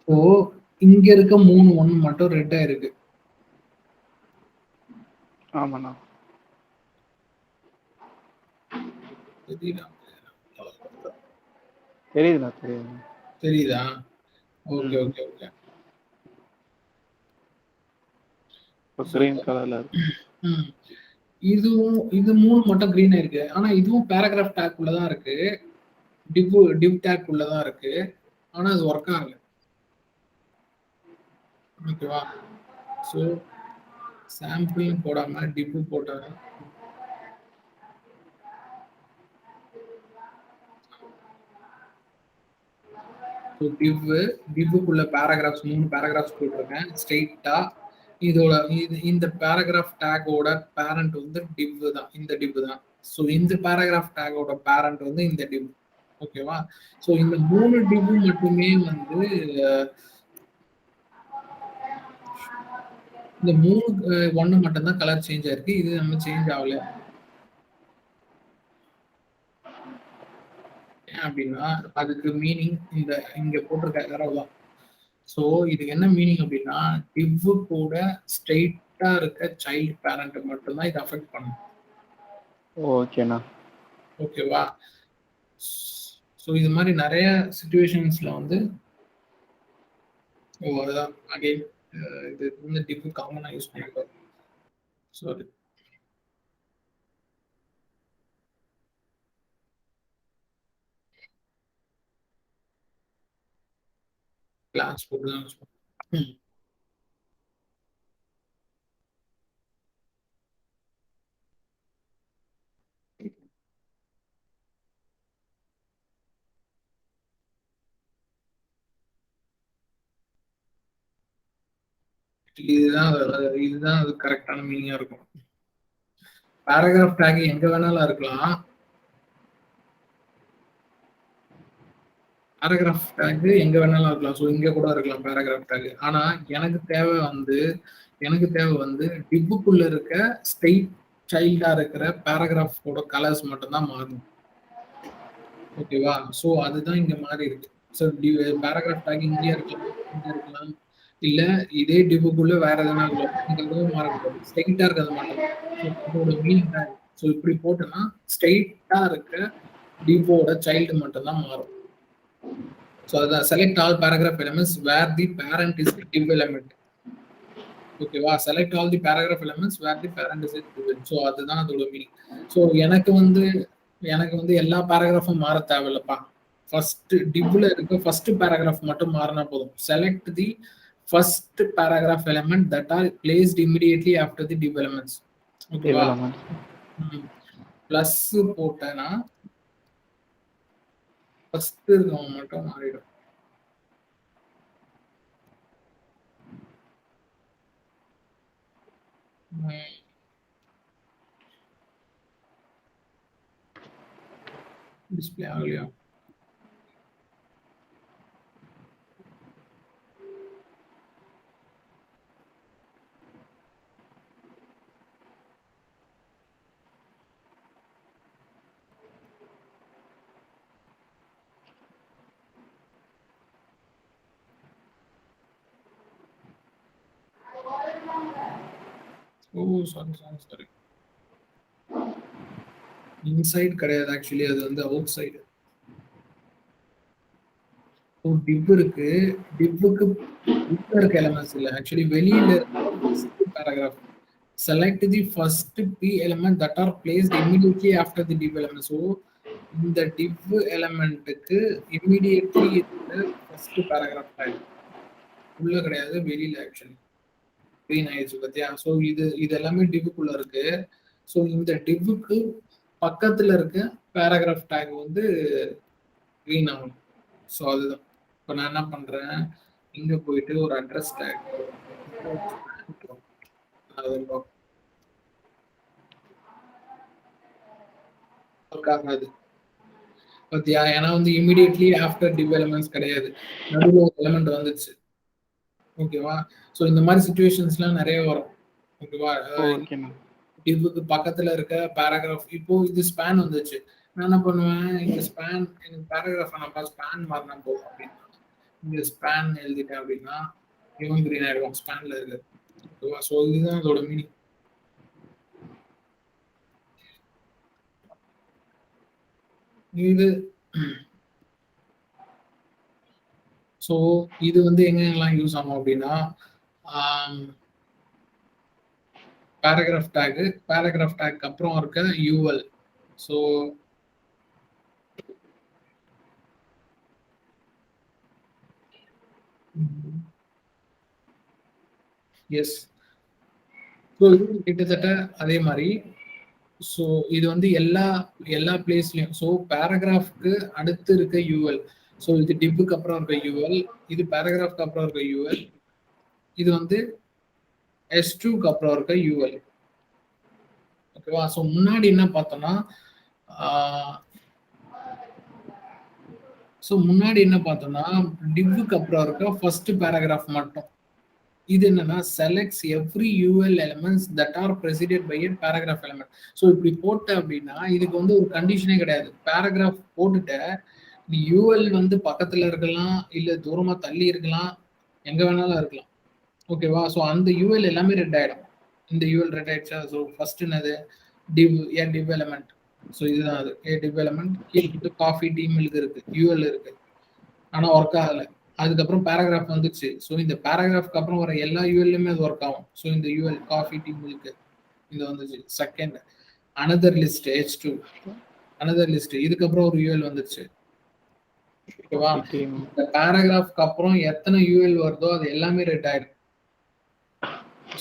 ஓ, இங்க இருக்க 3 1 மட்டும் ரெட்டா இருக்கு. ஆமாண்ணா. தெரியுதுண்ணா, தெரியுது. தெரியுதா? Okay okay okay. கிரீன் கலர்ல இருக்கு. இதுவும் இது 3 மட்டும் கிரீனா இருக்கு. ஆனா இதுவும் பேராகிராஃப் டேக் உள்ள தான் இருக்கு, div டேக் உள்ள தான் இருக்கு. ஆனா அது ஒர்க் ஆகல. ஓகேவா? சோ சாம்பிள் போடாம div போட்டாங்க. ஸோ டிவ்வுக்குள்ள பேராகிராஃப்ஸ் 3 பேராகிராஃப்ஸ் போட்டிருக்கேன் ஸ்ட்ரெயிட்டா. இதோட இந்த பேராகிராஃப் டேக்கோட பேரண்ட் வந்து div தான், இந்த div தான். ஸோ இந்த பேராகிராஃப் டேக்கோட பேரண்ட் வந்து இந்த div. ஓகேவா? ஸோ இந்த 3 div மட்டுமே வந்து இந்த 3 1 மட்டும் தான் கலர் சேஞ்ச் ஆயிருக்கு. இது நம்ம சேஞ்ச் ஆகல. அப்படின்னா அதுக்கு மீனிங் இந்த இங்க போட்டிருக்க எரோ தான். ஸோ இது என்ன மீனிங் அப்படின்னா, div கூட ஸ்ட்ரெயிட்டா இருக்க சைல்டு பேரண்ட் மட்டும்தான் இது அஃபெக்ட் பண்ணும். ஓகேண்ணா. ஓகேவா? ஸோ இது மாதிரி நிறைய சுச்சுவேஷன்ஸ்ல வந்து அதுதான் அகைன் இது வந்து டிஃப் காமனா யூஸ் பண்ணிருக்கோம். ஸோ அது கிளாஸ் போட்டு தான் யூஸ் பண்ணுவோம். இதுதான் அது கரெக்டான மீனிங்கா இருக்கும். பேராகிராஃப் டேக் எங்க வேணாலும் இருக்கலாம். பேராகிராஃப் டேக் எங்க வேணாலும் இருக்கலாம். ஸோ இங்க கூட இருக்கலாம் பேராகிராஃப் டேக். ஆனா எனக்கு தேவை வந்து டிப்புக்குள்ள இருக்க ஸ்டேட் சைல்டா இருக்கிற பேராகிராஃபோட கலர்ஸ் மட்டும் தான் மாறும். ஓகேவா? ஸோ அதுதான் இங்க மாறி இருக்கு. ஸோ பேராகிராஃப் டேக் இங்க இருக்கலாம். இல்ல இதே டிப்புக்குள்ள வேற எதனா இருக்கலாம். மாறக்கூடாது. ஸ்ட்ரெயிட்டா இருக்கிறது மட்டும். ஸோ அதோட மீனிங் தான். ஸோ இப்படி போட்டோம்னா ஸ்ட்ரெயிட்டா இருக்க டிப்போட சைல்டு மட்டும் தான் மாறும். ஸோ அதான் select all paragraph elements where the parent is div element. ஓகேவா? Select all the paragraph elements where the parent is div. So அதுதான் அதோட மீனிங். ஸோ எனக்கு வந்து எல்லா பேராகிராஃபும் மாற தேவையில்லப்பா. ஃபர்ஸ்ட் டிவ்ல இருக்க ஃபர்ஸ்ட் பேராகிராஃப் மட்டும் மாறினா போதும். Select the first paragraph element that are placed immediately after the div elements. ஓகேவா? பிளஸ் போட்டேன்னா ஃபர்ஸ்ட் இருக்கவங்க மட்டும் மாறிடும். டிஸ்பிளே ஆகலையா? சாரி. இன்சைட் கிடையாது, ஆக்சுவலி அது வந்து அவுட் சைடு. டிவ் இருக்கு, டிவ்வுக்கு இருக்க எலிமெண்ட்ஸ் இல்ல, ஆக்சுவலி வெளியில இருக்க paragraph. Select the first p element that are placed immediately after the div element. So இந்த டிவ் எலிமெண்ட்டுக்கு இமிடியேட்லி இருக்கிற ஃபர்ஸ்ட் பேராகிராஃப் டைப் உள்ள கிடையாது, வெளியில ஆக்சுவலி க்ரீன் ஆயிடுச்சு பத்தியா? ஸோ இது எல்லாமே டிவ்வுக்குள்ள இருக்கு. ஸோ இந்த டிவ்வுக்கு பக்கத்துல இருக்க பேராகிராஃப் டேக் வந்து க்ரீன் ஆகும். ஸோ அதுதான் இப்போ நான் என்ன பண்றேன், இங்க போயிட்டு ஒரு அட்ரஸ் டேக் ஆகாது பத்தியா? ஏன்னா வந்து இமிடியேட்லி ஆஃப்டர் டிவ் எலிமெண்ட்ஸ் கிடையாது, நடுவில் ஒரு எலிமெண்ட் வந்துச்சு. ஓகேவா? ஸோ இந்த மாதிரி சிச்சுவேஷன்ஸ்லாம் நிறைய வரும். ஓகேவா? டிவ்வுக்கு பக்கத்துல இருக்க பேராகிராஃப், இப்போ இது ஸ்பேன் வந்துச்சு, நான் என்ன பண்ணுவேன், இந்த ஸ்பேன் எனக்கு பேராகிராஃப் நம்ம ஸ்பேன் மாறினா போதும் அப்படின்னா இங்க ஸ்பேன் எழுதிட்டேன் அப்படின்னா இவன் கிரீன் ஆயிடும், ஸ்பேன்ல இருக்கு. ஓகேவா? ஸோ இதுதான் அதோட மீனிங். இது ஸோ இது வந்து எங்கெல்லாம் யூஸ் ஆகும் அப்படின்னா பேராகிராஃப் டேக் அப்புறம் இருக்க யூஎல். ஸோ எஸ், ஸோ இது கிட்டத்தட்ட அதே மாதிரி. ஸோ இது வந்து எல்லா பிளேஸ்லயும், ஸோ பேராகிராஃப்க்கு அடுத்து இருக்க யூஎல், ஸோ இது டிப்புக்கு அப்புறம் இருக்க யூஎல், இது பேராகிராஃப்க்கு அப்புறம் இருக்க யூஎல், இது வந்து S2க்கு அப்புறம் இருக்க யூஎல். ஓகேவா? ஸோ முன்னாடி என்ன பார்த்தோம்னா டிவ்வுக்கு அப்புறம் இருக்க ஃபர்ஸ்ட் பேராகிராஃப் மட்டும். இது என்னன்னா selects every UL elements that are preceded by a paragraph element. So இப்படி போட்ட அப்படின்னா இதுக்கு வந்து ஒரு கண்டிஷனே கிடையாது. பேராகிராஃப் போட்டுட்ட நீ யூஎல் வந்து பக்கத்துல இருக்கலாம், இல்ல தூரமா தள்ளி இருக்கலாம், எங்க வேணாலும் இருக்கலாம். ஓகேவா? ஸோ அந்த யூஎல் எல்லாமே ரெட் ஆயிடும். இந்த யூஎல் ரெட் ஆயிடுச்சா? ஸோ ஃபர்ஸ்ட் என்னது டிவ் எலிமெண்ட். ஸோ இதுதான் அது div எலமெண்ட். கீழே காஃபி டீ மில்க் இருக்கு, யூஎல் இருக்கு, ஆனா ஒர்க் ஆகல. அதுக்கப்புறம் பேராகிராஃப் வந்துச்சு. ஸோ இந்த பேராகிராஃப்க்கு அப்புறம் வர எல்லா யூஎல்லுமே அது ஒர்க் ஆகும். ஸோ இந்த யூஎல் காஃபி டீ மில்க் இது வந்துச்சு. Second another list H2 another list, இதுக்கப்புறம் ஒரு யூஎல் வந்துருச்சு. ஓகேவா? இந்த பேராகிராஃப்க்கு அப்புறம் எத்தனை யூஎல் வருதோ அது எல்லாமே ரெட் ஆயிடும்.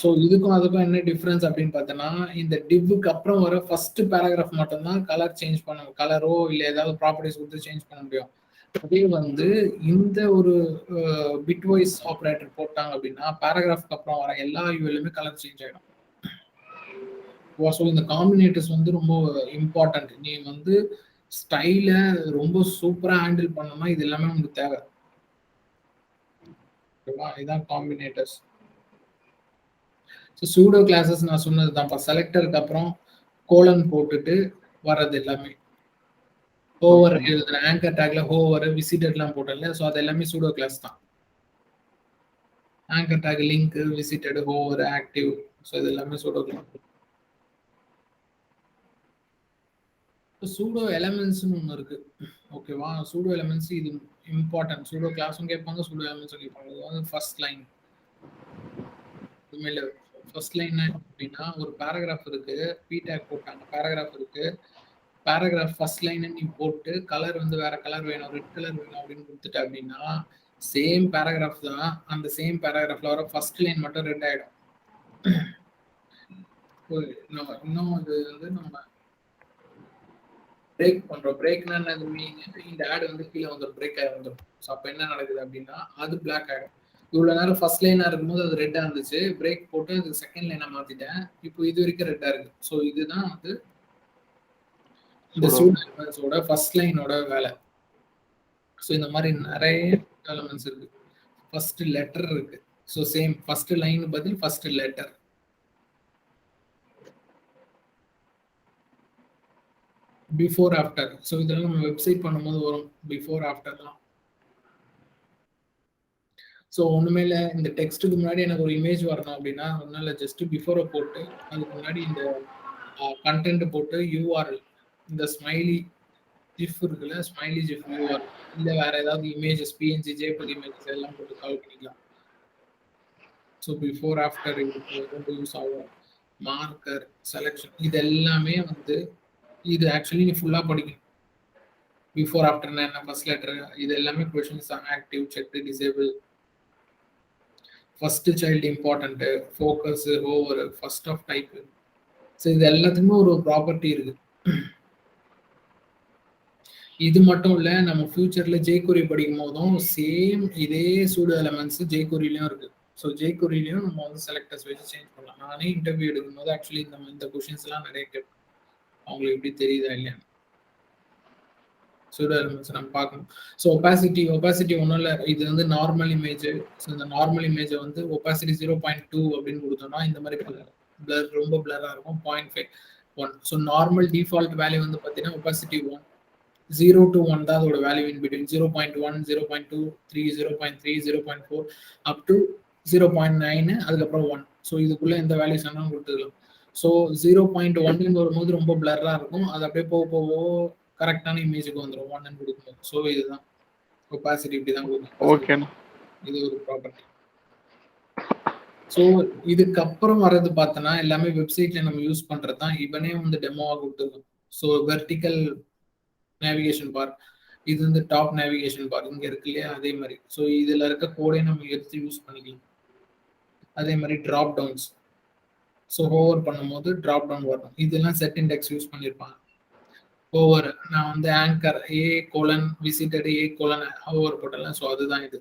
ஸோ இதுக்கும் அதுக்கும் என்ன டிஃபரன்ஸ் அப்படின்னு பார்த்தோன்னா, இந்த டிவ்வுக்கு அப்புறம் வர ஃபர்ஸ்ட் பேராகிராஃப் மட்டும்தான் கலர் சேஞ்ச் பண்ண, கலரோ இல்லை ஏதாவது ப்ராப்பர்ட்டிஸ் கொடுத்து சேஞ்ச் பண்ண முடியும். அதே வந்து இந்த ஒரு பிட் வைஸ் ஆப்ரேட்டர் போட்டாங்க அப்படின்னா பேராகிராஃப்க்கு அப்புறம் வர எல்லா யூஎல்லுமே கலர் சேஞ்ச் ஆகிடும். ஸோ இந்த காம்பினேட்டர்ஸ் வந்து ரொம்ப இம்பார்ட்டன்ட். நீ வந்து ஸ்டைல ரொம்ப சூப்பரா ஹேண்டில் பண்ணணும்னா இது எல்லாமே உங்களுக்கு தேவை. ஓகேவா? இதுதான் காம்பினேட்டர்ஸ். ஸோ சூடோ கிளாஸஸ் நான் சொன்னது தான்ப்பா. செலக்டருக்கு அப்புறம் கோலன் போட்டுட்டு வர்றது எல்லாமே. ஹோவர் எழுதுன ஆங்கர் டேக்ல ஹோவர் விசிட்டட்லாம் போட்டல, ஸோ அது எல்லாமே சூடோ கிளாஸ் தான். Anchor tag link visited hover active, so இது எல்லாமே சூடோ கிளாஸ். சூடோ எலமெண்ட்ஸ்னு ஒன்று இருக்கு. ஓகேவா? சூடோ எலமெண்ட்ஸ் இது இம்பார்ட்டன்ட். சூடோ கிளாஸும் கேட்பாங்க, சூடோ எலமெண்ட்ஸும் கேட்பாங்க. இது வந்து ஃபர்ஸ்ட் லைன். உண்மையில ஃபர்ஸ்ட் லைன் அப்படின்னா ஒரு பேராகிராஃப் இருக்கு, பி டேக் போட்டாங்க, பேராகிராஃப் இருக்கு. பேராகிராஃப் ஃபர்ஸ்ட் லைன் நீ போட்டு கலர் வந்து வேற கலர் வேணும், ரெட் கலர் வேணும் அப்படின்னு கொடுத்துட்ட அப்படின்னா சேம் பேராகிராஃப் தான், அந்த சேம் பேராகிராஃப்ல வர ஃபர்ஸ்ட் லைன் மட்டும் ரெட் ஆயிடும். இன்னும் அது வந்து நம்ம பிரேக் பண்றோம். பிரேக்னா என்னது மீன்? இந்த ஆட் வந்து கீழே வந்துடும், பிரேக் ஆகி வந்துடும். ஸோ அப்போ என்ன நடக்குது அப்படின்னா அது பிளாக் ஆகிடும். இவ்வளோ நேரம் ஃபர்ஸ்ட் லைனா இருக்கும்போது அது ரெட்டா இருந்துச்சு, பிரேக் போட்டு அது செகண்ட் லைனா மாத்திட்டேன், இப்போ இது வரைக்கும் ரெட்டா இருக்கு. ஸோ இதுதான் வந்து இந்த சூடோ எலமெண்ட்ஸோட ஃபர்ஸ்ட் லைனோட வேலை. ஸோ இந்த மாதிரி நிறைய எலமெண்ட்ஸ் இருக்கு. ஃபர்ஸ்ட் லெட்டர் இருக்கு. ஸோ சேம் ஃபர்ஸ்ட் லைன் பதில் first letter. Before after, so இதெல்லாம் நம்ம வெப்சைட் பண்ணும்போது வரும் பிஃபோர் ஆஃப்டர்லாம். ஸோ ஒன்றுமே இல்லை, இந்த டெக்ஸ்ட்டுக்கு முன்னாடி எனக்கு ஒரு இமேஜ் வரணும் அப்படின்னா ஒன்றும் இல்லை, ஜஸ்ட் பிஃபோரை போட்டு அதுக்கு முன்னாடி இந்த கண்டென்ட் போட்டு யூஆர்எல், இந்த ஸ்மைலி ஜிஃப் இருக்குல்ல, ஸ்மைலி ஜிஃப் யூஆர்எல், இல்லை வேற ஏதாவது இமேஜஸ் பிஎன்ஜி ஜேபிஜி இமேஜஸ் எல்லாம் போட்டு கால் பண்ணிக்கலாம். ஸோ பிஃபோர் ஆஃப்டர் இது யூஸ் ஆகும். மார்க்கர் செலெக்ஷன் இது எல்லாமே வந்து இது ஆக்சுவலி நீ ஃபுல்லாக படிக்கணும். பிஃபோர் ஆஃப்டர்னா என்ன, ஃபர்ஸ்ட் லெட்டர், இது எல்லாமே questions active check disable, first child important, focus, over, first of type. So இது எல்லாத்துக்குமே ஒரு ப்ராப்பர்ட்டி இருக்கு. இது மட்டும் இல்லை, நம்ம ஃபியூச்சர்ல ஜேகுரி படிக்கும் போதும் சேம் இதே சூடோ எலமெண்ட்ஸ் ஜேகுரிலையும் இருக்கு. ஸோ ஜேகுரிலையும் நம்ம வந்து செலக்டர்ஸ் வச்சு சேஞ்ச் பண்ணலாம். நானே இன்டர்வியூ எடுக்கும் போது ஆக்சுவலி இந்த கொஷின்ஸ் எல்லாம் நிறைய கேட்பேன், அவங்களுக்கு எப்படி தெரியுதா இல்லையா சூடோ எலமெண்ட்ஸ் நம்ம பார்க்கணும். ஸோ ஒபாசிட்டி ஒன்றும் இல்லை, இது வந்து நார்மல் இமேஜ். ஸோ இந்த நார்மல் இமேஜை வந்து ஒபாசிட்டி 0.2 அப்படின்னு கொடுத்தோம்னா இந்த மாதிரி பிளர், ரொம்ப பிளராக இருக்கும். 0.5 1. ஸோ நார்மல் டிஃபால்ட் வேல்யூ வந்து பார்த்தீங்கன்னா ஒபாசிட்டி 1, 0 to 1 தான் அதோட value in between. 0.1, 0.2, 3, 0.3, 0.4 up to 0.9, அதுக்கப்புறம் 1. ஸோ இதுக்குள்ள எந்த வேல்யூஸ் வேணாலும் கொடுத்துக்கலாம். ஸோ 0.1 வரும்போது ரொம்ப பிளராக இருக்கும், அது அப்படியே போக போக கரெக்டான இமேஜுக்கு வந்துடும் 1 கொடுக்கும்போது. ஸோ இதுதான் ஒபாசிட்டி, இப்படி தான் கொடுக்கும். இது ஒரு ப்ராப்பர்ட்டி. ஸோ இதுக்கப்புறம் வர்றது பார்த்தோன்னா எல்லாமே வெப்சைட்ல நம்ம யூஸ் பண்றது தான். இவனே வந்து டெமோவாக கொடுத்துருக்கோம். ஸோ வெர்டிக்கல் நேவிகேஷன் பார், இது வந்து டாப் நேவிகேஷன் பார் இங்க இருக்கு இல்லையா, அதே மாதிரி. ஸோ இதுல இருக்க கோடை நம்ம எடுத்து யூஸ் பண்ணிக்கலாம். அதே மாதிரி டிராப் டவுன்ஸ், ஸோ ஓவர் பண்ணும்போது டிராப் டவுன் வரும். இதெல்லாம் செட் இண்டெக்ஸ் யூஸ் பண்ணியிருப்பாங்க. ஓவர் நான் வந்து ஆங்கர் ஏ கோலன் விசிட்டட் ஏ கோலன் ஓவர் போட்டலாம். ஸோ அதுதான் இது.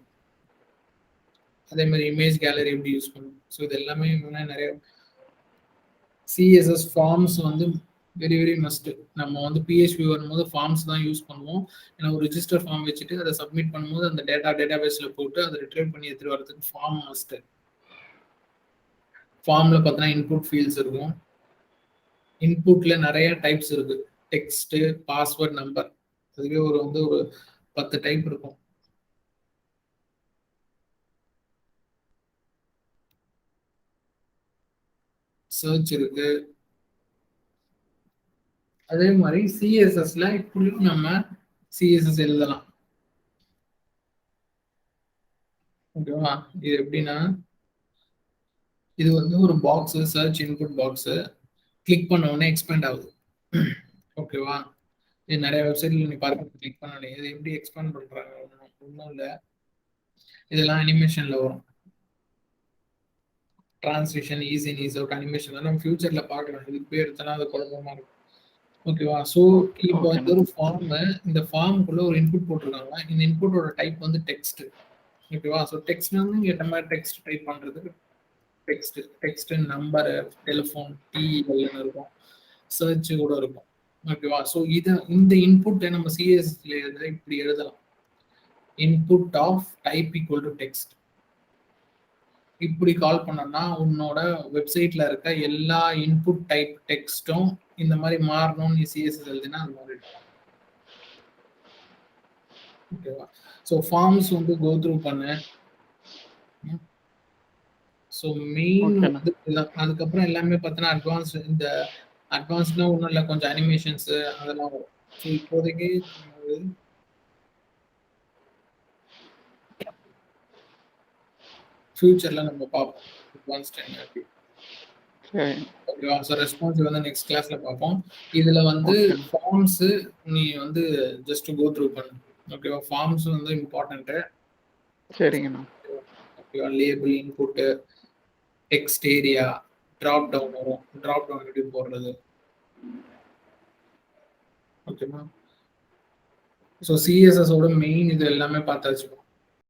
அதே மாதிரி இமேஜ் கேலரி எப்படி யூஸ் பண்ணும். ஸோ இது எல்லாமே நிறைய சிஎஸ்எஸ் ஃபார்ம்ஸ் வந்து வெரி வெரி மஸ்ட். நம்ம வந்து பிஹெச்பி வரும்போது ஃபார்ம்ஸ் தான் யூஸ் பண்ணுவோம். ஏன்னா ஒரு ரிஜிஸ்டர் ஃபார்ம் வச்சுட்டு அதை சப்மிட் பண்ணும்போது அந்த டேட்டா பேஸ்ல போட்டு அதை ரிட்ரைவ் பண்ணி எடுத்துட்டு வரதுக்கு ஃபார்ம் மஸ்ட். ஃபார்ம்ல பார்த்தீங்கன்னா இன்புட் ஃபீல்ட்ஸ் இருக்கும். இன்புட்ல நிறைய டைப்ஸ் இருக்கு, டெக்ஸ்ட், பாஸ்வேர்ட், நம்பர், அதுவே ஒரு 10 டைப் இருக்கும். சர்ச் இருக்கு, அதே மாதிரி சிஎஸ்எஸ்ல இப்படியும் நம்ம சிஎஸ்எஸ் எழுதலாம். ஓகேவா? இது எப்படின்னா இது வந்து ஒரு box, search input box. Click பண்ண உடனே எக்ஸ்பேண்ட் ஆகுது. ஓகேவா? இது நிறைய வெப்சைட்ல நீ பார்க்க கிளிக் பண்ண இது எப்படி எக்ஸ்பேண்ட் பண்றாங்க ஒன்றும் இல்லை. இதெல்லாம் அனிமேஷன்ல வரும். Translation easy in is out animation நம்ம ஃபியூச்சர்ல பார்க்கலாம். இதுக்கு பேர் எடுத்தனா அது குழப்பமா இருக்கும். ஓகேவா? ஸோ இப்போ இந்த ஒரு ஃபார்ம், இந்த ஃபார்முக்குள்ள ஒரு இன்புட் போட்டிருக்காங்க. இந்த இன்புட்டோட டைப் வந்து டெக்ஸ்ட். ஓகேவா? ஸோ டெக்ஸ்ட் வந்து கேட்ட மாதிரி டெக்ஸ்ட் டைப் பண்றதுக்கு டெக்ஸ்ட் நம்பர், டெலிஃபோன், டிஎல்னு இருக்கும், சர்ச் கூட இருக்கும். ஓகேவா? ஸோ இந்த இன்புட்டை நம்ம சிஎஸ்எஸ்ல இப்படி எழுதலாம். Input of type equal to text. இப்படி கால் பண்ணோம்னா உன்னோட வெப்சைட்ல இருக்க எல்லா இன்புட் டைப் டெக்ஸ்டும் இந்த மாதிரி மாறணும்னு நீ சிஎஸ்எஸ் எழுதினா அது மாதிரி இருக்கும். ஓகேவா? ஸோ ஃபார்ம்ஸ் வந்து கோ த்ரூ பண்ணு. ஸோ மெயின் வந்து அதுக்கப்புறம் எல்லாமே பார்த்தீங்கன்னா அட்வான்ஸ். இந்த அட்வான்ஸ்னா ஒன்றும் இல்லை, கொஞ்சம் அனிமேஷன்ஸ் அதெல்லாம் வரும். ஸோ இப்போதைக்கு ஃபியூச்சர்ல நம்ம பார்ப்போம் அட்வான்ஸ்ட் என்ன. ஓகேவா? ஸோ ரெஸ்பான்சிவ் வந்து நெக்ஸ்ட் கிளாஸ்ல பார்ப்போம். இதுல வந்து ஃபார்ம்ஸ் நீ வந்து ஜஸ்ட் கோ த்ரூ பண்ணு. ஓகேவா? ஃபார்ம்ஸ் வந்து இம்பார்ட்டன்ட். சரிங்கண்ணா. ஓகேவா? Label, input, text area, drop down வரும். டிராப் டவுன் எப்படி போடுறது? ஓகேவா? ஸோ சிஎஸ்எஸ் ஓட மெயின் இது எல்லாமே பார்த்தாச்சு.